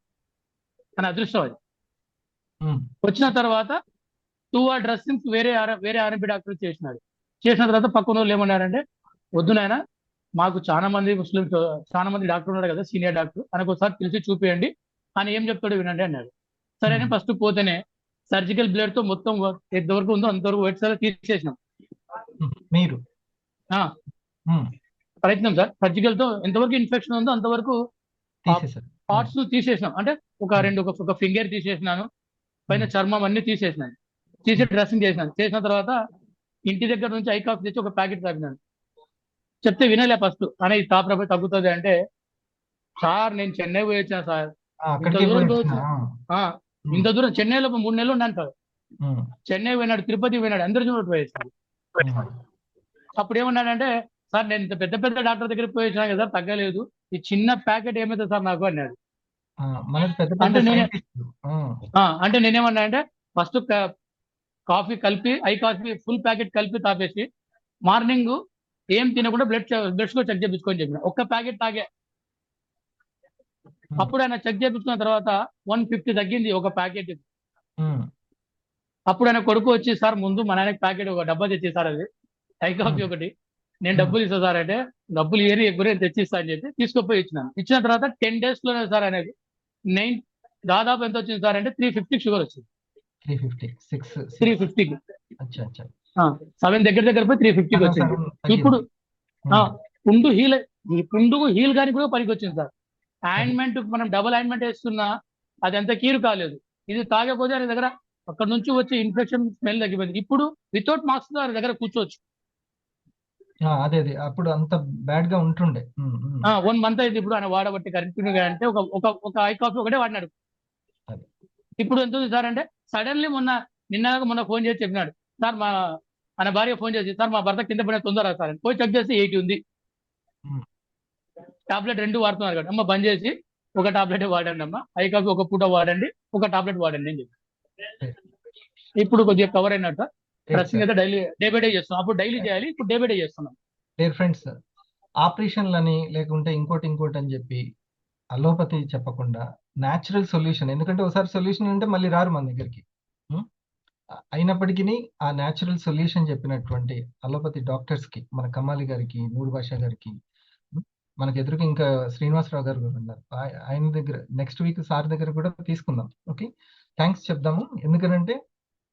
ఆయన అదృష్టం అది. వచ్చిన తర్వాత 2 hour డ్రెస్సింగ్స్ వేరే ఆర్ఎంపీ డాక్టర్ చేసినాడు. చేసిన తర్వాత పక్కన వాళ్ళు ఏమన్నారంటే వద్దు నాయన, మాకు చాలా మంది ముస్లిమ్స్ చాలా మంది డాక్టర్ ఉన్నారు కదా, సీనియర్ డాక్టర్, ఆయనకు ఒకసారి పిలిచి చూపియండి, ఆయన ఏం చెప్తాడో వినండి అన్నాడు. సరే అని ఫస్ట్ పోతేనే సర్జికల్ బ్లేడ్ తో మొత్తం ఎంతవరకు ఉందో అంతవరకు వైట్ సార్ తీసేసినాం. మీరు ప్రయత్నం సార్, సర్జికల్ తో ఎంతవరకు ఇన్ఫెక్షన్ ఉందో అంతవరకు పార్ట్స్ తీసేసినాం. అంటే ఒక ఫింగర్ తీసేసినాను, పైన చర్మం అన్ని తీసేసినాను, తీసి డ్రెస్సింగ్ చేసినాను. చేసిన తర్వాత ఇంటి దగ్గర నుంచి ఐ కాఫ్ తెచ్చి ఒక ప్యాకెట్ తాగినాను. చెప్తే వినలే ఫస్ట్, కానీ ఈ తాపరపై తగ్గుతుంది అంటే సార్ నేను చెన్నై పోయి వచ్చాను సార్, ఇంత దూరం చెన్నైలో 3 నెలలు ఉన్నాను సార్. చెన్నై పోయినాడు, తిరుపతి పోయినాడు, అందరు చూడ పోయేసాడు. అప్పుడు ఏమన్నాడంటే సార్ నేను ఇంత పెద్ద పెద్ద డాక్టర్ దగ్గరికి పోయి వచ్చాను కదా తగ్గలేదు, ఈ చిన్న ప్యాకెట్ ఏమైతే సార్ నాకు అన్నాడు. అంటే నేనేమన్నా అంటే ఫస్ట్ కాఫీ కలిపి ఐ కాఫీ ఫుల్ ప్యాకెట్ కలిపి తాపేసి మార్నింగ్ ఏం తినకుండా బ్లడ్ షుగర్ చెక్ చేయించుకొని చెప్పిన, ఒక్క ప్యాకెట్ తాగే. అప్పుడు ఆయన చెక్ చేయించుకున్న తర్వాత 150 తగ్గింది ఒక ప్యాకెట్. అప్పుడు ఆయన కొడుకు వచ్చి సార్ ముందు మా నాయనకి ప్యాకెట్ ఒక డబ్బా తెచ్చేసారు, అది ఐ కాఫీ ఒకటి, నేను డబ్బులు ఇస్తా సార్ అంటే డబ్బులు ఏరి ఎక్కువ తెచ్చిస్తా అని చెప్పి తీసుకుపోయి ఇచ్చినాను. ఇచ్చిన తర్వాత 10 days లోనే సార్ అనేది దాదాపు ఎంత వచ్చింది సార్ అంటే 350 షుగర్ వచ్చింది. 350కి 7 దగ్గర పోయి 350కి వచ్చింది. ఇప్పుడు పుండుకు హీల్ గాని కూడా పనికి వచ్చింది సార్. ఆయింట్మెంట్ మనం డబుల్ ఆయింట్మెంట్ వేస్తున్నా అది ఎంత కీరు కాలేదు, ఇది తాగకపోతే ఆయన దగ్గర అక్కడ నుంచి వచ్చే ఇన్ఫెక్షన్ స్మెల్ తగ్గిపోయింది. ఇప్పుడు వితౌట్ మాస్క్ ఆయన దగ్గర కూర్చోవచ్చు. అదే అప్పుడు అంత బ్యాడ్ గా ఉంటుండే. 1 month అయితే ఇప్పుడు ఆయన వాడబట్టి కంటిన్యూగా అంటే ఒక ఐ కాఫీ ఒకటే వాడినాడు. ఇప్పుడు ఎంత ఉంది సార్ అంటే సడన్లీ మొన్న ఫోన్ చేసి చెప్పినాడు సార్, ఆయన భార్య ఫోన్ చేసి సార్ మా భర్త కింద పడిన తొందర సార్ అని పోయి చెక్ చేసి 80 ఉంది. టాబ్లెట్ 2 వాడుతున్నారు కదా, అమ్మ బంద్ చేసి ఒక టాబ్లెట్ వాడండి అమ్మ, ఐ కాఫీ ఒక పూట వాడండి, ఒక టాబ్లెట్ వాడండి అని చెప్పి ఇప్పుడు కొద్దిగా కవర్ అయినట్టు సార్. డ్రెస్సింగ్ అయితే డైలీ డే బై డే చేస్తున్నాం, అప్పుడు డైలీ చేయాలి, ఇప్పుడు డే బై డే చేస్తున్నాం. డియర్ ఫ్రెండ్స్, ఆపరేషన్లని లేకుంటే ఇంకోటి అని చెప్పి అలోపతి చెప్పకుండా న్యాచురల్ సొల్యూషన్, ఎందుకంటే ఒకసారి సొల్యూషన్ అంటే మళ్ళీ రారు మన దగ్గరికి. అయినప్పటికీ ఆ న్యాచురల్ సొల్యూషన్ చెప్పినటువంటి అలోపతి డాక్టర్స్ కి, మన కమాలి గారికి, నూరు భాషా గారికి, మనకి ఎదురుగా ఇంకా శ్రీనివాసరావు గారు కూడా ఉన్నారు, ఆయన దగ్గర నెక్స్ట్ వీక్ సార్ దగ్గర కూడా తీసుకుందాం. ఓకే, థ్యాంక్స్ చెప్దాము. ఎందుకంటే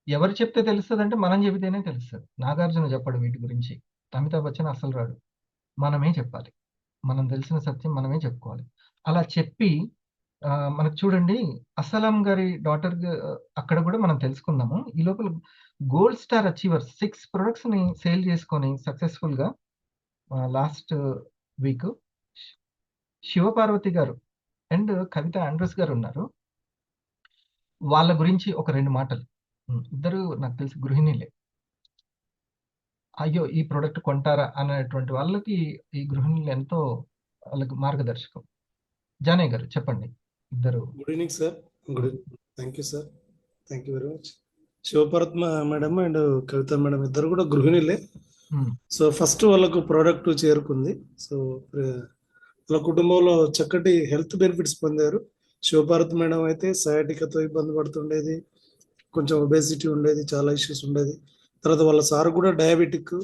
ఎవరు చెప్తే తెలుస్తుంది అంటే మనం చెబితేనే తెలుస్తుంది. నాగార్జున చెప్పాడు వీటి గురించి, అమితాబ్ బచ్చన్ అసలు రాడు, మనమే చెప్పాలి. మనం తెలిసిన సత్యం మనమే చెప్పుకోవాలి. అలా చెప్పి మనకు చూడండి అసలాం గారి డాటర్ అక్కడ కూడా మనం తెలుసుకుందాము. ఈ లోపల గోల్డ్ స్టార్ అచీవర్ 6 products ని సేల్ చేసుకొని సక్సెస్ఫుల్ గా లాస్ట్ వీక్ శివపార్వతి గారు అండ్ కవిత ఆండ్రూస్ గారు ఉన్నారు. వాళ్ళ గురించి ఒక 2 మాటలు. ఇద్దరు నాకు తెలిసి గృహిణీలే. అయ్యో ఈ ప్రోడక్ట్ కొంటారా అనేటువంటి వాళ్ళకి ఈ గృహిణులు ఎంతో వాళ్ళకి మార్గదర్శకం. జానయ్య గారు చెప్పండి. ఇద్దరు. Good evening sir. Thank you sir, thank you very much. Sivaparvathi madam and Kavitha madam ఇద్దరు కూడా గృహిణులే. సో ఫస్ట్ వాళ్ళకు ప్రోడక్ట్ చేరుకుంది. సో వాళ్ళ కుటుంబంలో చక్కటి హెల్త్ బెనిఫిట్స్ పొందారు. శివపార్వతి మేడం అయితే సయాటికాతో ఇబ్బంది పడుతుండేది, కొంచెం ఒబేసిటీ ఉండేది, చాలా ఇష్యూస్ ఉండేది. తర్వాత వాళ్ళ సార్ కూడా డయాబెటిక్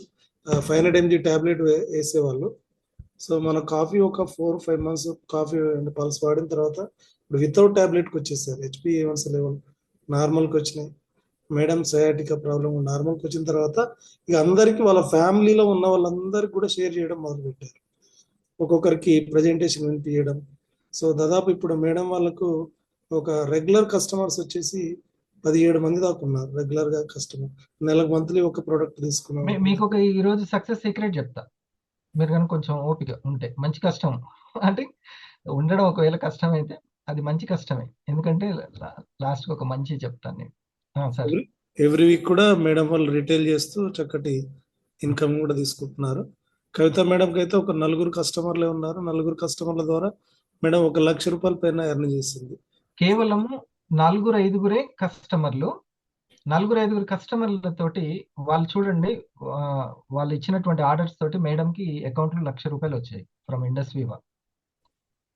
500 mg ట్యాబ్లెట్ వేసేవాళ్ళు. సో మన కాఫీ ఒక 4-5 months కాఫీ అండ్ పల్స్ వాడిన తర్వాత ఇప్పుడు వితౌట్ ట్యాబ్లెట్కి వచ్చేసారు. HbA1c లెవెల్ నార్మల్కి వచ్చినాయి. మేడం సయాటికా ప్రాబ్లం నార్మల్కి వచ్చిన తర్వాత ఇక అందరికీ వాళ్ళ ఫ్యామిలీలో ఉన్న వాళ్ళందరికీ కూడా షేర్ చేయడం మొదలుపెట్టారు, ఒక్కొక్కరికి ప్రజెంటేషన్ వినిపించడం. సో దాదాపు ఇప్పుడు మేడం వాళ్ళకు ఒక రెగ్యులర్ కస్టమర్స్ వచ్చేసి 17 మంది దాకా ఉన్నారు రెగ్యులర్ గా కస్టమర్. నెలకు మంత్లీ ఒక ప్రోడక్ట్ తీసుకున్నాం. మీకు ఒక ఈ రోజు సక్సెస్ సీక్రెట్ చెప్తా, మీరు కనుక కొంచెం ఓపిక ఉంటే. మంచి కష్టం అంటే ఉండడం ఒకవేళ కష్టం అయితే అది మంచి కష్టమే, ఎందుకంటే లాస్ట్ ఒక మంచి చెప్తాను నేను. సార్ ఎవ్రీ వీక్ కూడా మేడం వాళ్ళు రిటైల్ చేస్తూ చక్కటి ఇన్కమ్ కూడా తీసుకుంటున్నారు. కవిత మేడంకి అయితే ఒక 4 కస్టమర్లే ఉన్నారు. 4 కస్టమర్ల ద్వారా మేడం 1 లక్ష రూపాయల పైన ఎర్న్ చేసింది. కేవలము 4-5 కస్టమర్లు, 4-5 కస్టమర్లతోటి వాళ్ళు చూడండి, వాళ్ళు ఇచ్చినటువంటి ఆర్డర్స్ తోటి మేడంకి అకౌంట్లో 1 లక్ష రూపాయలు వచ్చాయి ఫ్రమ్ ఇండస్ వివా.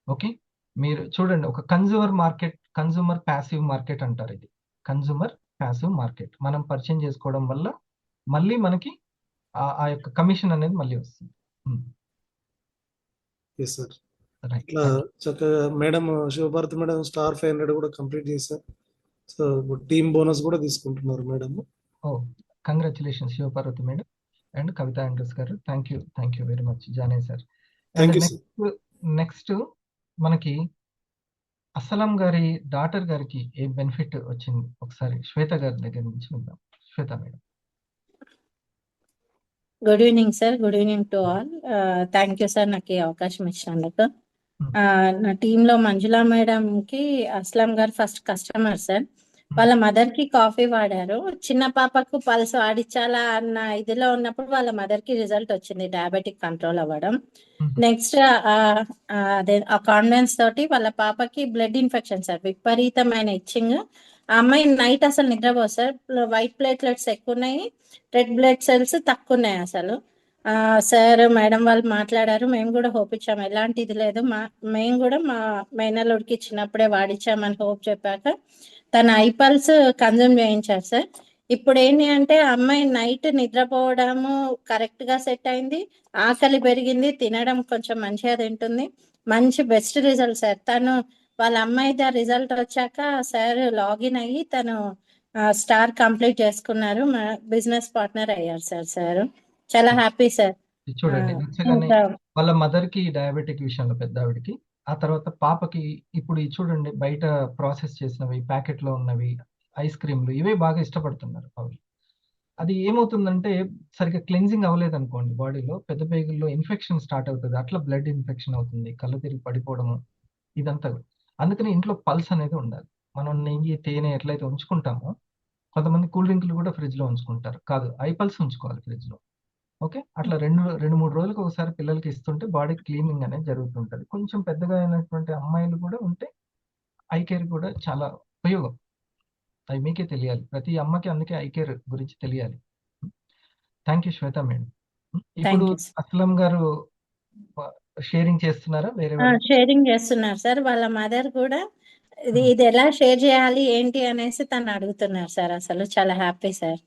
ఓకే, మీరు చూడండి, ఒక కన్జ్యూమర్ ప్యాసివ్ మార్కెట్ అంటారు ఇది. కన్జ్యూమర్ ప్యాసివ్ మార్కెట్ మనం పరిచయం చేసుకోవడం వల్ల మళ్ళీ మనకి ఆ యొక్క కమిషన్ అనేది మళ్ళీ వస్తుంది. సార్ ఇట్లా చక్కగా మేడం శివభారతి మేడం స్టార్ 500 కూడా కంప్లీట్ చేశారు. సో టీమ్ బోనస్ కూడా తీసుకుంటున్నారు madam. Congratulations Sivaparvathi madam and Kavitha Andrews garu. Thank you very much జానే సార్. నెక్స్ట్ మనకి అస్సలం గారి డాటర్ గారికి ఏ బెనిఫిట్ వచ్చింది ఒకసారి శ్వేత గారి దగ్గర నుంచి విందాం. Swetha madam. Good evening sir, good evening to all. Thank you sir నాకు ఈ అవకాశం ఇచ్చినందుకు. నా టీంలో మంజులా మేడంకి అస్లం గారు ఫస్ట్ కస్టమర్ సార్. వాళ్ళ మదర్ కి కాఫీ వాడారు, చిన్న పాపకు పల్స్ వాడించాలా అన్న ఇదిలో ఉన్నప్పుడు వాళ్ళ మదర్ కి రిజల్ట్ వచ్చింది, డయాబెటిక్ కంట్రోల్ అవ్వడం. నెక్స్ట్ అదే ఆ కాన్ఫిడెన్స్ తోటి వాళ్ళ పాపకి బ్లడ్ ఇన్ఫెక్షన్ సార్, విపరీతమైన ఇచ్చింగ్. ఆ అమ్మాయి నైట్ అసలు నిద్రపోదు సార్, వైట్ ప్లేట్లెట్స్ ఎక్కువ ఉన్నాయి, రెడ్ బ్లడ్ సెల్స్ తక్కువ ఉన్నాయి అసలు. సార్ మేడం వాళ్ళు మాట్లాడారు, మేము కూడా హోప్ ఇచ్చాము, ఎలాంటి ఇది లేదు, మేము కూడా మా మేనల్లుడికి చిన్నప్పుడే వాడిచ్చామని హోప్ చెప్పాక తన ఐపల్స్ కన్జ్యూమ్ చేయించారు సార్. ఇప్పుడు ఏంటి అంటే అమ్మాయి నైట్ నిద్రపోవడము కరెక్ట్ గా సెట్ అయింది, ఆకలి పెరిగింది, తినడం కొంచెం మంచిగా తింటుంది, మంచి బెస్ట్ రిజల్ట్ సార్. తను వాళ్ళ అమ్మాయి రిజల్ట్ వచ్చాక సార్ లాగిన్ అయ్యి తను స్టార్ కంప్లీట్ చేసుకున్నారు, బిజినెస్ పార్ట్నర్ అయ్యారు సార్. చాలా హ్యాపీ సార్. చూడండి వాళ్ళ మదర్ కి డయాబెటిక్ విషయంలో పెద్ద ఆవిడకి, ఆ తర్వాత పాపకి ఇప్పుడు చూడండి బయట ప్రాసెస్ చేసినవి ప్యాకెట్ లో ఉన్నవి ఐస్ క్రీమ్లు ఇవే బాగా ఇష్టపడుతున్నారు వాళ్ళు. అది ఏమవుతుందంటే సరిగ్గా క్లెన్జింగ్ అవ్వలేదు అనుకోండి, బాడీలో పెద్ద పేగుల్లో ఇన్ఫెక్షన్ స్టార్ట్ అవుతుంది, అట్లా బ్లడ్ ఇన్ఫెక్షన్ అవుతుంది, కళ్ళు తిరిగి పడిపోవడము ఇదంతా. అందుకని ఇంట్లో పల్స్ అనేది ఉండాలి. మనం నెయ్యి తేనె ఎట్లయితే ఉంచుకుంటామో కొంతమంది కూల్ డ్రింక్లు కూడా ఫ్రిడ్జ్ లో ఉంచుకుంటారు, కాదు ఐపల్స్ ఉంచుకోవాలి ఫ్రిడ్జ్ లో. ఓకే, అట్లా 2-3 రోజులకు ఒకసారి పిల్లలకి ఇస్తుంటే బాడీ క్లీనింగ్ అనేది జరుగుతుంటది. కొంచెం పెద్దగా అయినటువంటి అమ్మాయిలు కూడా ఉంటే ఐ కేర్ కూడా చాలా ఉపయోగం, అది మీకే తెలియాలి, ప్రతి అమ్మకి అందుకే ఐ కేర్ గురించి తెలియాలి. Thank you Shweta madam. ఇప్పుడు అస్లం గారు షేరింగ్ చేస్తున్నారా? వేరే షేరింగ్ చేస్తున్నారు సార్. వాళ్ళ మదర్ కూడా ఇది ఎలా షేర్ చేయాలి ఏంటి అనేసి తను అడుగుతున్నారు సార్. అసలు చాలా హ్యాపీ సార్.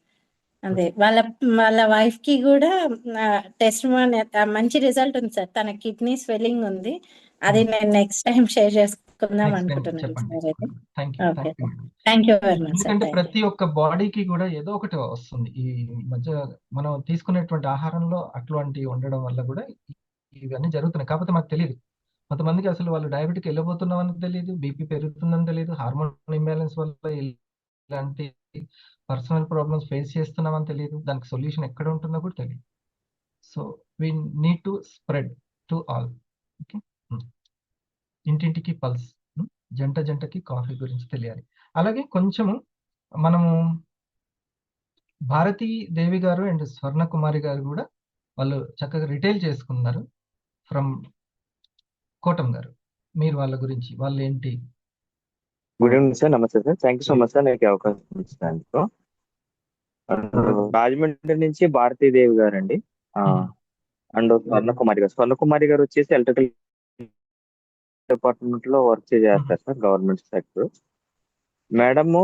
అదే వాళ్ళ వైఫ్ కి కూడా టెస్ట్ మంచి రిజల్ట్ ఉంది సార్, తన కిడ్నీ స్వెల్లింగ్ ఉంది, అది నేను నెక్స్ట్ టైం షేర్ చేసుకుందాం అనుకుంటున్నాను sir. Thank you very much sir. ఎందుకంటే ప్రతి ఒక్క బాడీకి కూడా ఏదో ఒకటి వస్తుంది, ఈ మధ్య మనం తీసుకునేటువంటి ఆహారంలో అట్లాంటివి ఉండడం వల్ల కూడా ఇవన్నీ జరుగుతున్నాయి. కాకపోతే మాకు తెలియదు, కొంతమందికి అసలు వాళ్ళు డయాబెటిక్ వెళ్ళిపోతున్నామని తెలియదు, బీపీ పెరుగుతుందని తెలియదు, హార్మోన్ ఇంబ్యాలెన్స్ వల్ల ఇలాంటి పర్సనల్ ప్రాబ్లమ్స్ ఫేస్ చేస్తున్నామని తెలియదు, దానికి సొల్యూషన్ ఎక్కడ ఉంటుందో కూడా తెలియదు. So we need to spread to all. Okay, ఇంటింటికి పల్స్, జంటకి కాఫీ గురించి తెలియాలి. అలాగే కొంచెము మనము భారతీ దేవి గారు అండ్ స్వర్ణ కుమారి గారు కూడా వాళ్ళు చక్కగా రిటైల్ చేసుకున్నారు ఫ్రమ్ కోటం గారు. మీరు వాళ్ళ గురించి వాళ్ళు ఏంటి? గుడ్ ఈవినింగ్ సార్, నమస్తే sir, thank you so much sir నాకు అవకాశం ఇచ్చినందుకు. రాజమండ్రి నుంచి భారతీదేవి గారు అండి, అండ్ స్వర్ణకుమారి గారు వచ్చేసి ఎలక్ట్రికల్ డిపార్ట్మెంట్ లో వర్క్ చేస్తారు sir, government sector. Madam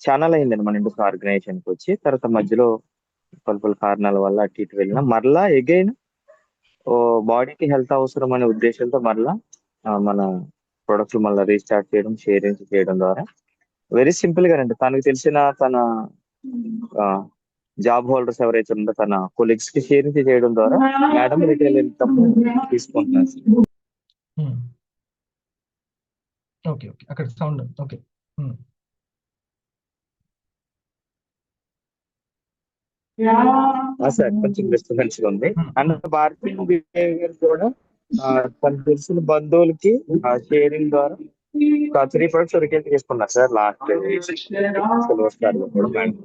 channel అయిందండి మన ఇండస్ ఆర్గనైజేషన్ కి వచ్చి, తర్వాత మధ్యలో పలు కారణాల వల్ల అటు ఇటు వెళ్ళిన మరలా అగైన్ బాడీకి హెల్త్ అవసరం అనే ఉద్దేశంతో మరలా మన ప్రొడక్ట్ మళ్ళీ రీస్టార్ట్ చేయడం, షేరింగ్ చేయడం ద్వారా వెరీ సింపుల్ గా అండి, తనకు తెలిసిన తన జాబ్ హోల్డర్స్ ఎవరైతే ఉందో తన కొలీగ్స్ కి షేరింగ్ చేయడం ద్వారా మేడం రిటైల్ ఇన్కమ్ తీసుకుంటున్నారు. ఓకే అక్కడ సౌండ్ ఓకే. సార్ కొంచెం డిస్టర్బెన్స్ గా ఉంది. అండ్ భారతీయ గారు కూడా తను తెలిసిన బంధువులకి షేరింగ్ ద్వారా ఒక 3 ప్రొడక్ట్స్ రిటైల్ తీసుకున్నా సార్ లాస్ట్ సిల్వర్ స్టార్ లో కూడా మేడం.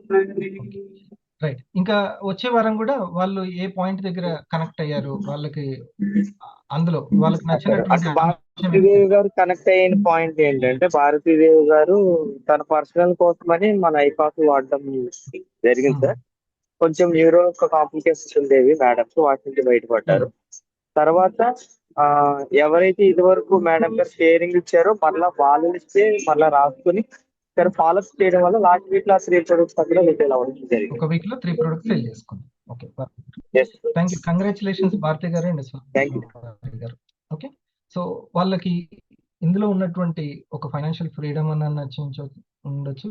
రైట్. ఇంకా వచ్చే వారం కూడా వాళ్ళు ఏ పాయింట్ దగ్గర కనెక్ట్ అయ్యారు, వాళ్ళకి అందులో వాళ్ళకి నచ్చినటువంటి అసలు అంశం ఏంటి? భారతీదేవి గారు కనెక్ట్ అయిన పాయింట్ ఏంటంటే, భారతీదేవి గారు తన పర్సనల్ కోసమని మన ఐపాస్ వాడడం జరిగింది సార్. కొంచెం న్యూరో కాంప్లికేషన్స్ ఉండేవి మేడం, వాటి నుంచి బయటపడ్డారు. తర్వాత ఎవరైతే ఇదివరకు మేడం గారు షేరింగ్ ఇచ్చారో మళ్ళీ వాళ్ళు ఇస్తే మళ్ళీ రాసుకుని ఫాలోఅప్ చేయడం వల్ల లాస్ట్ వీక్ లో 3 ప్రొడక్ట్స్ అందులో రిటైల్ అవ్వడం జరిగింది. ఒక వీక్ లో 3 ప్రొడక్ట్స్ సేల్ చేసుకుంది. Okay, thank you, congratulations Bharati గారు అండ్ స్వామి గారు. ఓకే, సో వాళ్ళకి ఇందులో ఉన్నటువంటి ఒక ఫైనాన్షియల్ ఫ్రీడమ్ అన్న ఉండొచ్చు,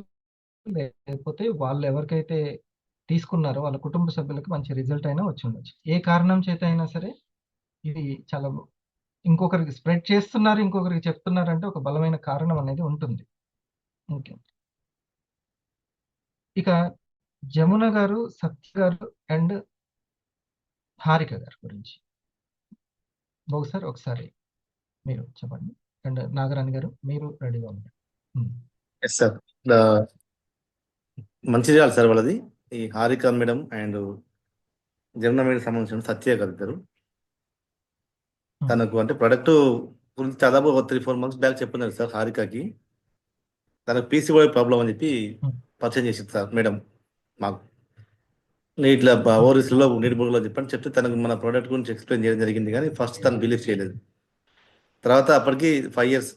లేకపోతే వాళ్ళు ఎవరికైతే తీసుకున్నారో వాళ్ళ కుటుంబ సభ్యులకు మంచి రిజల్ట్ అయినా వచ్చి ఉండొచ్చు. ఏ కారణం చేత అయినా సరే ఇది చాలా ఇంకొకరికి స్ప్రెడ్ చేస్తున్నారు, ఇంకొకరికి చెప్తున్నారంటే ఒక బలమైన కారణం అనేది ఉంటుంది. ఓకే, ఇక జమున గారు, సత్య గారు అండ్ హారిక గారి గురించి బహుశా ఒకసారి మీరు చెప్పండి. అండ్ నాగరాణి గారు మీరు రెడీగా ఉన్నారు. ఎస్ సార్, మంచిర్యాల సార్ వాళ్ళది. ఈ Harika madam and Jamuna madam సంబంధించిన సత్య గారు ఇద్దరు. తనకు అంటే ప్రొడక్ట్ గురించి దాదాపు ఒక 3-4 మంత్స్ బ్యాక్ చెప్పున్నారు సార్. హారికకి తనకు పీసీఓడి ప్రాబ్లం అని చెప్పి పరిచయం చేసింది సార్ మేడం మాకు. ఇట్లా ఓవరీస్లో నీటిబుల్లో చెప్పని చెప్తే తనకు మన ప్రోడక్ట్ గురించి ఎక్స్ప్లెయిన్ చేయడం జరిగింది, కానీ ఫస్ట్ తను బిలీవ్ చేయలేదు. తర్వాత అప్పటికి 5 years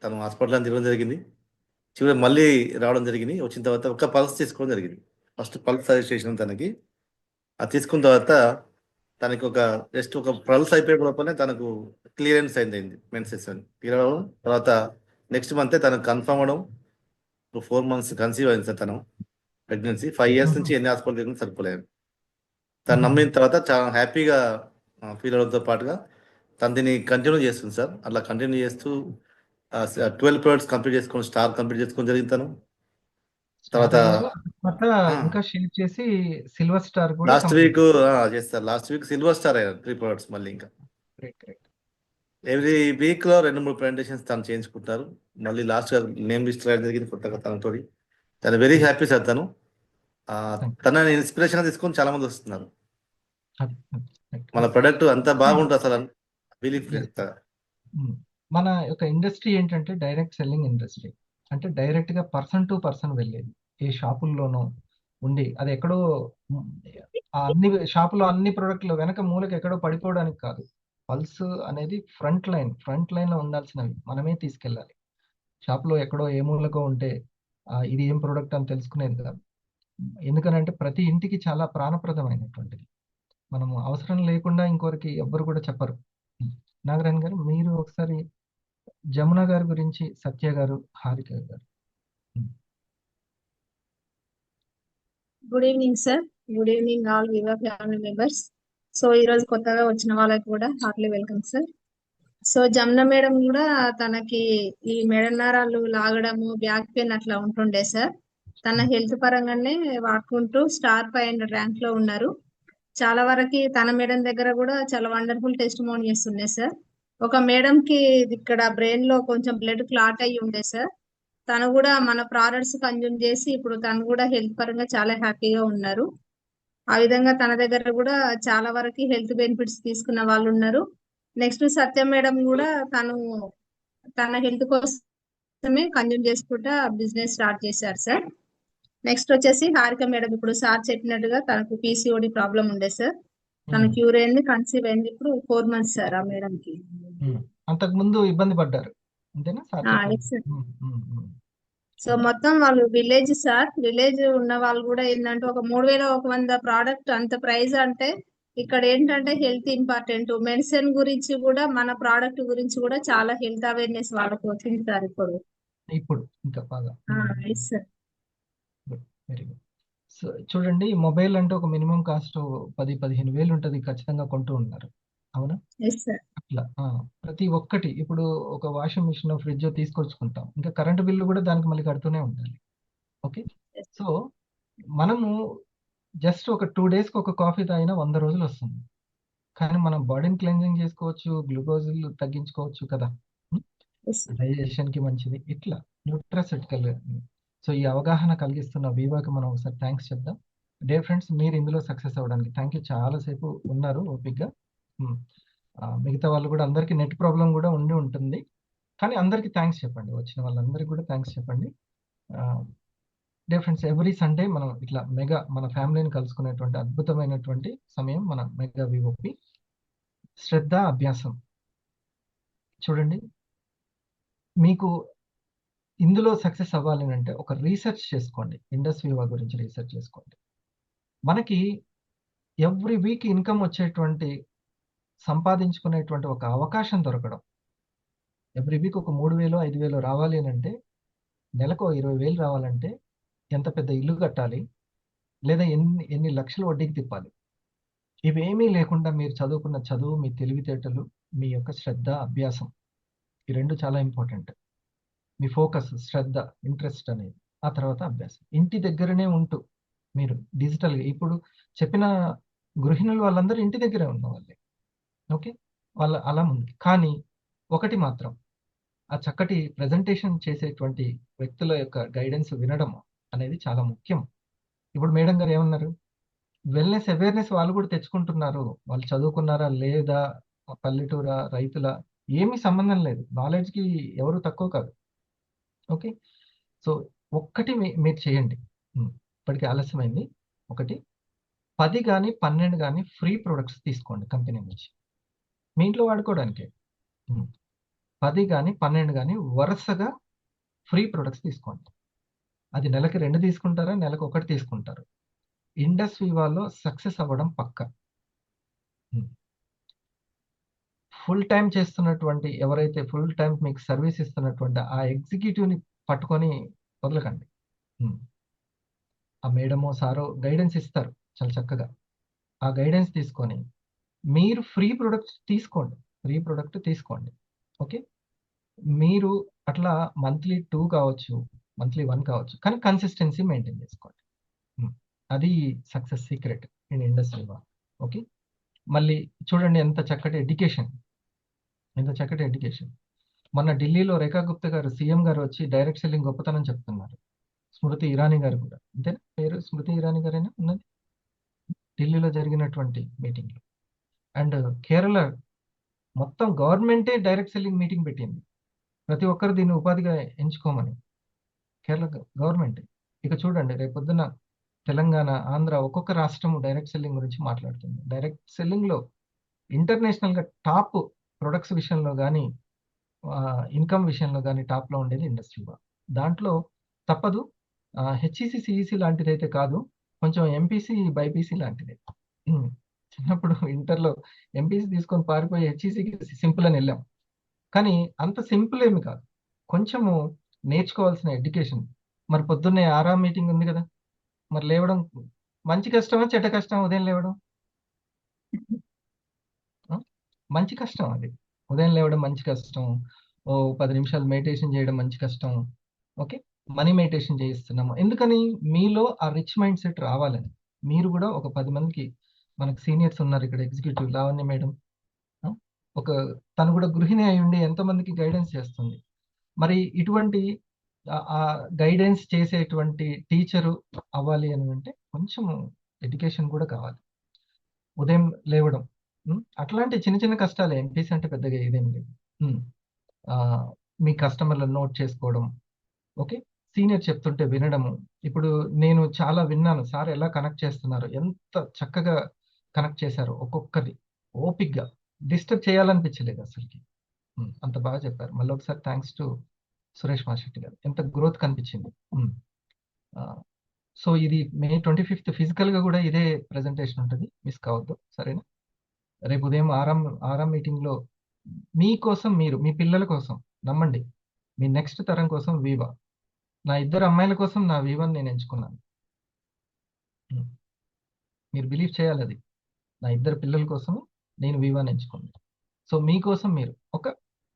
తను హాస్పిటల్ అని తిరగడం జరిగింది. చివరి మళ్ళీ రావడం జరిగింది. వచ్చిన తర్వాత ఒక పల్స్ తీసుకోవడం జరిగింది. ఫస్ట్ పల్స్ సజెస్ట్ చేసిన తనకి, అది తీసుకున్న తర్వాత తనకి జస్ట్ ఒక పల్స్ అయిపోయే లోపలనే తనకు క్లియరెన్స్ అయింది మెన్సెస్ అని క్లియర్ అవ్వడం. తర్వాత నెక్స్ట్ మంతే తనకు కన్ఫర్మ్ అవ్వడం. 4 months కన్సీవ్ అయింది సార్ తను ప్రెగ్నెన్సీ. 5 years నుంచి ఎన్ని హాస్పిటల్ తిరిగి సరిపోలేదు. తను నమ్మిన తర్వాత చాలా హ్యాపీగా ఫీల్ అవడంతో పాటుగా తను దీన్ని కంటిన్యూ చేస్తుంది సార్. అలా కంటిన్యూ చేస్తూ 12 ప్రొడక్ట్స్ కంప్లీట్ చేసుకొని స్టార్ కంప్లీట్ చేసుకొని జరిగింది తను. తర్వాత ఇంకా షేర్ చేసి సిల్వర్ స్టార్ కూడా లాస్ట్ వీక్ చేస్తారు. లాస్ట్ వీక్ సిల్వర్ స్టార్ అయ్యారు 3 ప్రొడక్ట్స్ మళ్ళీ. ఇంకా ఎవ్రీ వీక్ లో 2-3 ప్రెజెంటేషన్స్ తను చేయించుకుంటారు. మళ్ళీ లాస్ట్ గా నేమ్ లిస్ట్ రాయడం జరిగింది కొత్తగా తనతో. తను వెరీ హ్యాపీ సార్. తనని ఇన్స్పిరేషన్ తీసుకొని చాలా మంది వస్తున్నారు. మన ప్రొడక్ట్ అంత బాగుంటుంది అసలు బిలీఫ్. మన యొక్క ఇండస్ట్రీ ఏంటంటే డైరెక్ట్ సెల్లింగ్ ఇండస్ట్రీ. అంటే డైరెక్ట్ గా పర్సన్ టు పర్సన్ వెళ్ళేది. ఏ షాపుల్లోనో ఉండి అది ఎక్కడో అన్ని షాపులో అన్ని ప్రొడక్ట్లు వెనక మూలకి ఎక్కడో పడిపోవడానికి కాదు. పల్స్ అనేది ఫ్రంట్ లైన్ లో ఉండాల్సినవి మనమే తీసుకెళ్ళాలి. షాప్లో ఎక్కడో ఏ మూలకో ఉంటే ఇది ఏం ప్రోడక్ట్ అని తెలుసుకునేది కాదు. ఎందుకనంటే ప్రతి ఇంటికి చాలా ప్రాణప్రదమైనటువంటిది. మనము అవసరం లేకుండా ఇంకొకరికి ఎవ్వరు కూడా చెప్పరు. నాగరాణి గారు మీరు ఒకసారి జమున గారి గురించి, సత్య garu, Harika garu. Good evening sir. Good evening all Viva family members. So ఈ రోజు కొత్తగా వచ్చిన వాళ్ళకి కూడా heartly welcome sir. So Jamuna madam కూడా తనకి ఈ మెడ నరాలు లాగడము, బ్యాక్ పెయిన్ అట్లా ఉంటుండే సార్. తన హెల్త్ పరంగానే వాడుకుంటూ స్టార్ 500 ర్యాంక్ లో ఉన్నారు. చాలా వరకు తన మేడం దగ్గర కూడా చాలా వండర్ఫుల్ టెస్టిమోనియల్స్ ఉన్నాయి సార్. ఒక మేడం కి ఇక్కడ బ్రెయిన్ లో కొంచెం బ్లడ్ క్లాట్ అయ్యి ఉండే సార్. తను కూడా మన ప్రోడక్ట్స్ కన్జ్యూమ్ చేసి ఇప్పుడు తను కూడా హెల్త్ పరంగా చాలా హ్యాపీగా ఉన్నారు. ఆ విధంగా తన దగ్గర కూడా చాలా వరకు హెల్త్ బెనిఫిట్స్ తీసుకున్న వాళ్ళు ఉన్నారు. నెక్స్ట్ సత్య మేడం కూడా తన హెల్త్ కోసమే కన్జ్యూమ్ చేసుకుంటా బిజినెస్ స్టార్ట్ చేశారు సార్. నెక్స్ట్ వచ్చేసి హారిక మేడం, ఇప్పుడు సార్ చెప్పినట్టుగా తనకు పీసీఓడి ప్రాబ్లం ఉండే సార్. తన క్యూర్ అయింది, కన్సీవ్ అయింది. ఇప్పుడు 4 months సార్ ఆ మేడం కి. అంతకు ముందు ఇబ్బంది పడ్డారు అంతేనా సార్? సో మొత్తం వాళ్ళు విలేజ్ సార్. విలేజ్ ఉన్న వాళ్ళు కూడా ఏంటంటే ఒక 3100 ప్రోడక్ట్ అంత ప్రైస్. అంటే ఇక్కడ ఏంటంటే హెల్త్ ఇంపార్టెంట్. మెడిసిన్ గురించి కూడా మన ప్రోడక్ట్ గురించి కూడా చాలా హెల్త్ అవేర్నెస్ వాళ్ళకు వచ్చింది సార్ ఇప్పుడు ఇంకా బాగా. Sir very good. సో చూడండి, మొబైల్ అంటే ఒక మినిమం కాస్ట్ 10-15 వేలు ఉంటుంది, ఖచ్చితంగా కొంటూ ఉన్నారు. అవునా? అట్లా ప్రతి ఒక్కటి ఇప్పుడు ఒక వాషింగ్ మిషన్, ఫ్రిడ్జ్ తీసుకొచ్చుకుంటాం, ఇంకా కరెంటు బిల్లు కూడా దానికి మళ్ళీ కడుతూనే ఉండాలి. ఓకే, సో మనము జస్ట్ ఒక 2 days ఒక కాఫీ తాగినా 100 రోజులు వస్తుంది. కానీ మనం బాడీని క్లెన్జింగ్ చేసుకోవచ్చు, గ్లూకోజ్ తగ్గించుకోవచ్చు కదా. డైజెషన్కి మంచిది. ఇట్లా న్యూట్రాసెటికల్. సో ఈ అవగాహన కలిగిస్తున్న వివాకి మనం ఒకసారి థ్యాంక్స్ చెప్దాం. డే ఫ్రెండ్స్, మీరు ఇందులో సక్సెస్ అవ్వడానికి థ్యాంక్ యూ. చాలాసేపు ఉన్నారు ఓపిక్గా. మిగతా వాళ్ళు కూడా అందరికీ నెట్ ప్రాబ్లం కూడా ఉండి ఉంటుంది, కానీ అందరికీ థ్యాంక్స్ చెప్పండి. వచ్చిన వాళ్ళందరికీ కూడా థ్యాంక్స్ చెప్పండి. డే ఫ్రెండ్స్, ఎవ్రీ సండే మనం ఇట్లా మెగా మన ఫ్యామిలీని కలుసుకునేటువంటి అద్భుతమైనటువంటి సమయం మన మెగా విఓపి శ్రద్ధ అభ్యాసం. చూడండి, మీకు ఇందులో సక్సెస్ అవ్వాలి అంటే ఒక రీసెర్చ్ చేసుకోండి. ఇండస్ వివా గురించి రీసెర్చ్ చేసుకోండి. మనకి ఎవ్రీ వీక్ ఇన్కమ్ వచ్చేటువంటి సంపాదించుకునేటువంటి ఒక అవకాశం దొరకడం. ఎవ్రీ వీక్ ఒక 3,000 5,000 రావాలి అని అంటే, నెలకు 20,000 రావాలంటే ఎంత పెద్ద ఇల్లు కట్టాలి, లేదా ఎన్ని లక్షలు వడ్డీకి తిప్పాలి. ఇవేమీ లేకుండా మీరు చదువుకున్న చదువు, మీ తెలివితేటలు, మీ యొక్క శ్రద్ధ అభ్యాసం, ఈ రెండు చాలా ఇంపార్టెంట్. మీ ఫోకస్, శ్రద్ధ, ఇంట్రెస్ట్ అనేది, ఆ తర్వాత అభ్యాసం. ఇంటి దగ్గరనే ఉంటూ మీరు డిజిటల్గా ఇప్పుడు చెప్పిన గృహిణులు వాళ్ళందరూ ఇంటి దగ్గరే ఉన్న వాళ్ళే. ఓకే, వాళ్ళ అలా ఉంది. కానీ ఒకటి మాత్రం, ఆ చక్కటి ప్రజెంటేషన్ చేసేటువంటి వ్యక్తుల యొక్క గైడెన్స్ వినడం అనేది చాలా ముఖ్యం. ఇప్పుడు మేడం గారు ఏమన్నారు, వెల్నెస్ అవేర్నెస్ వాళ్ళు కూడా తెచ్చుకుంటున్నారు. వాళ్ళు చదువుకున్నారా లేదా, పల్లెటూరా రైతుల ఏమీ సంబంధం లేదు. నాలెడ్జ్కి ఎవరు తక్కువ కాదు. ఓకే, సో ఒక్కటి మీరు చేయండి. ఇప్పటికీ ఆలస్యమైంది. ఒకటి 10 కానీ 12 కానీ ఫ్రీ ప్రొడక్ట్స్ తీసుకోండి కంపెనీ నుంచి, మీ ఇంట్లో వాడుకోవడానికే. 10 కానీ 12 కానీ వరుసగా ఫ్రీ ప్రొడక్ట్స్ తీసుకోండి. అది నెలకి 2 తీసుకుంటారా, నెలకు 1 తీసుకుంటారు. ఇండస్ వివాలో సక్సెస్ అవ్వడం పక్క. ఫుల్ టైం చేస్తున్నటువంటి ఎవరైతే ఫుల్ టైం మీకు సర్వీస్ ఇస్తున్నటువంటి ఆ ఎగ్జిక్యూటివ్ని పట్టుకొని వదలకండి. ఆ మేడమో సారో గైడెన్స్ ఇస్తారు చాలా చక్కగా. ఆ గైడెన్స్ తీసుకొని మీరు ఫ్రీ ప్రొడక్ట్ తీసుకోండి. ఓకే, మీరు అట్లా మంత్లీ 2 కావచ్చు, మంత్లీ 1 కావచ్చు, కానీ కన్సిస్టెన్సీ మెయింటైన్ చేసుకోండి. అది success secret in industry. Okay, మళ్ళీ చూడండి ఎంత చక్కటి ఎడ్యుకేషన్. మొన్న ఢిల్లీలో రేఖా గుప్తా గారు, సీఎం గారు వచ్చి డైరెక్ట్ సెల్లింగ్ గొప్పతనం చెప్తున్నారు. స్మృతి ఇరానీ గారు కూడా, అంతేనా, పేరు స్మృతి ఇరానీ గారేనా ఉన్నది ఢిల్లీలో జరిగినటువంటి మీటింగ్లో. అండ్ కేరళ మొత్తం గవర్నమెంటే డైరెక్ట్ సెల్లింగ్ మీటింగ్ పెట్టింది, ప్రతి ఒక్కరు దీన్ని ఉపాధిగా ఎంచుకోమని. కేరళ గవర్నమెంట్. ఇక చూడండి, రేపొద్దున తెలంగాణ, ఆంధ్ర ఒక్కొక్క రాష్ట్రం డైరెక్ట్ సెల్లింగ్ గురించి మాట్లాడుతుంది. డైరెక్ట్ సెల్లింగ్లో ఇంటర్నేషనల్గా టాప్ ప్రొడక్ట్స్ విషయంలో కానీ, ఇన్కమ్ విషయంలో కానీ టాప్లో ఉండేది ఇండస్ట్రీ. దాంట్లో తప్పదు. హెచ్ఈసి సిఈసి లాంటిది అయితే కాదు, కొంచెం ఎంపీసీ బైపీసీ లాంటిది. చిన్నప్పుడు ఇంటర్లో ఎంపీసీ తీసుకొని పారిపోయి హెచ్ఈసికి సింపుల్ అని వెళ్ళాం, కానీ అంత సింపుల్ ఏమి కాదు. కొంచెము నేర్చుకోవాల్సిన ఎడ్యుకేషన్. మరి పొద్దున్నే 6 మీటింగ్ ఉంది కదా, మరి లేవడం మంచి కష్టమా చెడ్డ కష్టం? ఉదయం లేవడం మంచి కష్టం. అది ఉదయం లేవడం మంచి కష్టం. 10 నిమిషాలు మెడిటేషన్ చేయడం మంచి కష్టం. ఓకే, మనీ మెడిటేషన్ చేయిస్తున్నాము ఎందుకని? మీలో ఆ రిచ్ మైండ్ సెట్ రావాలని. మీరు కూడా ఒక 10 మందికి, మనకు సీనియర్స్ ఉన్నారు ఇక్కడ, ఎగ్జిక్యూటివ్ లావణ్య మేడం, తను కూడా గృహిణి అయి ఉండి ఎంతోమందికి గైడెన్స్ చేస్తుంది. మరి ఇటువంటి ఆ గైడెన్స్ చేసేటువంటి టీచరు అవ్వాలి అని అంటే కొంచెం ఎడ్యుకేషన్ కూడా కావాలి. ఉదయం లేవడం, అట్లాంటి చిన్న చిన్న కష్టాలే. ఎంపీసీ అంటే పెద్దగా ఇదేం లేదు. మీ కస్టమర్లను నోట్ చేసుకోవడం, ఓకే, సీనియర్ చెప్తుంటే వినడము. ఇప్పుడు నేను చాలా విన్నాను, సార్ ఎలా కనెక్ట్ చేస్తున్నారు, ఎంత చక్కగా కనెక్ట్ చేశారు, ఒక్కొక్కది ఓపిక్గా, డిస్టర్బ్ చేయాలనిపించలేదు అసలుకి. అంత బాగా చెప్పారు. మళ్ళీ ఒకసారి థ్యాంక్స్ టు సురేష్ మాశెట్టి గారు, ఎంత గ్రోత్ కనిపించింది. సో ఇది May 25th ఫిజికల్గా కూడా ఇదే ప్రెజెంటేషన్ ఉంటుంది, మిస్ కావద్దు, సరేనా? రేపు ఉదయం 6 మీటింగ్లో మీకోసం, మీరు మీ పిల్లల కోసం, నమ్మండి, మీ నెక్స్ట్ తరం కోసం వివా. నా 2 అమ్మాయిల కోసం నా వివాని నేను ఎంచుకున్నాను. మీరు బిలీవ్ చేయాలి, అది నా 2 పిల్లల కోసం నేను వివాని ఎంచుకున్నాను. సో మీకోసం మీరు ఒక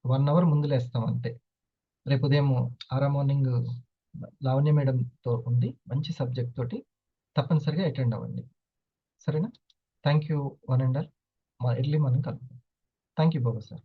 1 hour ముందు లేస్తాం అంతే. రేపు ఉదయం 6 మార్నింగ్ లావణ్య మేడంతో ఉంది, మంచి సబ్జెక్ట్ తోటి. తప్పనిసరిగా అటెండ్ అవ్వండి, సరేనా? Thank you one and all. Early morning కలుద్దాం. Thank you Baba sir.